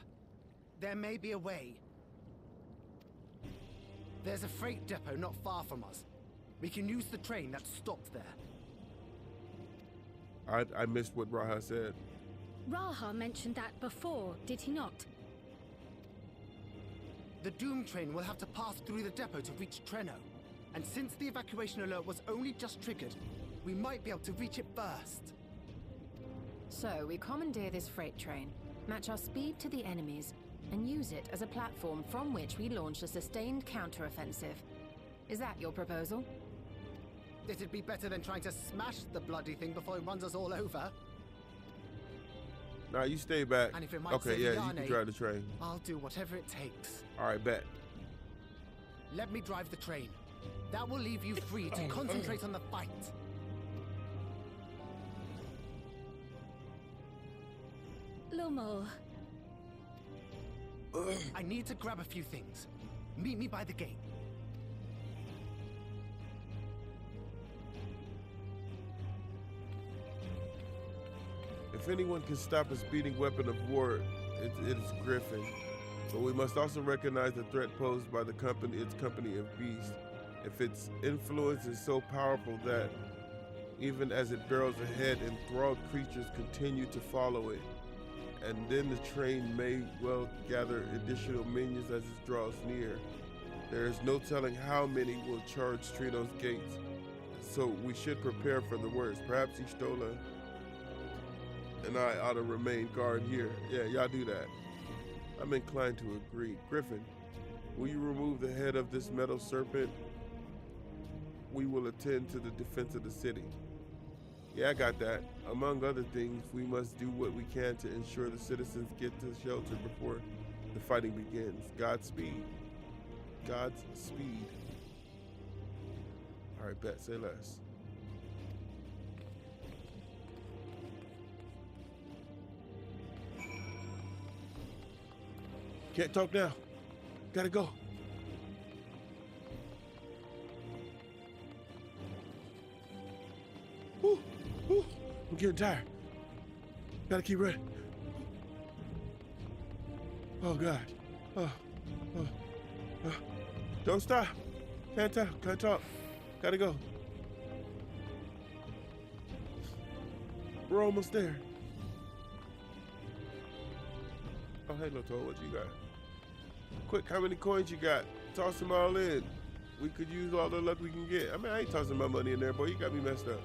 there may be a way. There's a freight depot not far from us. We can use the train that stopped there. I missed what Raha said. Raha mentioned that before, did he not? The Doom Train will have to pass through the depot to reach Trenno. And since the evacuation alert was only just triggered, we might be able to reach it first. So, we commandeer this freight train, match our speed to the enemy's, and use it as a platform from which we launch a sustained counter-offensive. Is that your proposal? It'd be better than trying to smash the bloody thing before it runs us all over. Nah, you stay back. And if it might Okay, save yeah, you Yane, can drive the train. I'll do whatever it takes. All right, bet. Let me drive the train. That will leave you free to concentrate on the fight. Lumel. I need to grab a few things. Meet me by the gate. If anyone can stop a speeding weapon of war, it is Griffin. But we must also recognize the threat posed by its company of beasts. If its influence is so powerful that Even as it barrels ahead, enthralled creatures continue to follow it. And then the train may well gather additional minions as it draws near. There is no telling how many will charge Trino's gates, so we should prepare for the worst. Perhaps Ishtola and I ought to remain guard here. Yeah, y'all do that. I'm inclined to agree. Griffin, will you remove the head of this metal serpent? We will attend to the defense of the city. Yeah, I got that. Among other things, we must do what we can to ensure the citizens get to shelter before the fighting begins. Godspeed. Godspeed. All right, bet. Say less. Can't talk now. Gotta go. Woo, woo. I'm getting tired. Gotta keep running. Oh God. Oh. Don't stop. Can't talk. Gotta go. We're almost there. Oh, hey, Loto, what you got? Quick, how many coins you got? Toss them all in. We could use all the luck we can get. I mean, I ain't tossing my money in there, boy. You got me messed up.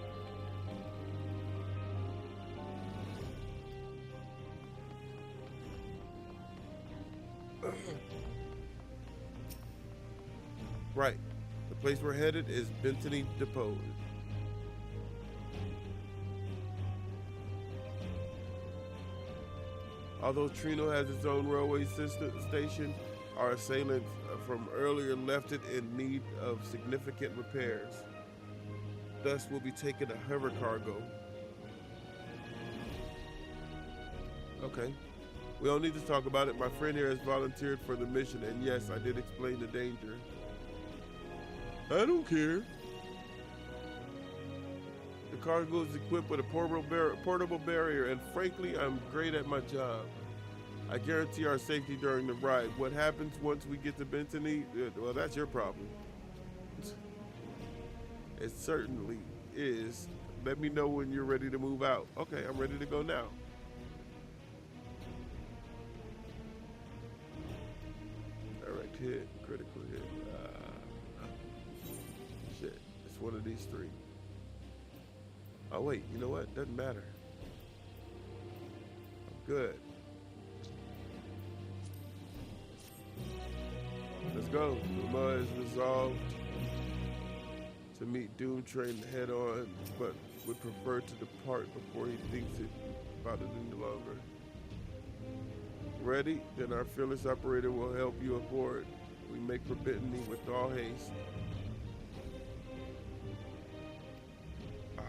Right. The place we're headed is Bentony Depot. Although Trino has its own railway station, our assailants from earlier left it in need of significant repairs. Thus, we'll be taking a hover cargo. Okay. We don't need to talk about it. My friend here has volunteered for the mission, and yes, I did explain the danger. I don't care. The cargo is equipped with a portable barrier, and frankly, I'm great at my job. I guarantee our safety during the ride. What happens once we get to Bentony, well, that's your problem. It certainly is. Let me know when you're ready to move out. Okay, I'm ready to go now. Direct hit, critical hit. Shit, it's one of these three. Oh wait, you know what? Doesn't matter. I'm good. Let's go. Luma is resolved to meet Dawntrail head on, but would prefer to depart before he thinks about it any longer. Ready? Then our fearless operator will help you aboard. We make for Bentony with all haste.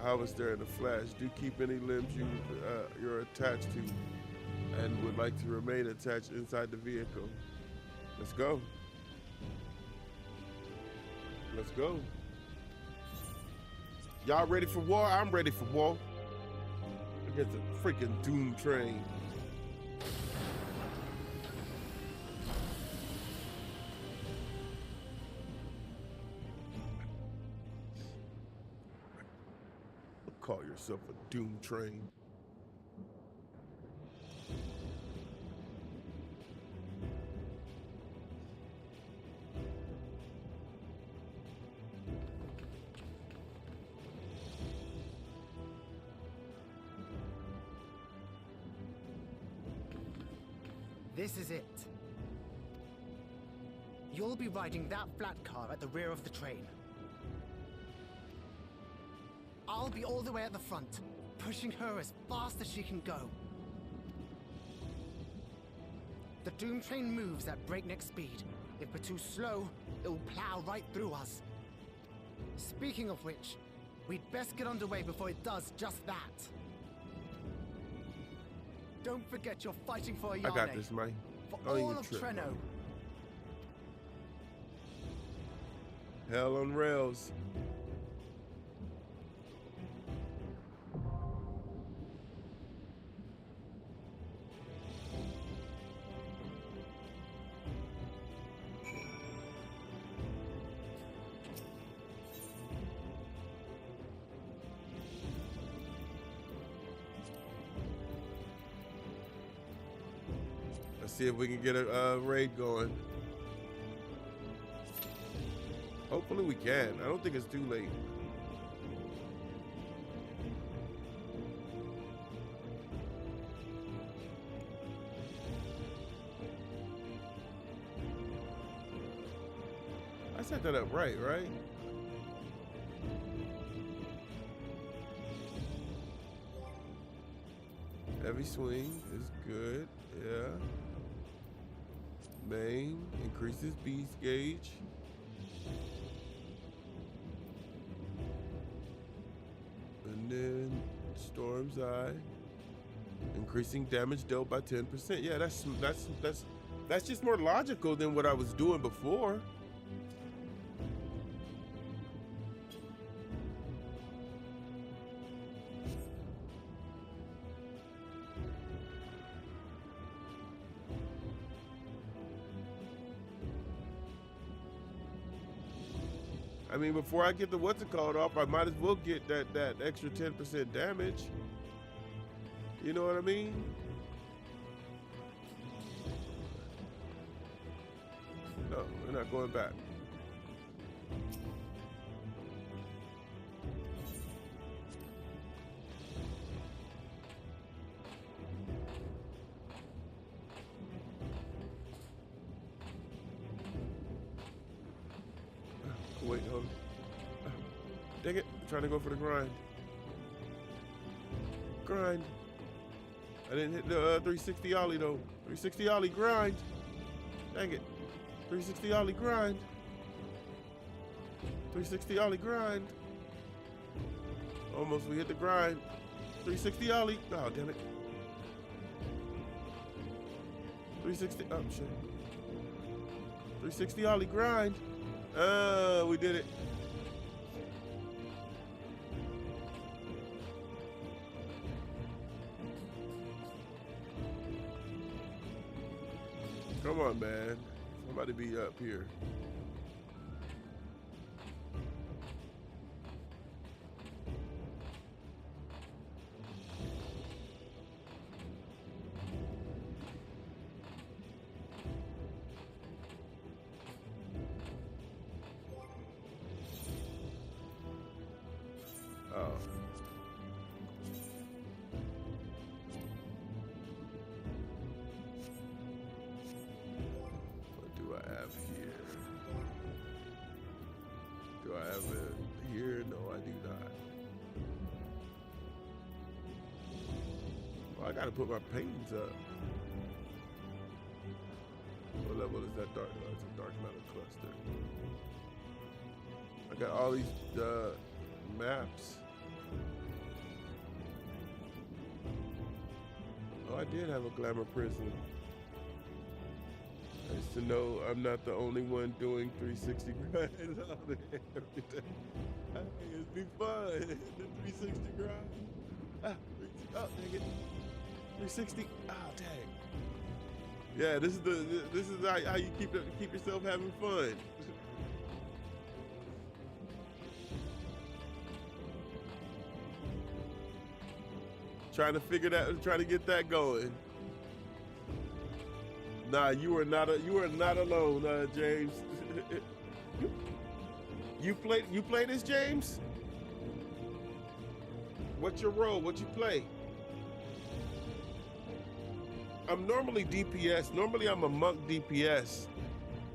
I was there in a flash. Do keep any limbs you're attached to and would like to remain attached inside the vehicle. Let's go. Let's go. Y'all ready for war? I'm ready for war. Against the freaking Dawntrail. Call yourself a Dawntrail. This is it. You'll be riding that flat car at the rear of the train. I'll be all the way at the front, pushing her as fast as she can go. The Dawntrail moves at breakneck speed. If we're too slow, it'll plow right through us. Speaking of which, we'd best get underway before it does just that. Don't forget you're fighting for Ayane. I got this, Mike. For all of Treno. Hell on rails. Let's see if we can get a raid going. Hopefully we can. I don't think it's too late. I set that up right? Heavy swing is good, yeah. Main increases beast gauge. And then Storm's Eye, increasing damage dealt by 10%. Yeah, that's just more logical than what I was doing before. I mean, before I get the what's it called off, I might as well get that extra 10% damage. You know what I mean? No, we're not going back. Wait, hold on. Dang it, I'm trying to go for the grind. Grind. I didn't hit the 360 ollie though. 360 ollie grind. Dang it. 360 ollie grind. 360 ollie grind. Almost, we hit the grind. 360 ollie. Oh, damn it. 360, oh shit. 360 ollie grind. We did it. Come on, man. Somebody be up here. I gotta put my paintings up. What level is that dark? Oh, it's a dark matter cluster. I got all these maps. Oh, I did have a glamour prison. Nice to know I'm not the only one doing 360 grinds every day. Hey, it's be fun. The 360 grind. Oh, dang it. 360. Oh, dang. Yeah, this is how you keep yourself having fun. Trying to get that going. Nah, you are not alone, James. You play this, James? What's your role? What you play? I'm normally DPS. Normally I'm a monk DPS,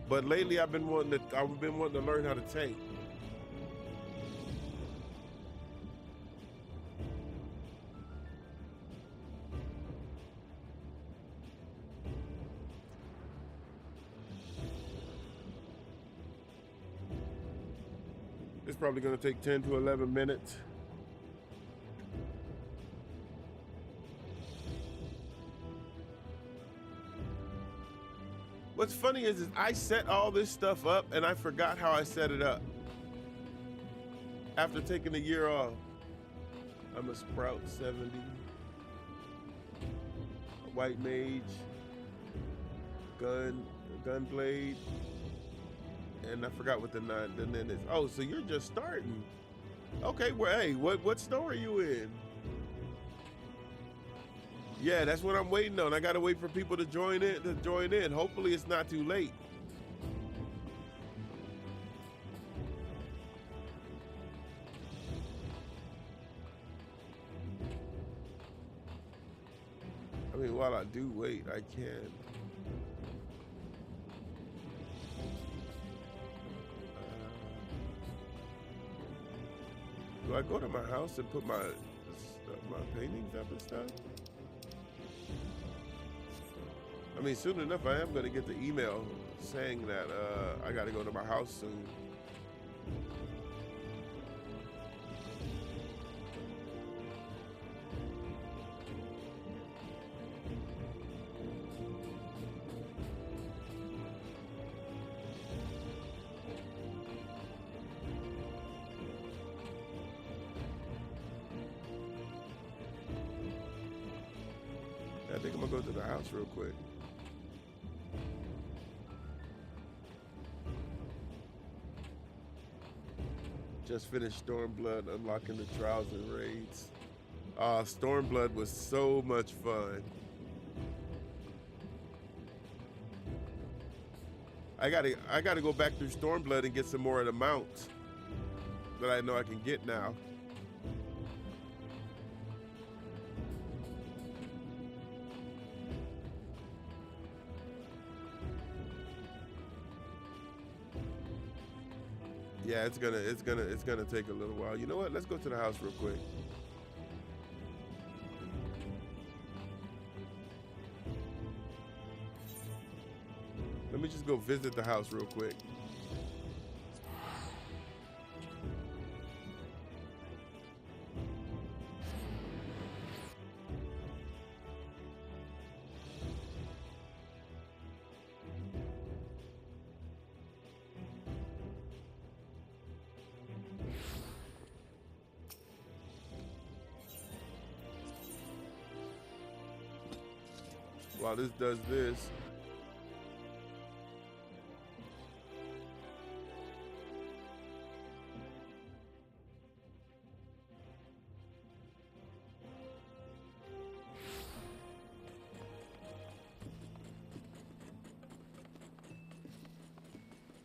but lately I've been wanting to learn how to tank. It's probably going to take 10 to 11 minutes. What's funny is I set all this stuff up and I forgot how I set it up. After taking a year off. I'm a Sprout 70. A white mage. Gunblade. And I forgot what the then is. Oh, so you're just starting. Okay, well, hey, what store are you in? Yeah, that's what I'm waiting on. I gotta wait for people to join in. Hopefully it's not too late. I mean, while I do wait, I can. Do I go to my house and put my paintings up and stuff? I mean, soon enough, I am going to get the email saying that I got to go to my house soon. I think I'm going to go to the house real quick. Just finished Stormblood, unlocking the trials and raids. Stormblood was so much fun. I gotta go back through Stormblood and get some more of the mounts that I know I can get now. Yeah, it's gonna take a little while. You know what? Let's go to the house real quick. Let me just go visit the house real quick. While this does this,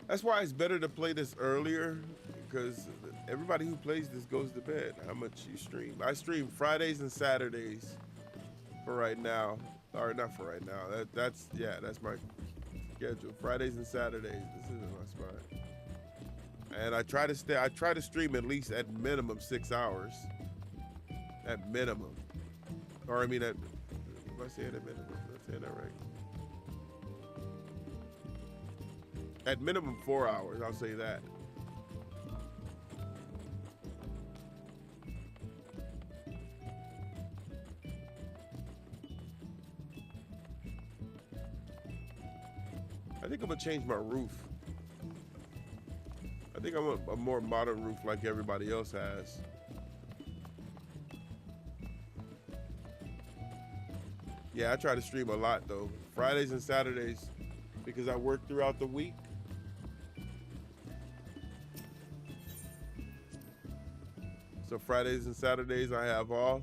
that's why it's better to play this earlier, because everybody who plays this goes to bed. How much you stream? I stream Fridays and Saturdays for right now. Or not for right now. That's my schedule. Fridays and Saturdays. This isn't my spot. And I try to stream at least at minimum 6 hours. At minimum. Or I mean am I saying at minimum? Am I saying that right? At minimum 4 hours, I'll say that. I think I'm gonna change my roof. I think I want a more modern roof like everybody else has. Yeah, I try to stream a lot though. Fridays and Saturdays, because I work throughout the week. So Fridays and Saturdays I have off.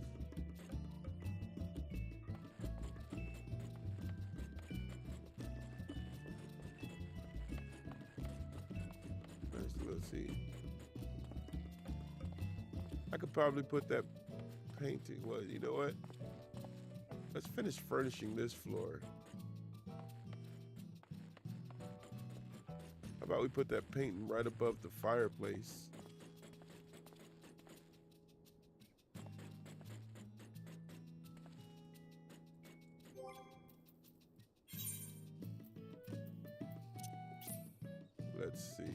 Let's see. I could probably put that painting. Well, you know what? Let's finish furnishing this floor. How about we put that painting right above the fireplace? Let's see.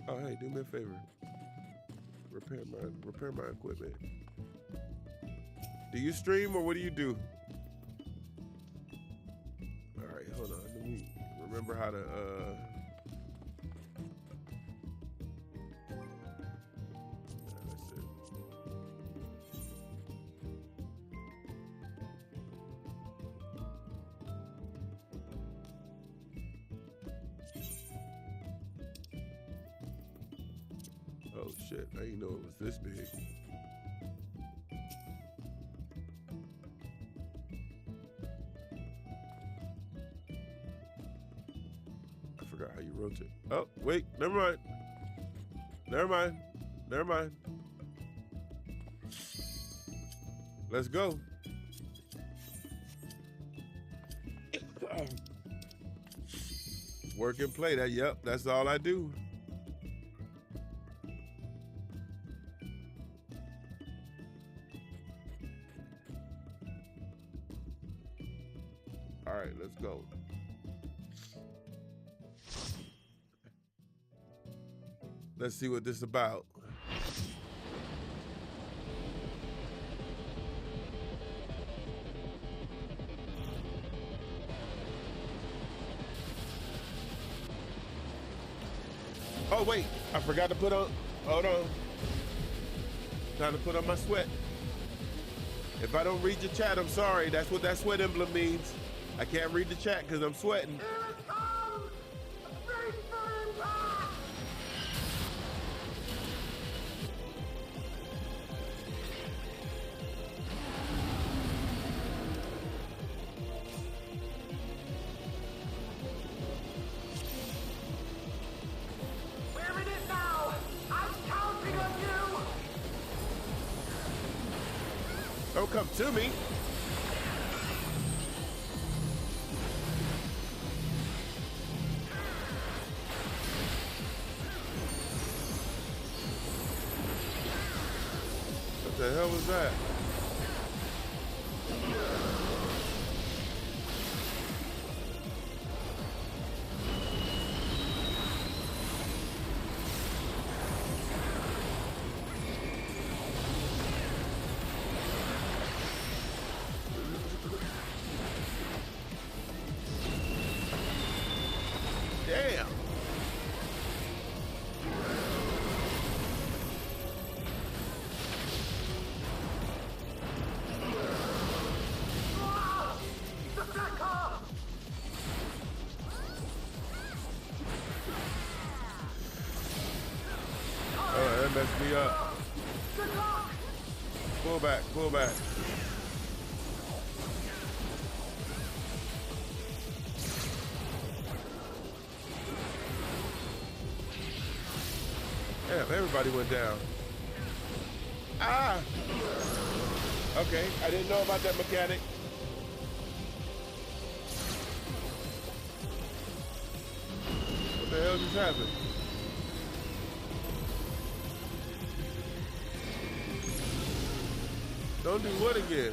Oh, hey, do me a favor. Repair my equipment. Do you stream or what do you do? All right, hold on. Let me remember how to that's it. Oh shit, I didn't know it was this big. forgot how you rotate. Oh, wait, never mind. Never mind. Never mind. Let's go. Work and play. That, yep, that's all I do. All right, let's go. Let's see what this is about. Oh, wait, I forgot to put on, hold on. Time to put on my sweat. If I don't read your chat, I'm sorry. That's what that sweat emblem means. I can't read the chat because I'm sweating. Don't come to me. What the hell was that? Damn. Oh, that messed me up. Pull back, pull back. Damn, everybody went down. Ah! Okay, I didn't know about that mechanic. What the hell just happened? Don't do what again?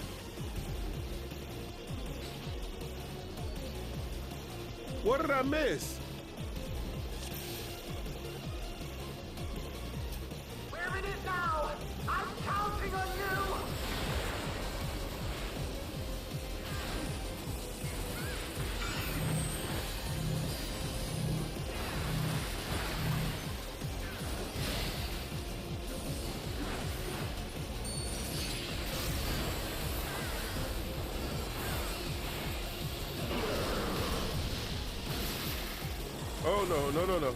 What did I miss? Where it is now! I'm counting on you! Oh, no, no, no, no.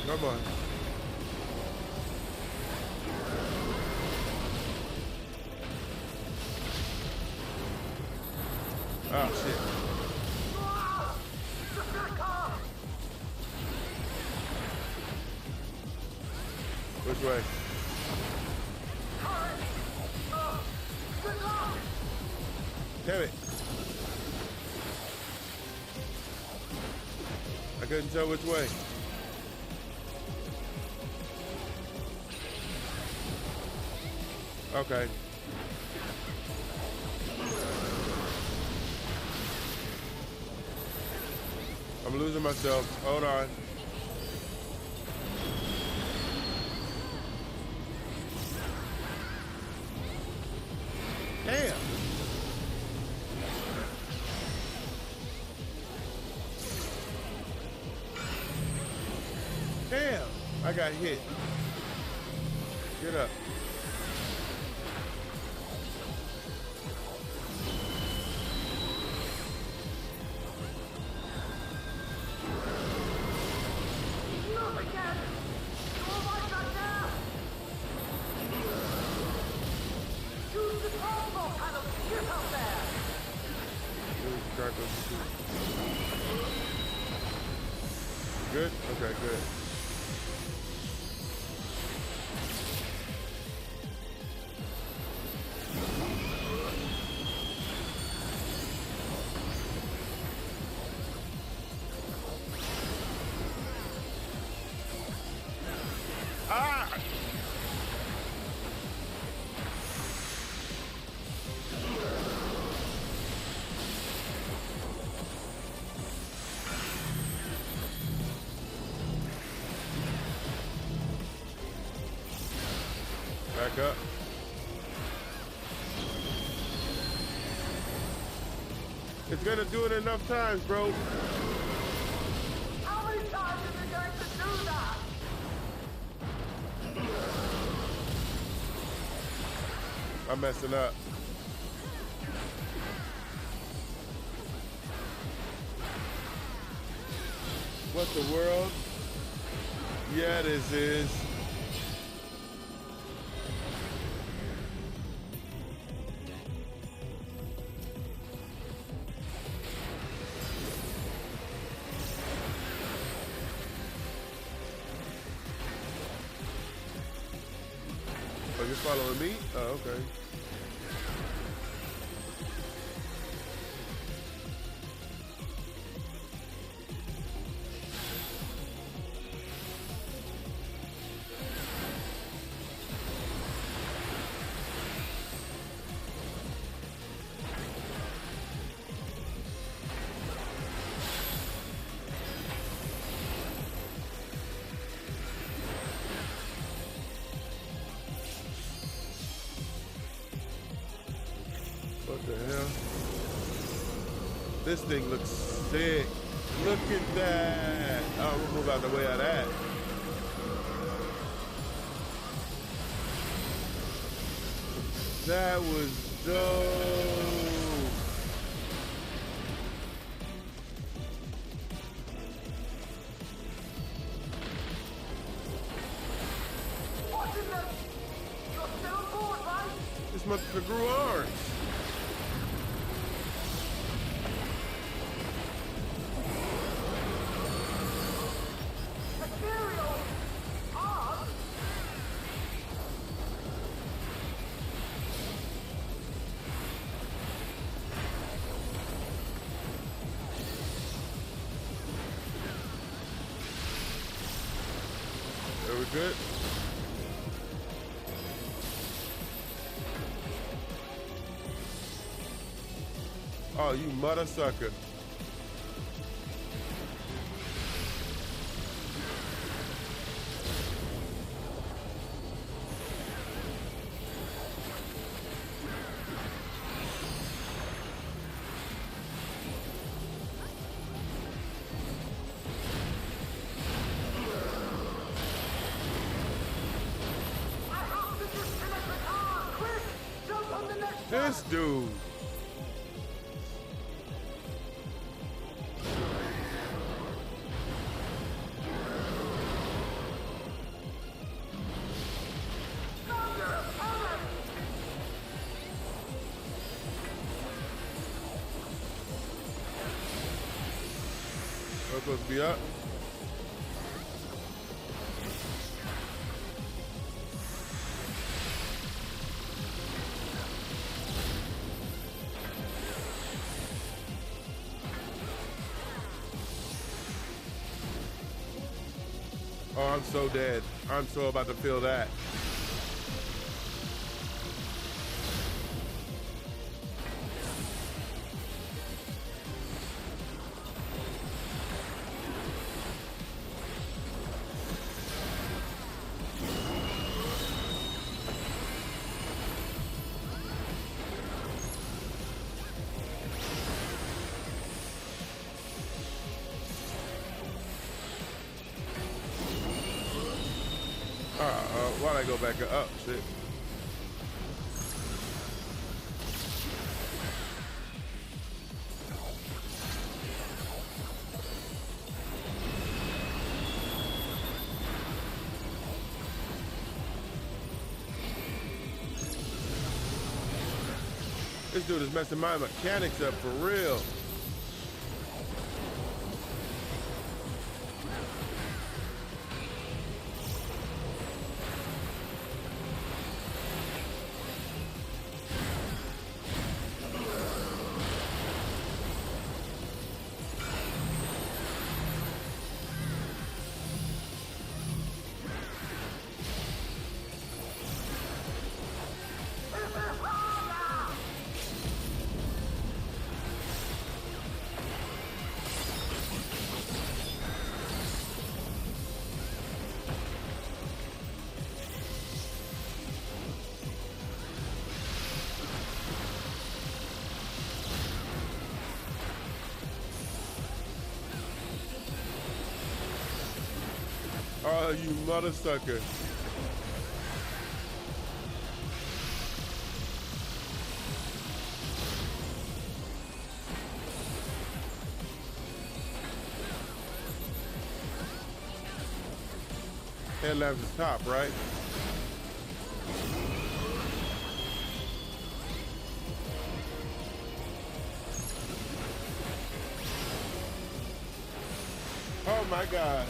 Come on. Oh, shit. Which way? Damn it. I couldn't tell which way. Okay. I'm losing myself. Hold on. Damn. Damn. I got hit. Get up. good? Okay, good. Ah! Back up. It's gonna do it enough times, bro. How many times is it going to do that? I'm messing up. What the world? Yeah, this is. Oh, you're following me? Oh, okay. What the hell? This thing looks sick. Look at that. Oh, we'll move out the way of that. That was dope. What in the... You're still aboard, right? This motherfucker grew arms. Material! Arms? Are we good? Oh, you mother sucker. I have to disconnect the car! Quick! Jump on the next This dude. We're supposed to be up. Oh, I'm so dead. I'm so about to feel that. Why'd I go back up? Shit. This dude is messing my mechanics up for real. Oh, you mother sucker. Headlamps is top, right? Oh my God.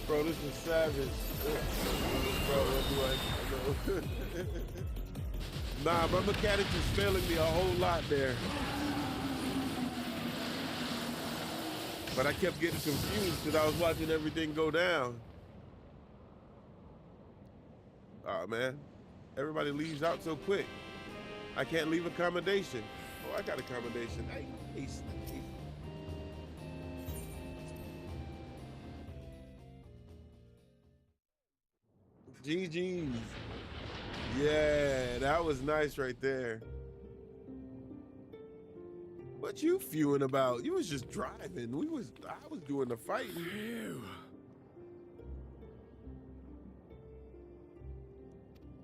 Bro, this is savage. Bro, what do I know? Nah, my mechanics is failing me a whole lot there. But I kept getting confused because I was watching everything go down. Oh man, everybody leaves out so quick. I can't leave accommodation. Oh, I got accommodation. Hey, GG's. Yeah, that was nice right there. What you fewing about? You was just driving. I was doing the fighting. Phew.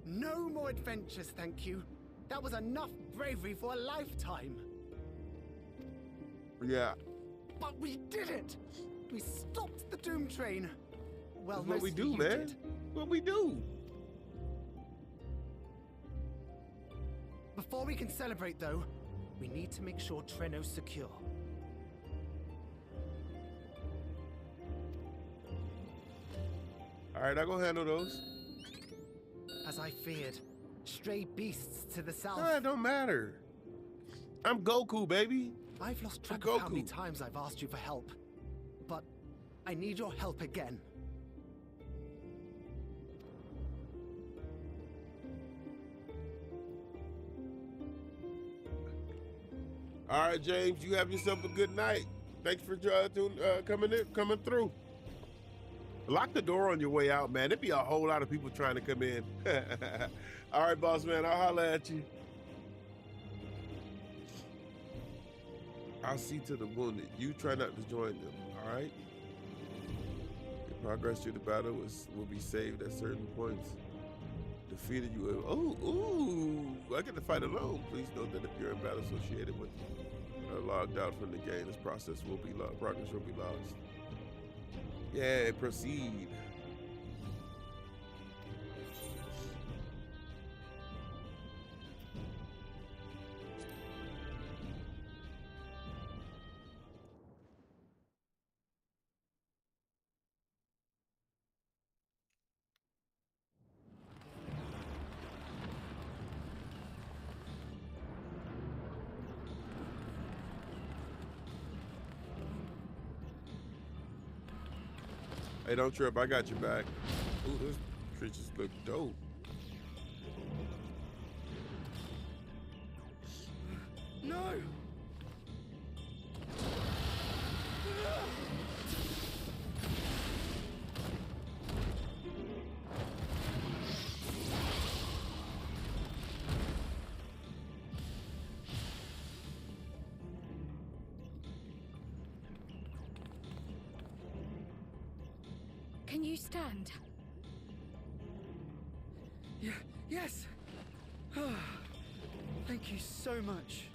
No more adventures, thank you. That was enough bravery for a lifetime. Yeah. But we did it! We stopped the Doom Train. Well, that's what we do, you man. did. What we do. Before we can celebrate, though, we need to make sure Treno's secure. All right, I'll go handle those. As I feared, stray beasts to the south. No, it don't matter. I'm Goku, baby. I've lost track of how many times I've asked you for help, but I need your help again. All right, James, you have yourself a good night. Thanks for coming through. Lock the door on your way out, man. There'd be a whole lot of people trying to come in. All right, boss man, I'll holler at you. I'll see to the wounded. You try not to join them, all right? Your progress through the battle will be saved at certain points. Defeated you. Ooh, I get to fight alone. Please note that if you're in battle associated with logged out from the game, this process will be lost. Progress will be lost. Yeah, proceed. Hey, don't trip. I got your back. Ooh, those creatures look dope. No! Can you stand? Yes! Thank you so much.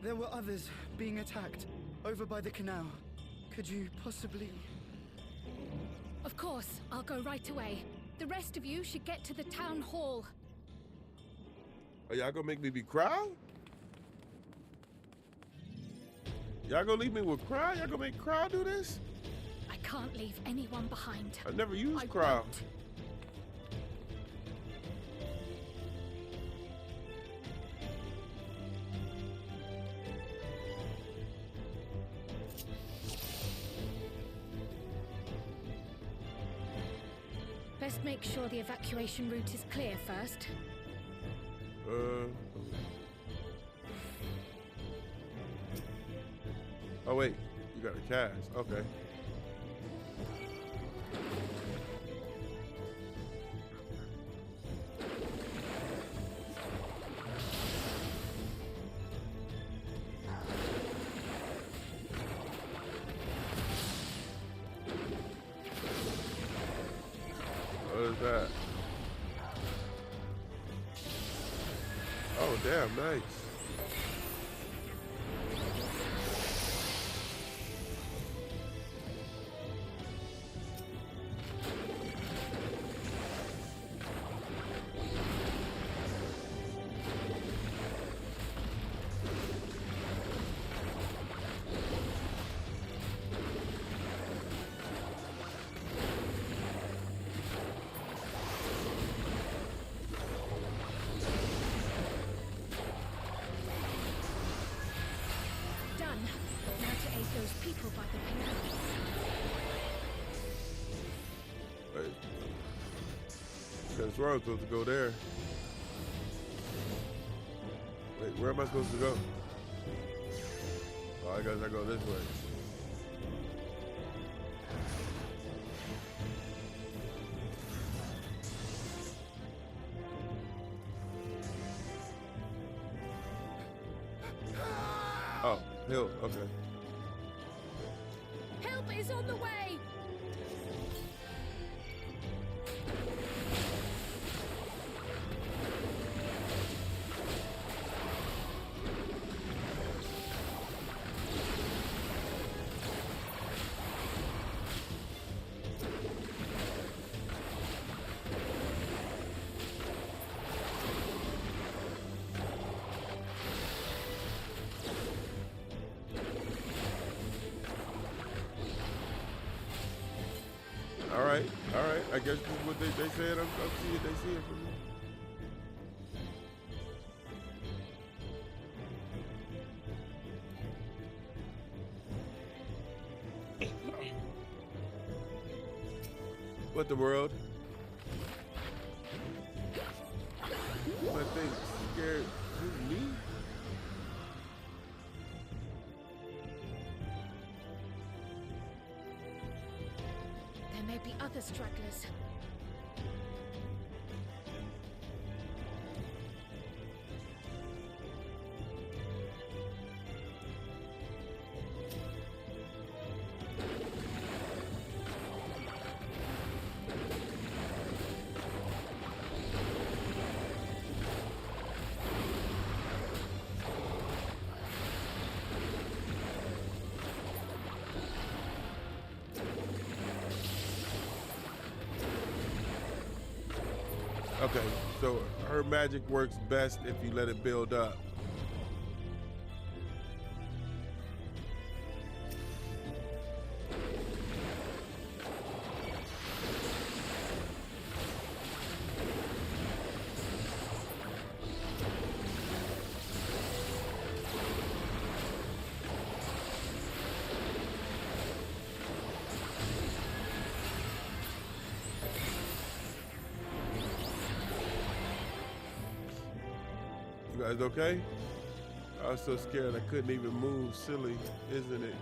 There were others being attacked over by the canal. Could you possibly... Of course, I'll go right away. The rest of you should get to the town hall. Are y'all gonna make me be Crow? Y'all gonna leave me with Crow? Y'all gonna make Crow do this? I can't leave anyone behind. I've never used Crow. Best make sure the evacuation route is clear first. Oh wait, you got a cast. Okay. What is that? Oh, damn, nice. People by the canal. Wait. Because we're supposed to go there. Wait, where am I supposed to go? Oh, I guess I go this way. Oh, hill, okay. Help is on the way! All right. I guess this is what they said. I'm see it. They see it from me. What the world? My thing scared me. There may be other stragglers. Okay, so her magic works best if you let it build up. You guys okay? I was so scared I couldn't even move. Silly, isn't it?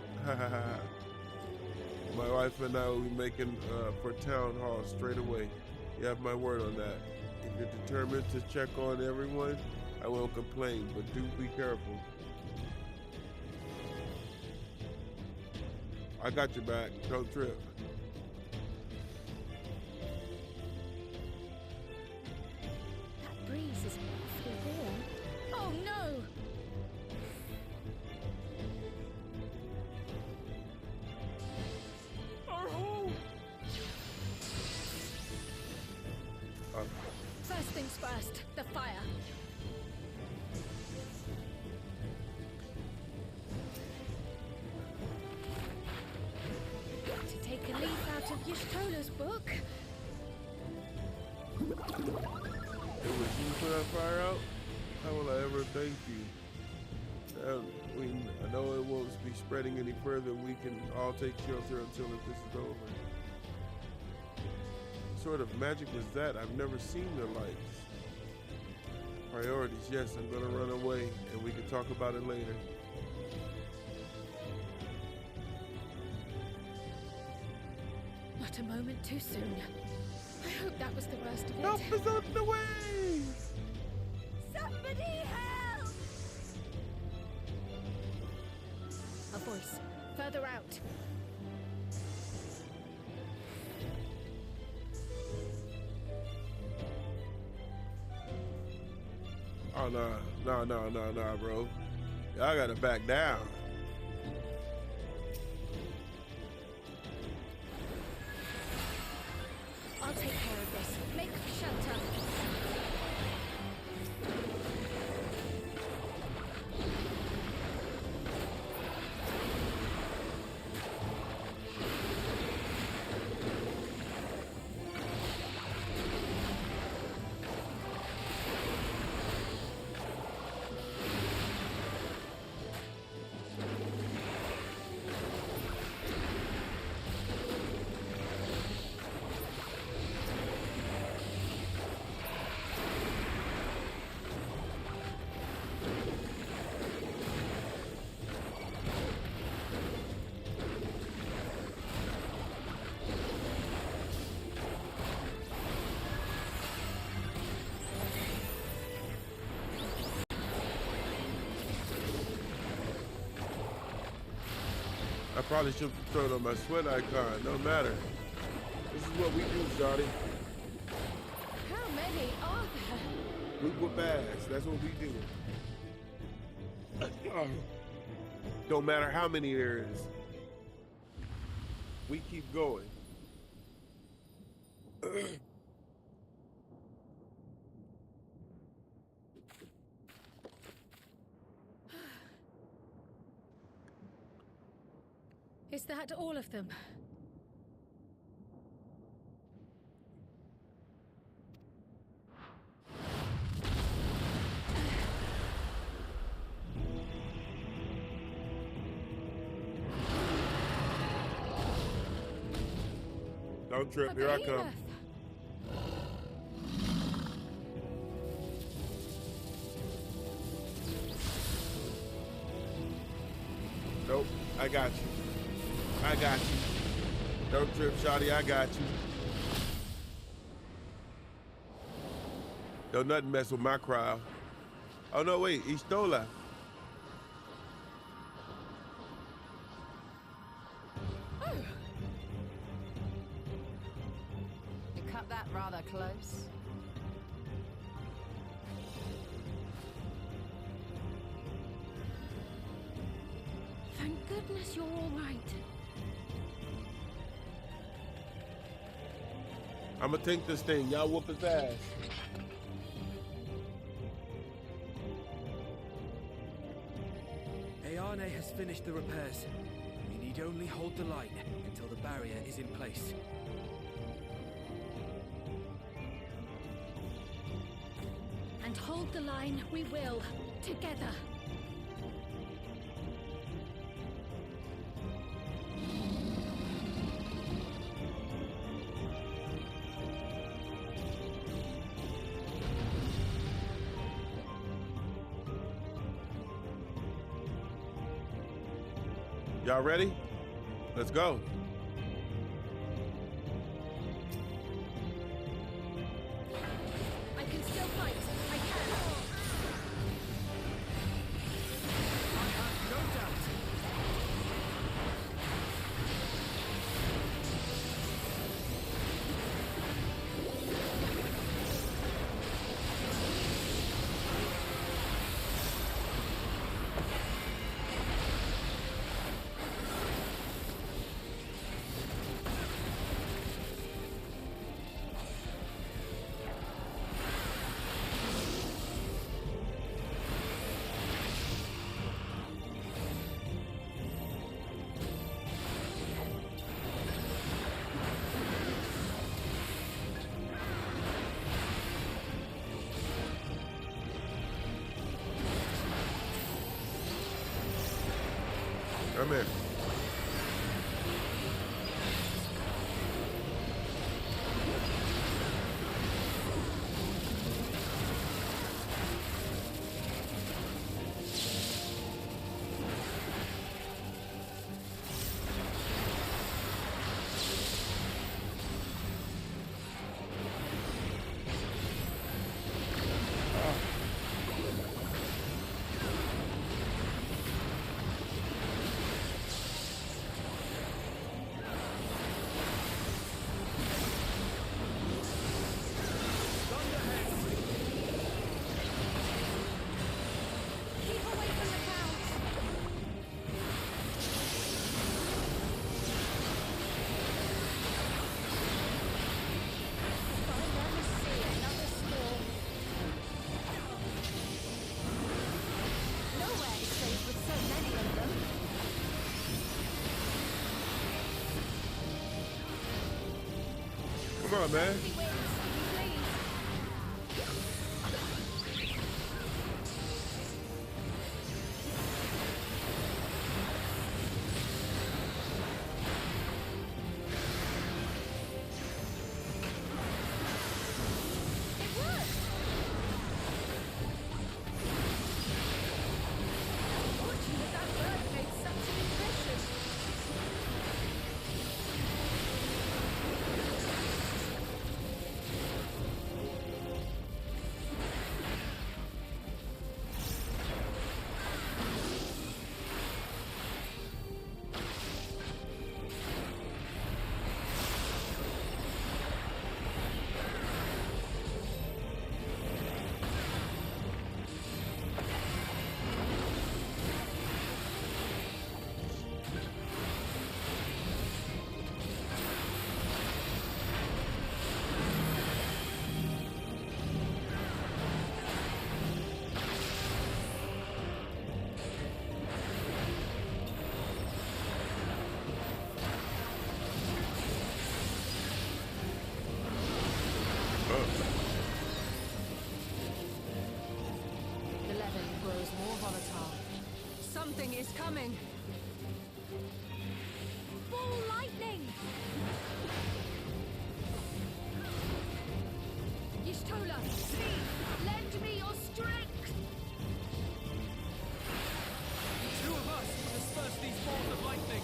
My wife and I will be making for town hall straight away. You have my word on that. If you're determined to check on everyone, I won't complain, but do be careful. I got your back. Don't trip. That breeze is awfully warm. Oh no! Our home! First things first, the fire. To take a leaf out of Y'shtola's book. It was you put that fire out? How will I ever thank you? I know it won't be spreading any further. We can all take shelter until this is over. What sort of magic was that? I've never seen the likes. Priorities, yes, I'm gonna run away and we can talk about it later. Not a moment too soon. I hope that was the worst of it. Help is on the way! Somebody help! A voice, further out. No, bro. Y'all gotta back down. I'll take care of this. Make shelter. I probably should have thrown on my sweat icon. No matter. This is what we do, Shawty. How many are there? We whoop ass. That's what we do. Don't matter how many there is. We keep going. Is that all of them? Don't trip, here I come. Nope, I got you. I got you. Don't trip, Shawty, I got you. Don't nothing mess with my crowd. Oh no, wait, he stole her. You cut that rather close. Thank goodness you're all right. I'ma take this thing, y'all whoop his ass. Ayane has finished the repairs. We need only hold the line until the barrier is in place. And hold the line we will, together. Y'all ready? Let's go. I can still fight. I can. No doubt. Come in. Come on, man. The levin grows more volatile. Something is coming. Ball lightning! Y'shtola, speed! Lend me your strength! Two of us will disperse these balls of lightning.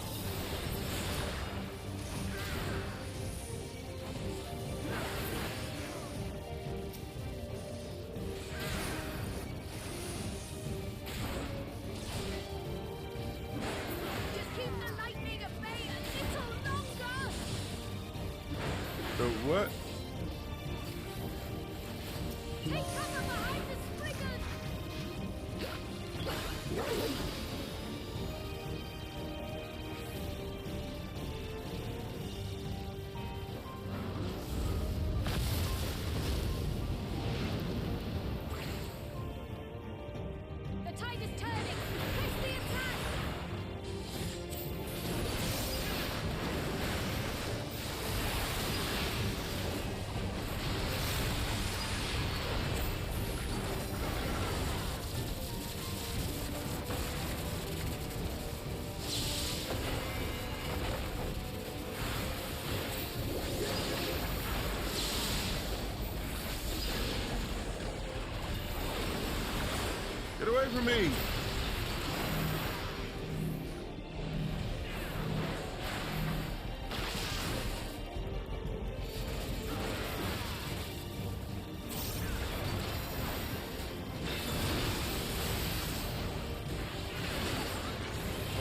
The what? Take cover behind the springers! The tide is turning! Press the attack! Get away from me!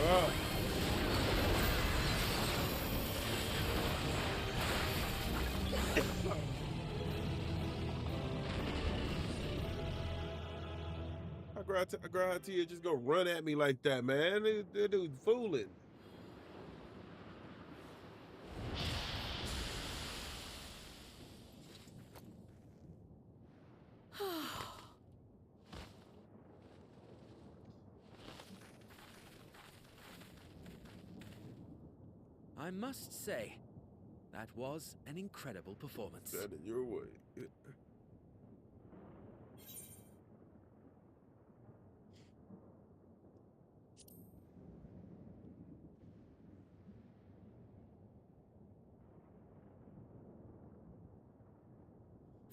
Oh. I grab to you, just go run at me like that, man. That dude's fooling. I must say, that was an incredible performance. That in your way.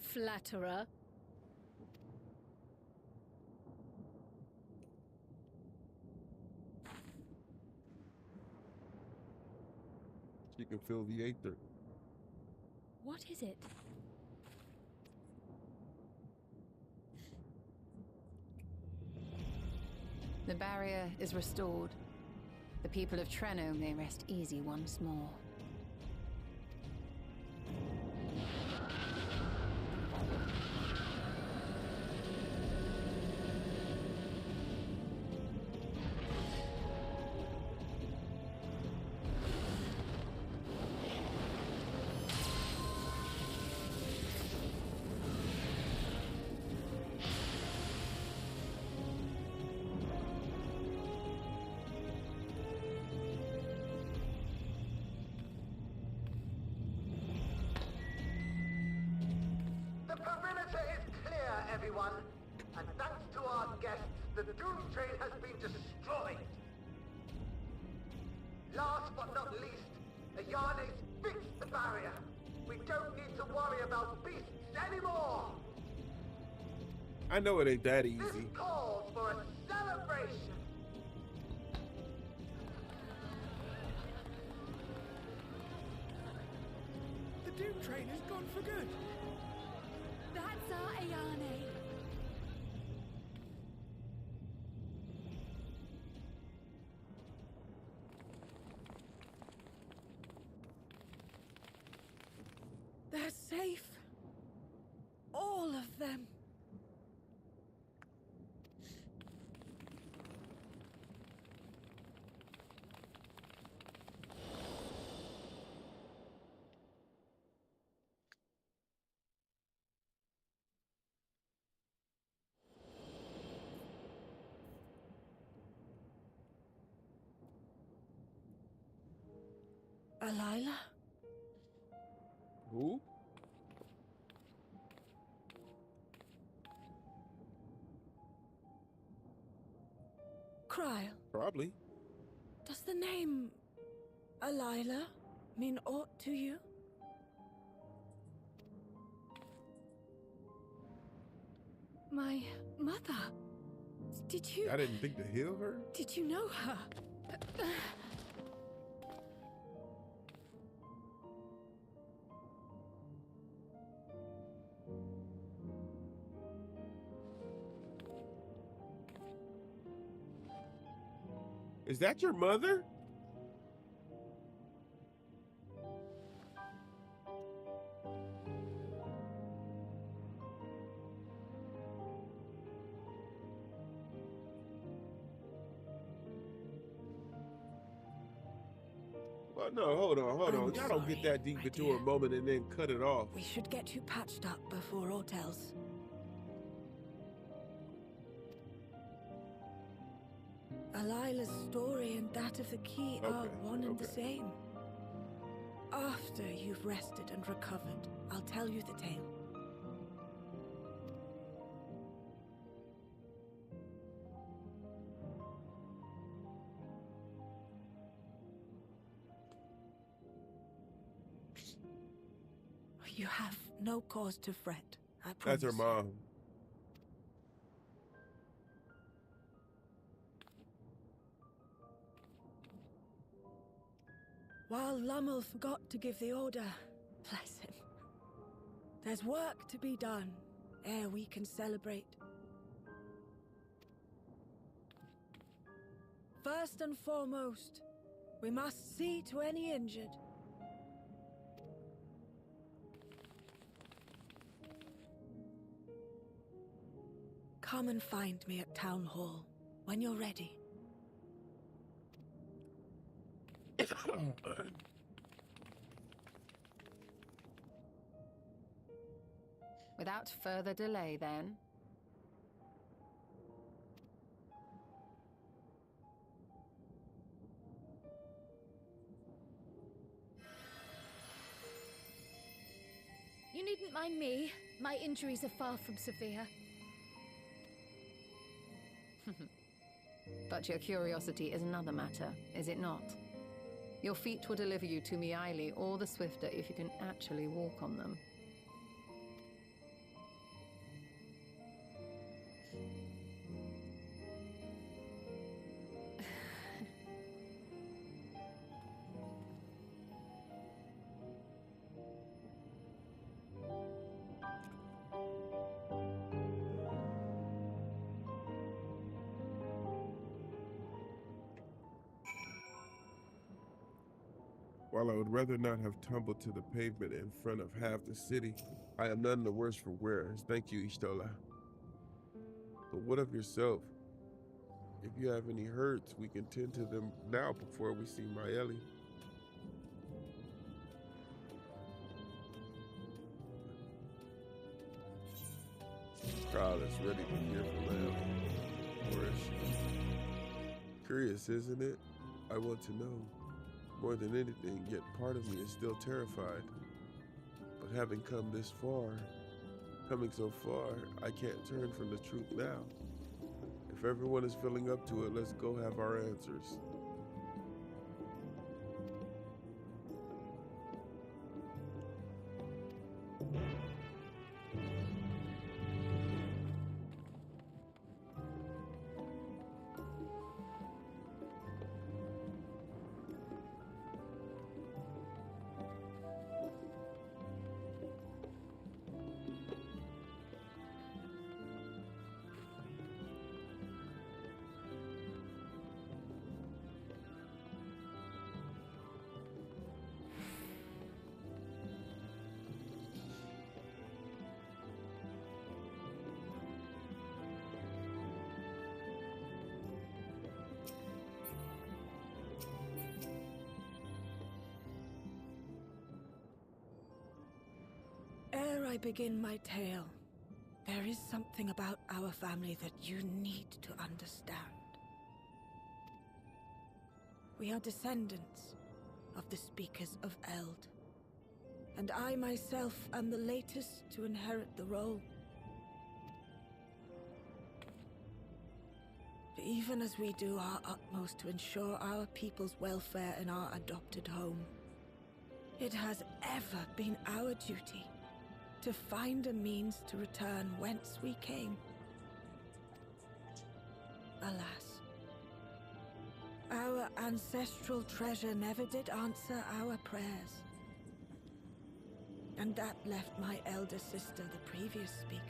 Flatterer. She can feel the aether. What is it? The barrier is restored. The people of Treno may rest easy once more. everyone. And thanks to our guests, the Doom Train has been destroyed. Last but not least, Ayane's fixed the barrier. We don't need to worry about beasts anymore. I know it ain't that easy. This calls for a celebration. The Doom Train is gone for good. That's our Ayane. They're safe. All of them. Alila? Who? Kryl. Probably. Does the name Alila mean aught to you? My mother. Did you... I didn't think to heal her. Did you know her? Is that your mother? Well, no, hold on. Y'all don't get that deep into a moment and then cut it off. We should get you patched up before aught else. Alila's story and that of the key are one and the same. After you've rested and recovered, I'll tell you the tale. You have no cause to fret, I promise. That's her mom. While Lummel forgot to give the order, bless him, there's work to be done ere we can celebrate. First and foremost, we must see to any injured. Come and find me at Town Hall when you're ready. Without further delay, then. You needn't mind me. My injuries are far from severe. But your curiosity is another matter, is it not? Your feet will deliver you to Miaili all the swifter if you can actually walk on them. While I would rather not have tumbled to the pavement in front of half the city, I am none the worse for wear. Thank you, Ishtola. But what of yourself? If you have any hurts, we can tend to them now before we see Miaili. Crowd is ready to hear from Miaili. Where is she? Curious, isn't it? I want to know. More than anything, yet part of me is still terrified. But having come this far, Coming so far, I can't turn from the truth now. If everyone is feeling up to it, let's go have our answers. Ere I begin my tale, there is something about our family that you need to understand. We are descendants of the Speakers of Eld, and I myself am the latest to inherit the role. Even as we do our utmost to ensure our people's welfare in our adopted home, it has ever been our duty to find a means to return whence we came. Alas, our ancestral treasure never did answer our prayers. And that left my elder sister, the previous speaker,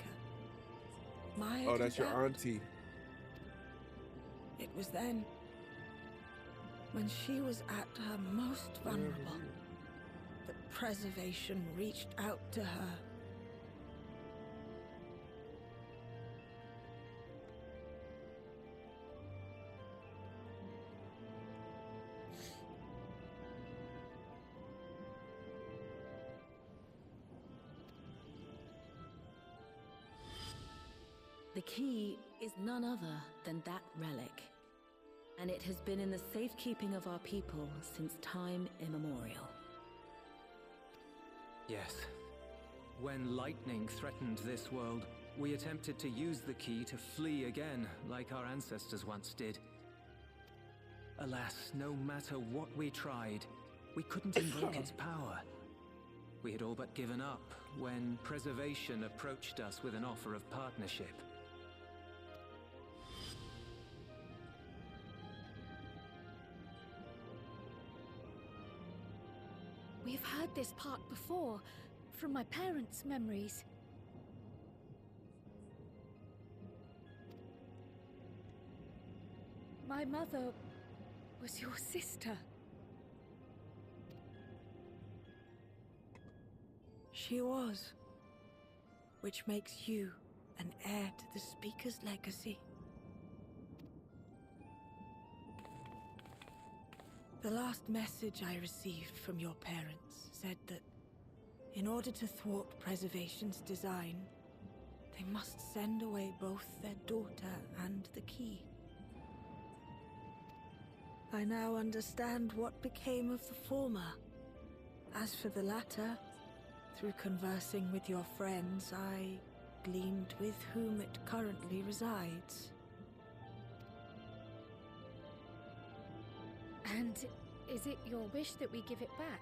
Maya. Oh, that's your auntie. It was then, when she was at her most vulnerable, that preservation reached out to her. The key is none other than that relic, and it has been in the safekeeping of our people since time immemorial. Yes. When lightning threatened this world, we attempted to use the key to flee again, like our ancestors once did. Alas, no matter what we tried, we couldn't invoke its power. We had all but given up when Preservation approached us with an offer of partnership. We've heard this part before, from my parents' memories. My mother was your sister. She was, which makes you an heir to the Speaker's legacy. The last message I received from your parents said that in order to thwart Preservation's design, they must send away both their daughter and the key. I now understand what became of the former. As for the latter, through conversing with your friends, I gleaned with whom it currently resides. And is it your wish that we give it back?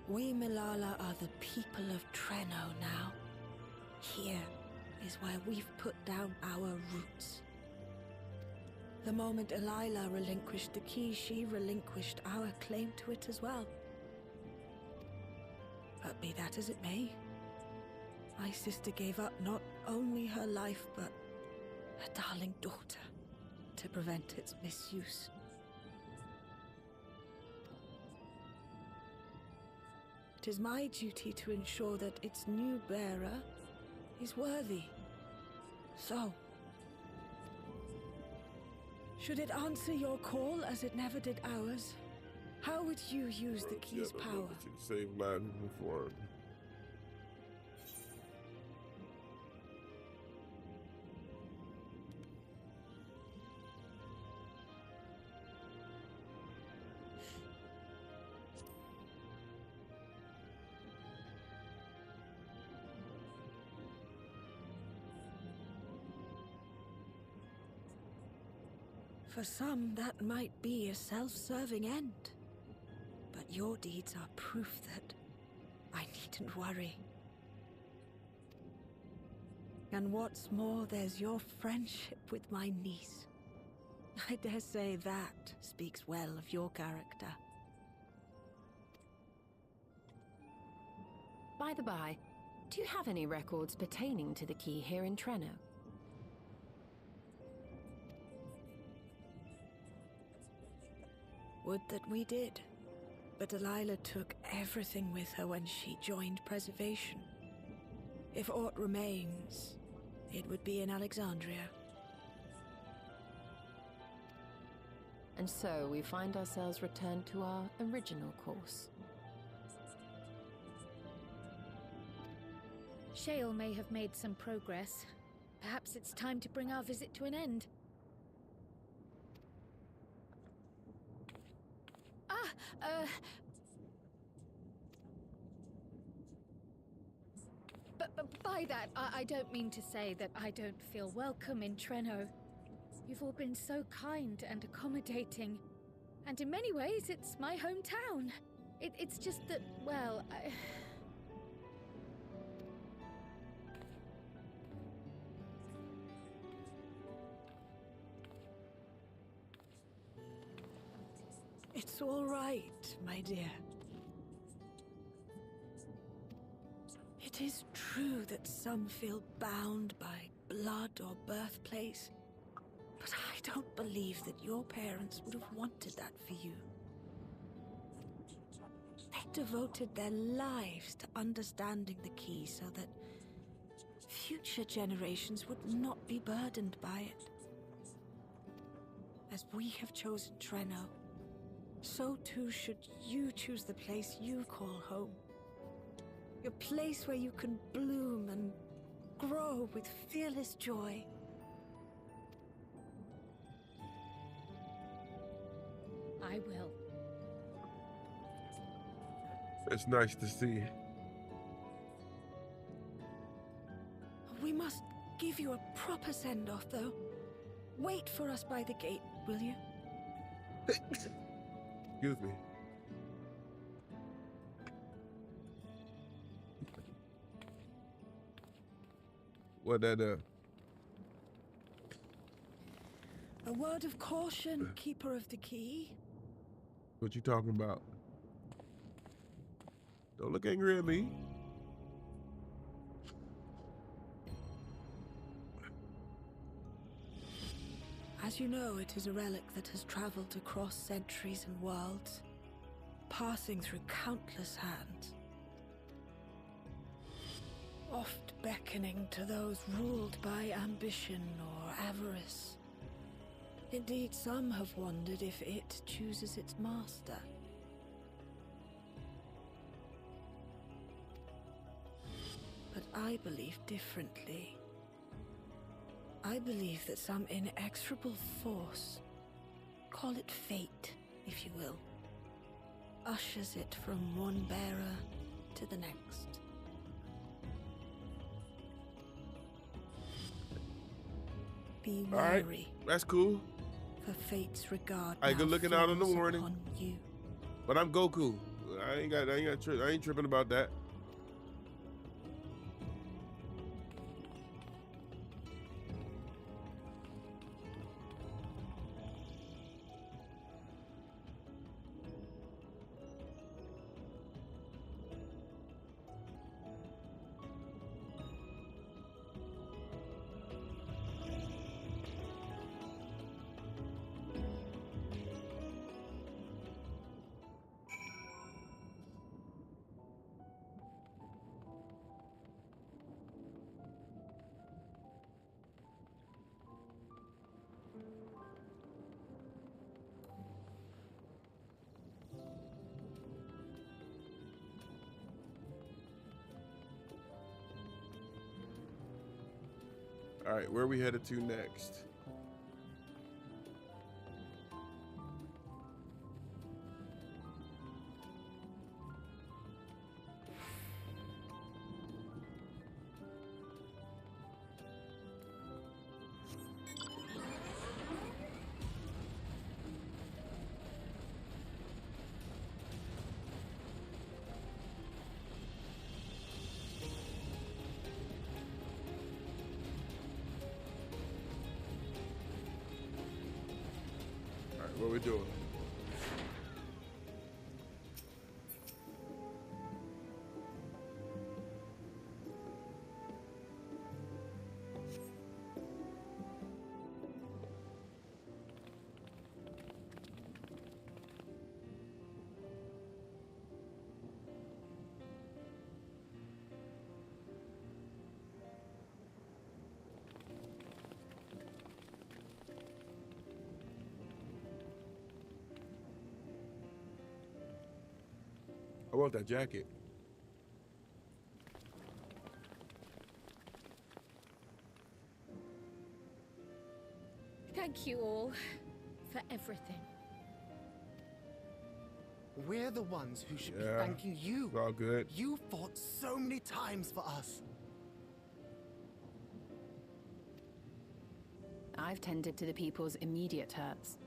We Milala are the people of Treno now. Here is where we've put down our roots. The moment Elila relinquished the key, she relinquished our claim to it as well. But be that as it may, my sister gave up not only her life, but her darling daughter, to prevent its misuse. It is my duty to ensure that its new bearer is worthy. So, should it answer your call as it never did ours, how would you use the key's power? Save land before. For some, that might be a self-serving end. But your deeds are proof that I needn't worry. And what's more, there's your friendship with my niece. I dare say that speaks well of your character. By the by, do you have any records pertaining to the key here in Treno? Would that we did. But Delilah took everything with her when she joined Preservation. If aught remains, it would be in Alexandria. And so we find ourselves returned to our original course. Shale may have made some progress. Perhaps it's time to bring our visit to an end. But by that, I don't mean to say that I don't feel welcome in Treno. You've all been so kind and accommodating. And in many ways, it's my hometown. It's just that, well, It's all right, my dear. It is true that some feel bound by blood or birthplace, but I don't believe that your parents would have wanted that for you. They devoted their lives to understanding the key so that future generations would not be burdened by it. As we have chosen Treno, so too should you choose the place you call home. A place where you can bloom and grow with fearless joy. I will. It's nice to see. We must give you a proper send-off, though. Wait for us by the gate, will you? Excuse me. What that A word of caution, keeper of the key. What you talking about? Don't look angry at me. As you know, it is a relic that has traveled across centuries and worlds, passing through countless hands. Oft beckoning to those ruled by ambition or avarice. Indeed, some have wondered if it chooses its master. But I believe differently. I believe that some inexorable force, call it fate, if you will, ushers it from one bearer to the next. Be wary. All right, that's cool. For fate's regard. I good looking out in the morning. You. But I'm Goku. I ain't tripping about that. All right, where are we headed to next? What we doing? I want that jacket. Thank you all for everything. We're the ones who should be Yeah, thanking you. it's all good. You fought so many times for us. I've tended to the people's immediate hurts,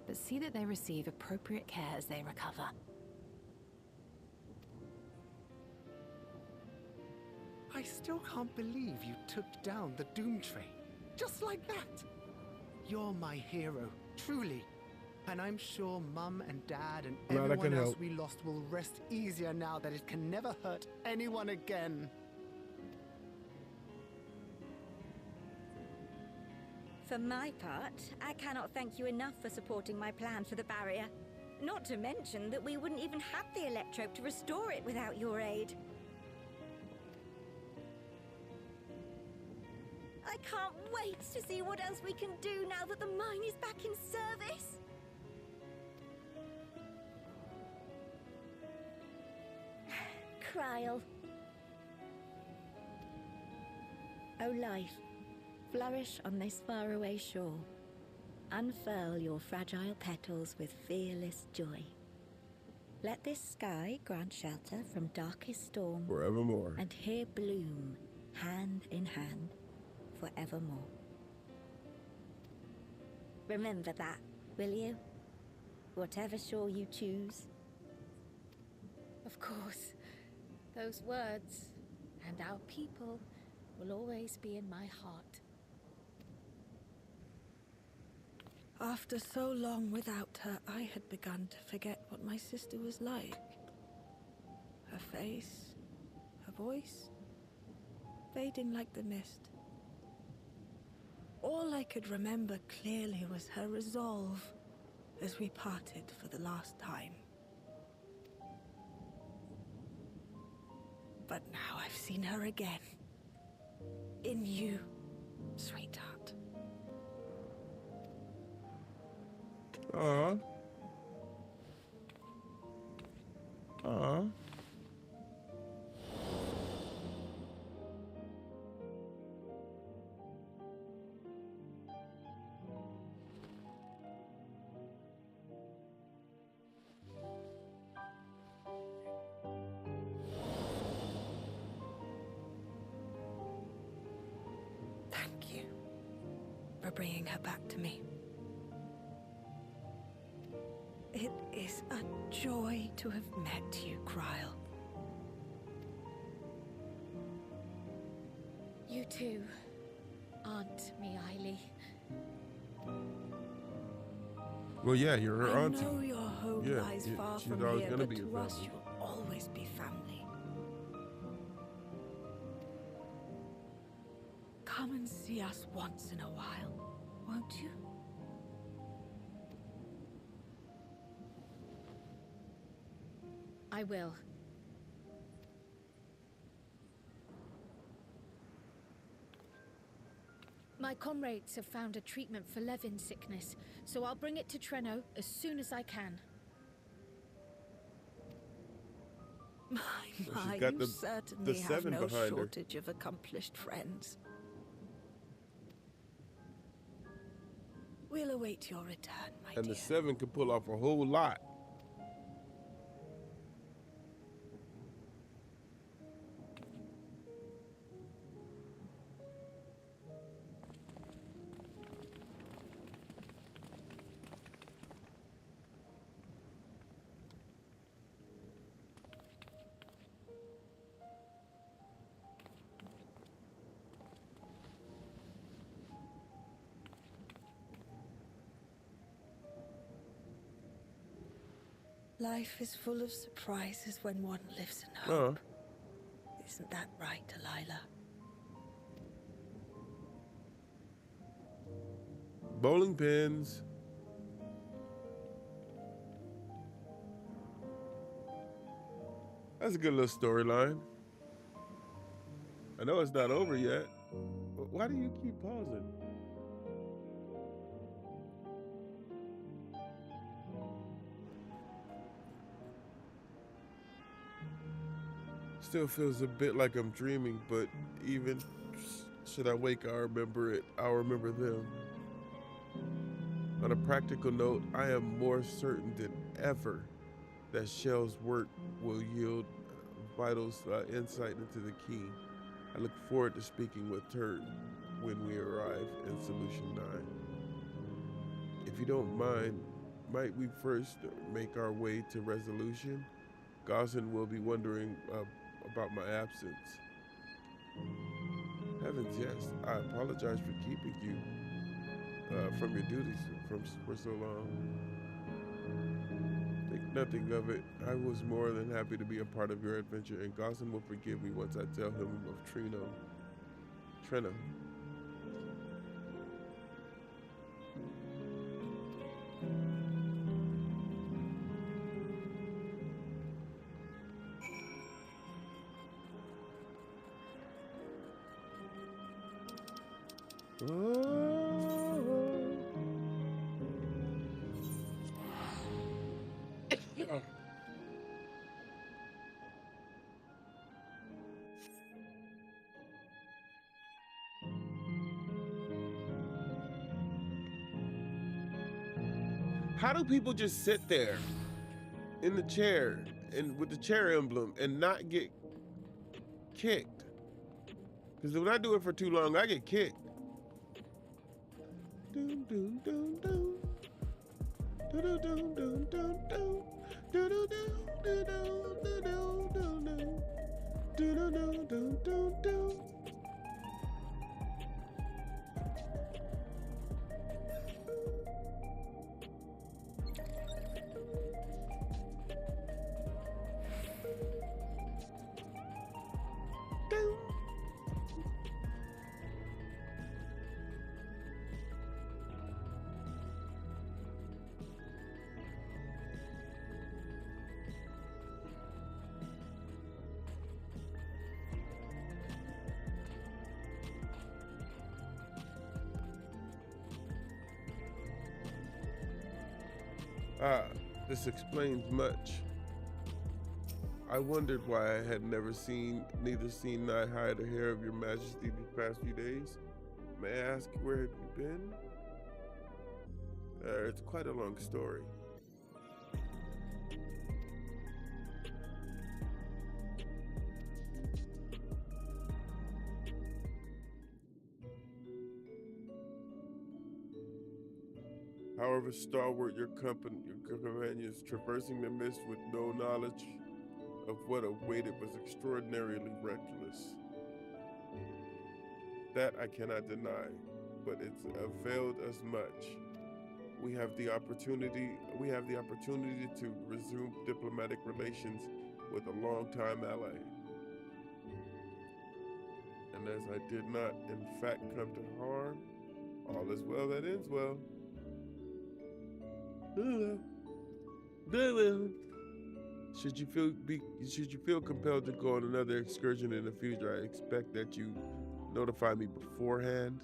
but see that they receive appropriate care as they recover. I still can't believe you took down the Dawntrail. Just like that. You're my hero, truly. And I'm sure Mum and Dad and Glad I everyone could else help. we lost will rest easier now that it can never hurt anyone again. For my part, I cannot thank you enough for supporting my plan for the barrier. Not to mention that we wouldn't even have the electrope to restore it without your aid. I can't wait to see what else we can do now that the mine is back in service. Kryl. O life, flourish on this faraway shore. Unfurl your fragile petals with fearless joy. Let this sky grant shelter from darkest storm. Forevermore. And here bloom, hand in hand, forevermore. Remember that, will you? Whatever shore you choose. Of course, those words and our people will always be in my heart. After so long without her, I had begun to forget what my sister was like. Her face, her voice, fading like the mist. All I could remember clearly was her resolve as we parted for the last time. But now I've seen her again. In you, sweetheart. Aw. Aw. Thank you for bringing her back to me. It is a joy to have met you, Kryl. You too, Aunt Miaili. Well, yeah, you're her I auntie. know your home Yeah, lies you- far she's from always here, gonna but be your to us family. you'll always be family. Come and see us once in a while, won't you? I will. My comrades have found a treatment for Levin's sickness, so I'll bring it to Treno as soon as I can. My, Well, she's you got the certainly have 7 no behind her. shortage of accomplished friends. We'll await your return, my And dear. the 7 can pull off a whole lot. Life is full of surprises when one lives in hope. Isn't that right, Delilah? Bowling pins. That's a good little storyline. I know it's not over yet, but why do you keep pausing? Still feels a bit like I'm dreaming, but even should I wake, I'll remember it. I'll remember them. On a practical note, I am more certain than ever that Shell's work will yield vital insight into the key. I look forward to speaking with her when we arrive in Solution 9. If you don't mind, might we first make our way to Resolution? Gauzen will be wondering about my absence. Heavens, yes. I apologize for keeping you from your duties for so long. Think nothing of it. I was more than happy to be a part of your adventure, and Gauzen will forgive me once I tell him of Trina. How do people just sit there in the chair and with the chair emblem and not get kicked? Because when I do it for too long, I get kicked. Doom, doom, doom, doom. Doom, doom, doom, doom, doom, doom. Doom, doom, doom, doom, doom, doom, doom. Doom, doom, doom, doom, doom, doom. This explains much. I wondered why I had neither seen nor hide or hair of your majesty these past few days. May I ask, where have you been? It's quite a long story. However stalwart your companions, traversing the mist with no knowledge of what awaited was extraordinarily reckless. That I cannot deny, but it's availed us much. We have the opportunity to resume diplomatic relations with a longtime ally. And as I did not, in fact, come to harm, all is well that ends well. Should you feel compelled to go on another excursion in the future, I expect that you notify me beforehand.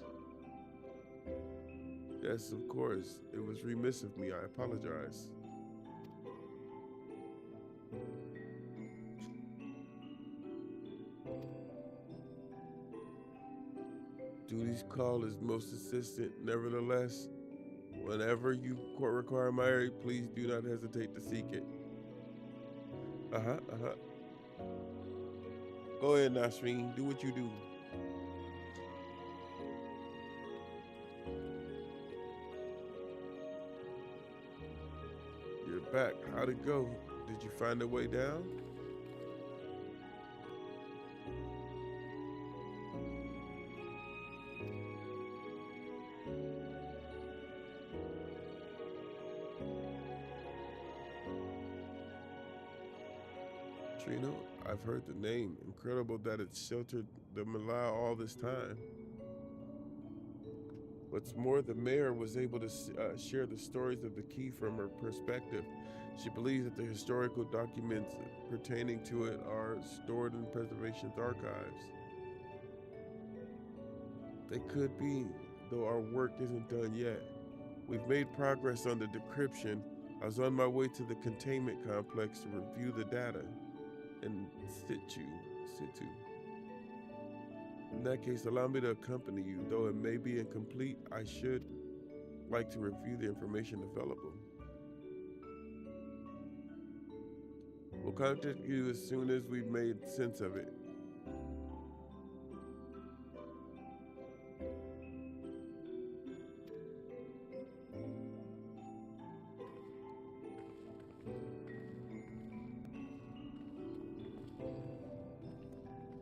Yes, of course. It was remiss of me. I apologize. Duty's call is most assistant. Nevertheless, whenever you require my aid, please do not hesitate to seek it. Go ahead, Nasreen. Do what you do. You're back. How'd it go? Did you find a way down? Trino, I've heard the name. Incredible that it sheltered the Malaya all this time. What's more, the mayor was able to share the stories of the key from her perspective. She believes that the historical documents pertaining to it are stored in Preservation's archives. They could be, though our work isn't done yet. We've made progress on the decryption. I was on my way to the containment complex to review the data. In situ. In that case, allow me to accompany you. Though it may be incomplete, I should like to review the information available. We'll contact you as soon as we've made sense of it.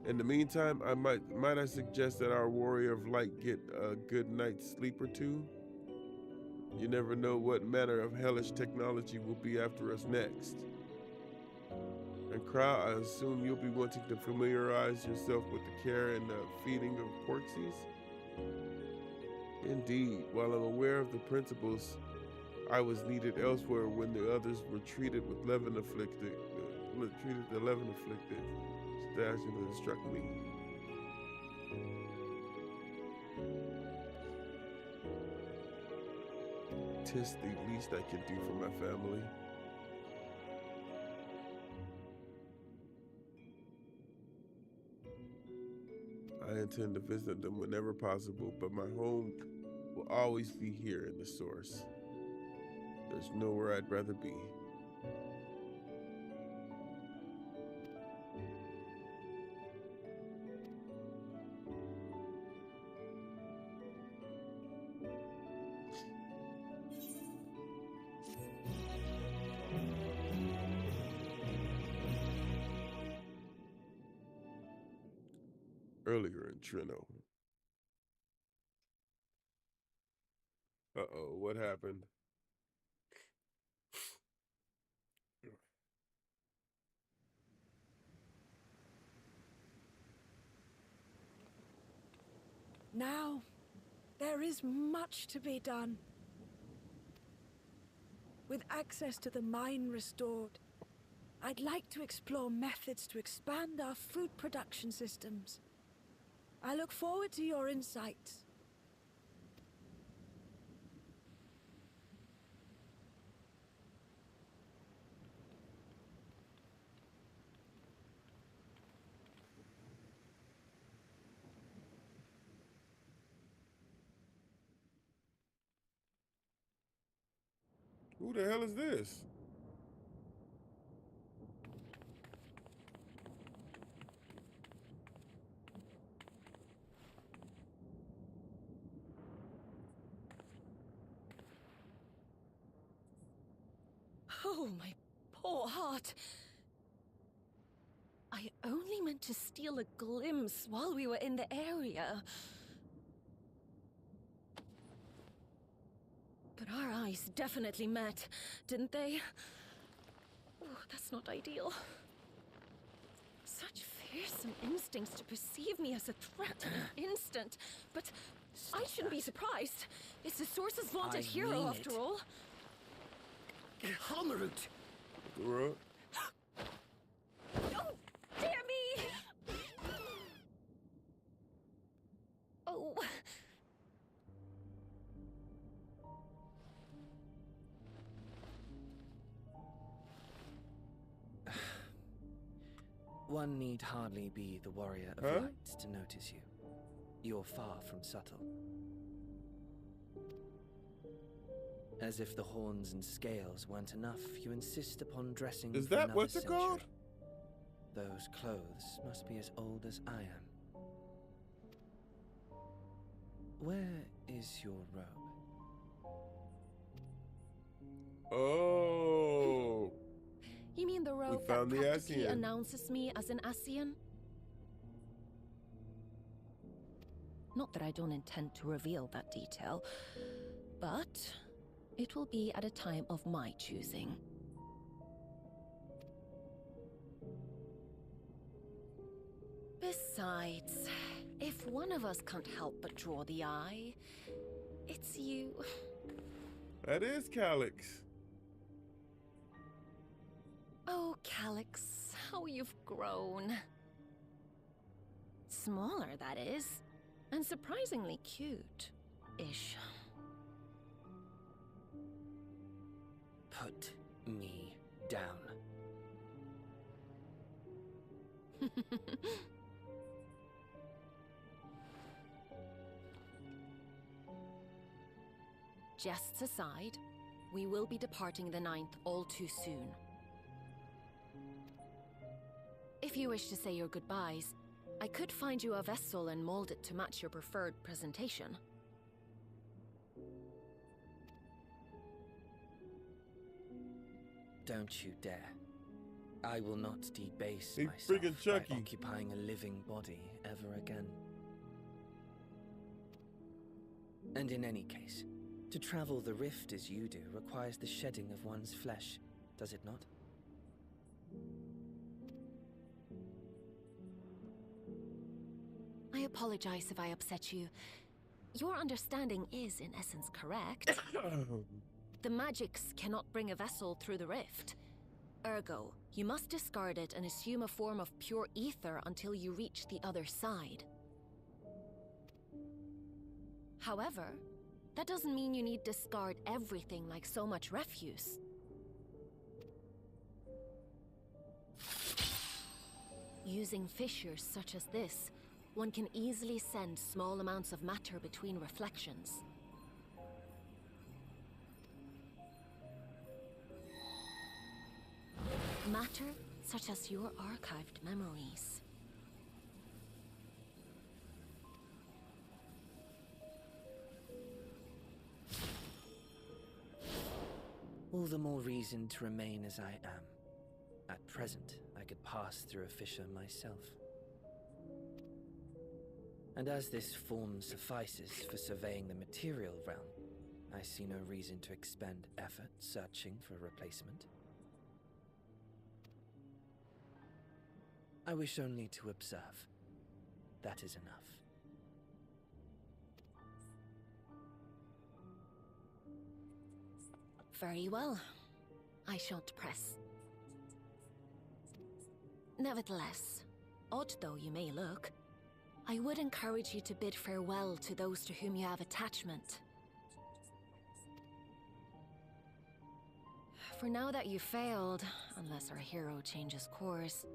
In the meantime, might I suggest that our warrior of light get a good night's sleep or two? You never know what manner of hellish technology will be after us next. And Crow, I assume you'll be wanting to familiarize yourself with the care and feeding of porksies? Indeed, while I'm aware of the principles, I was needed elsewhere when the others were treated with the Levin afflicted. That struck me. Tis the least I can do for my family. I intend to visit them whenever possible, but my home will always be here in the source. There's nowhere I'd rather be. Earlier in Trino. Uh-oh, what happened? Now, there is much to be done. With access to the mine restored, I'd like to explore methods to expand our food production systems. I look forward to your insights. Who the hell is this? Oh, my poor heart. I only meant to steal a glimpse while we were in the area. But our eyes definitely met, didn't they? Oh, that's not ideal. Such fearsome instincts to perceive me as a threat in an instant. But I shouldn't be surprised. It's the Source's vaunted hero, after all. Halmarut! Right. Oh, dear me! Oh. One need hardly be the warrior of light to notice you. You're far from subtle. As if the horns and scales weren't enough, you insist upon dressing Is for that another what's it called? century. Those clothes must be as old as I am. Where is your robe? Oh. You mean the robe that found the practically Asian. announces me as an Asian? Not that I don't intend to reveal that detail, but it will be at a time of my choosing. Besides, if one of us can't help but draw the eye, it's you. That is Calyx. Oh, Calyx, how you've grown. Smaller, that is. And surprisingly cute-ish. Put me down. Jests aside, we will be departing the 9th all too soon. If you wish to say your goodbyes, I could find you a vessel and mold it to match your preferred presentation. Don't you dare. I will not debase Hey, myself friggin' by Chucky. occupying a living body ever again. And in any case, to travel the rift as you do requires the shedding of one's flesh, does it not? I apologize if I upset you. Your understanding is, in essence, correct. The magics cannot bring a vessel through the rift. Ergo, you must discard it and assume a form of pure ether until you reach the other side. However, that doesn't mean you need discard everything like so much refuse. Using fissures such as this, one can easily send small amounts of matter between reflections. Matter such as your archived memories. All the more reason to remain as I am. At present, I could pass through a fissure myself. And as this form suffices for surveying the material realm, I see no reason to expend effort searching for a replacement. I wish only to observe. That is enough. Very well. I shan't press. Nevertheless, odd though you may look, I would encourage you to bid farewell to those to whom you have attachment. For now that you failed, unless our hero changes course,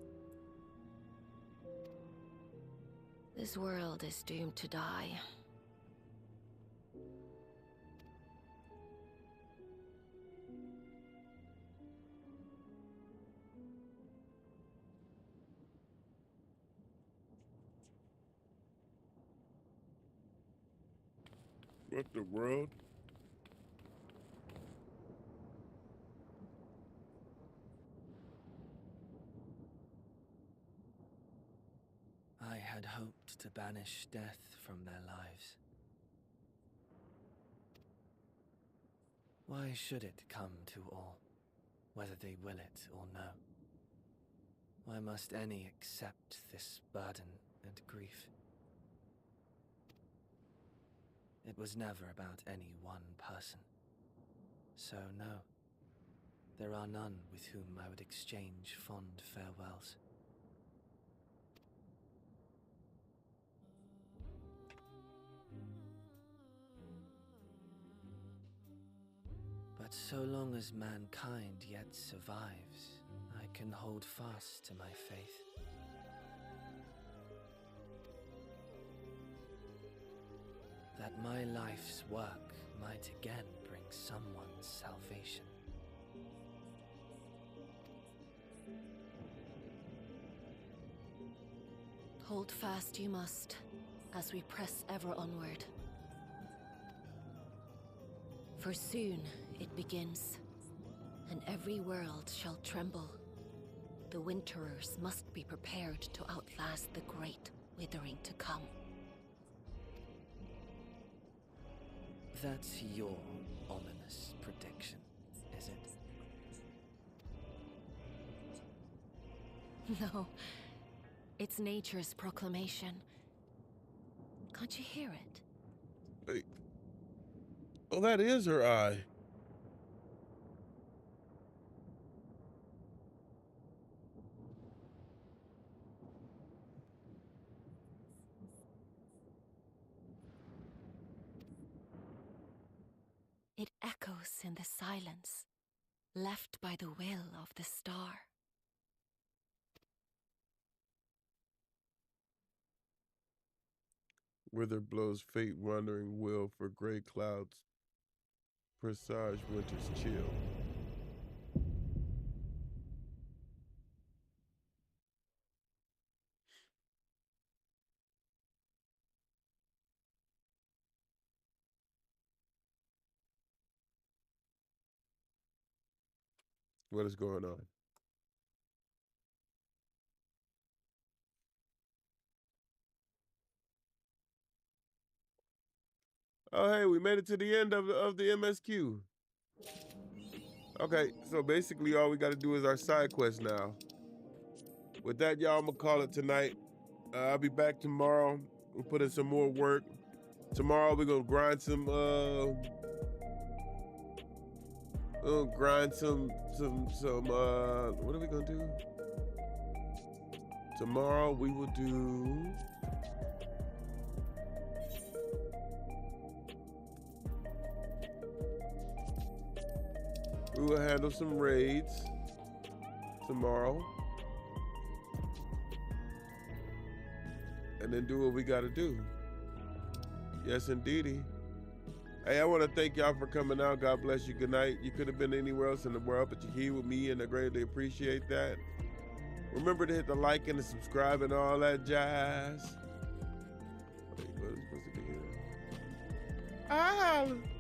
this world is doomed to die. What the world? I had hoped to banish death from their lives. Why should it come to all, whether they will it or no? Why must any accept this burden and grief? It was never about any one person. So no, there are none with whom I would exchange fond farewells. But so long as mankind yet survives, I can hold fast to my faith. That my life's work might again bring someone's salvation. Hold fast you must, as we press ever onward. For soon it begins, and every world shall tremble. The Winterers must be prepared to outlast the great withering to come. That's your ominous prediction, is it? No, It's nature's proclamation. Can't you hear it? Wait. Oh, that is her eye. It echoes in the silence, left by the will of the star. Whither blows fate wandering will for gray clouds presage winter's chill. What is going on? Oh, hey, we made it to the end of the MSQ. Okay, so basically all we got to do is our side quest now. With that, y'all, I'm going to call it tonight. I'll be back tomorrow. We'll put in some more work. Tomorrow we're going to grind some, what are we going to do? Tomorrow we will do... We will handle some raids tomorrow. And then do what we gotta do. Yes, indeedy. Hey, I want to thank y'all for coming out. God bless you. Good night. You could have been anywhere else in the world, but you're here with me, and I greatly appreciate that. Remember to hit the like and the subscribe and all that jazz. Wait, what is supposed to be here?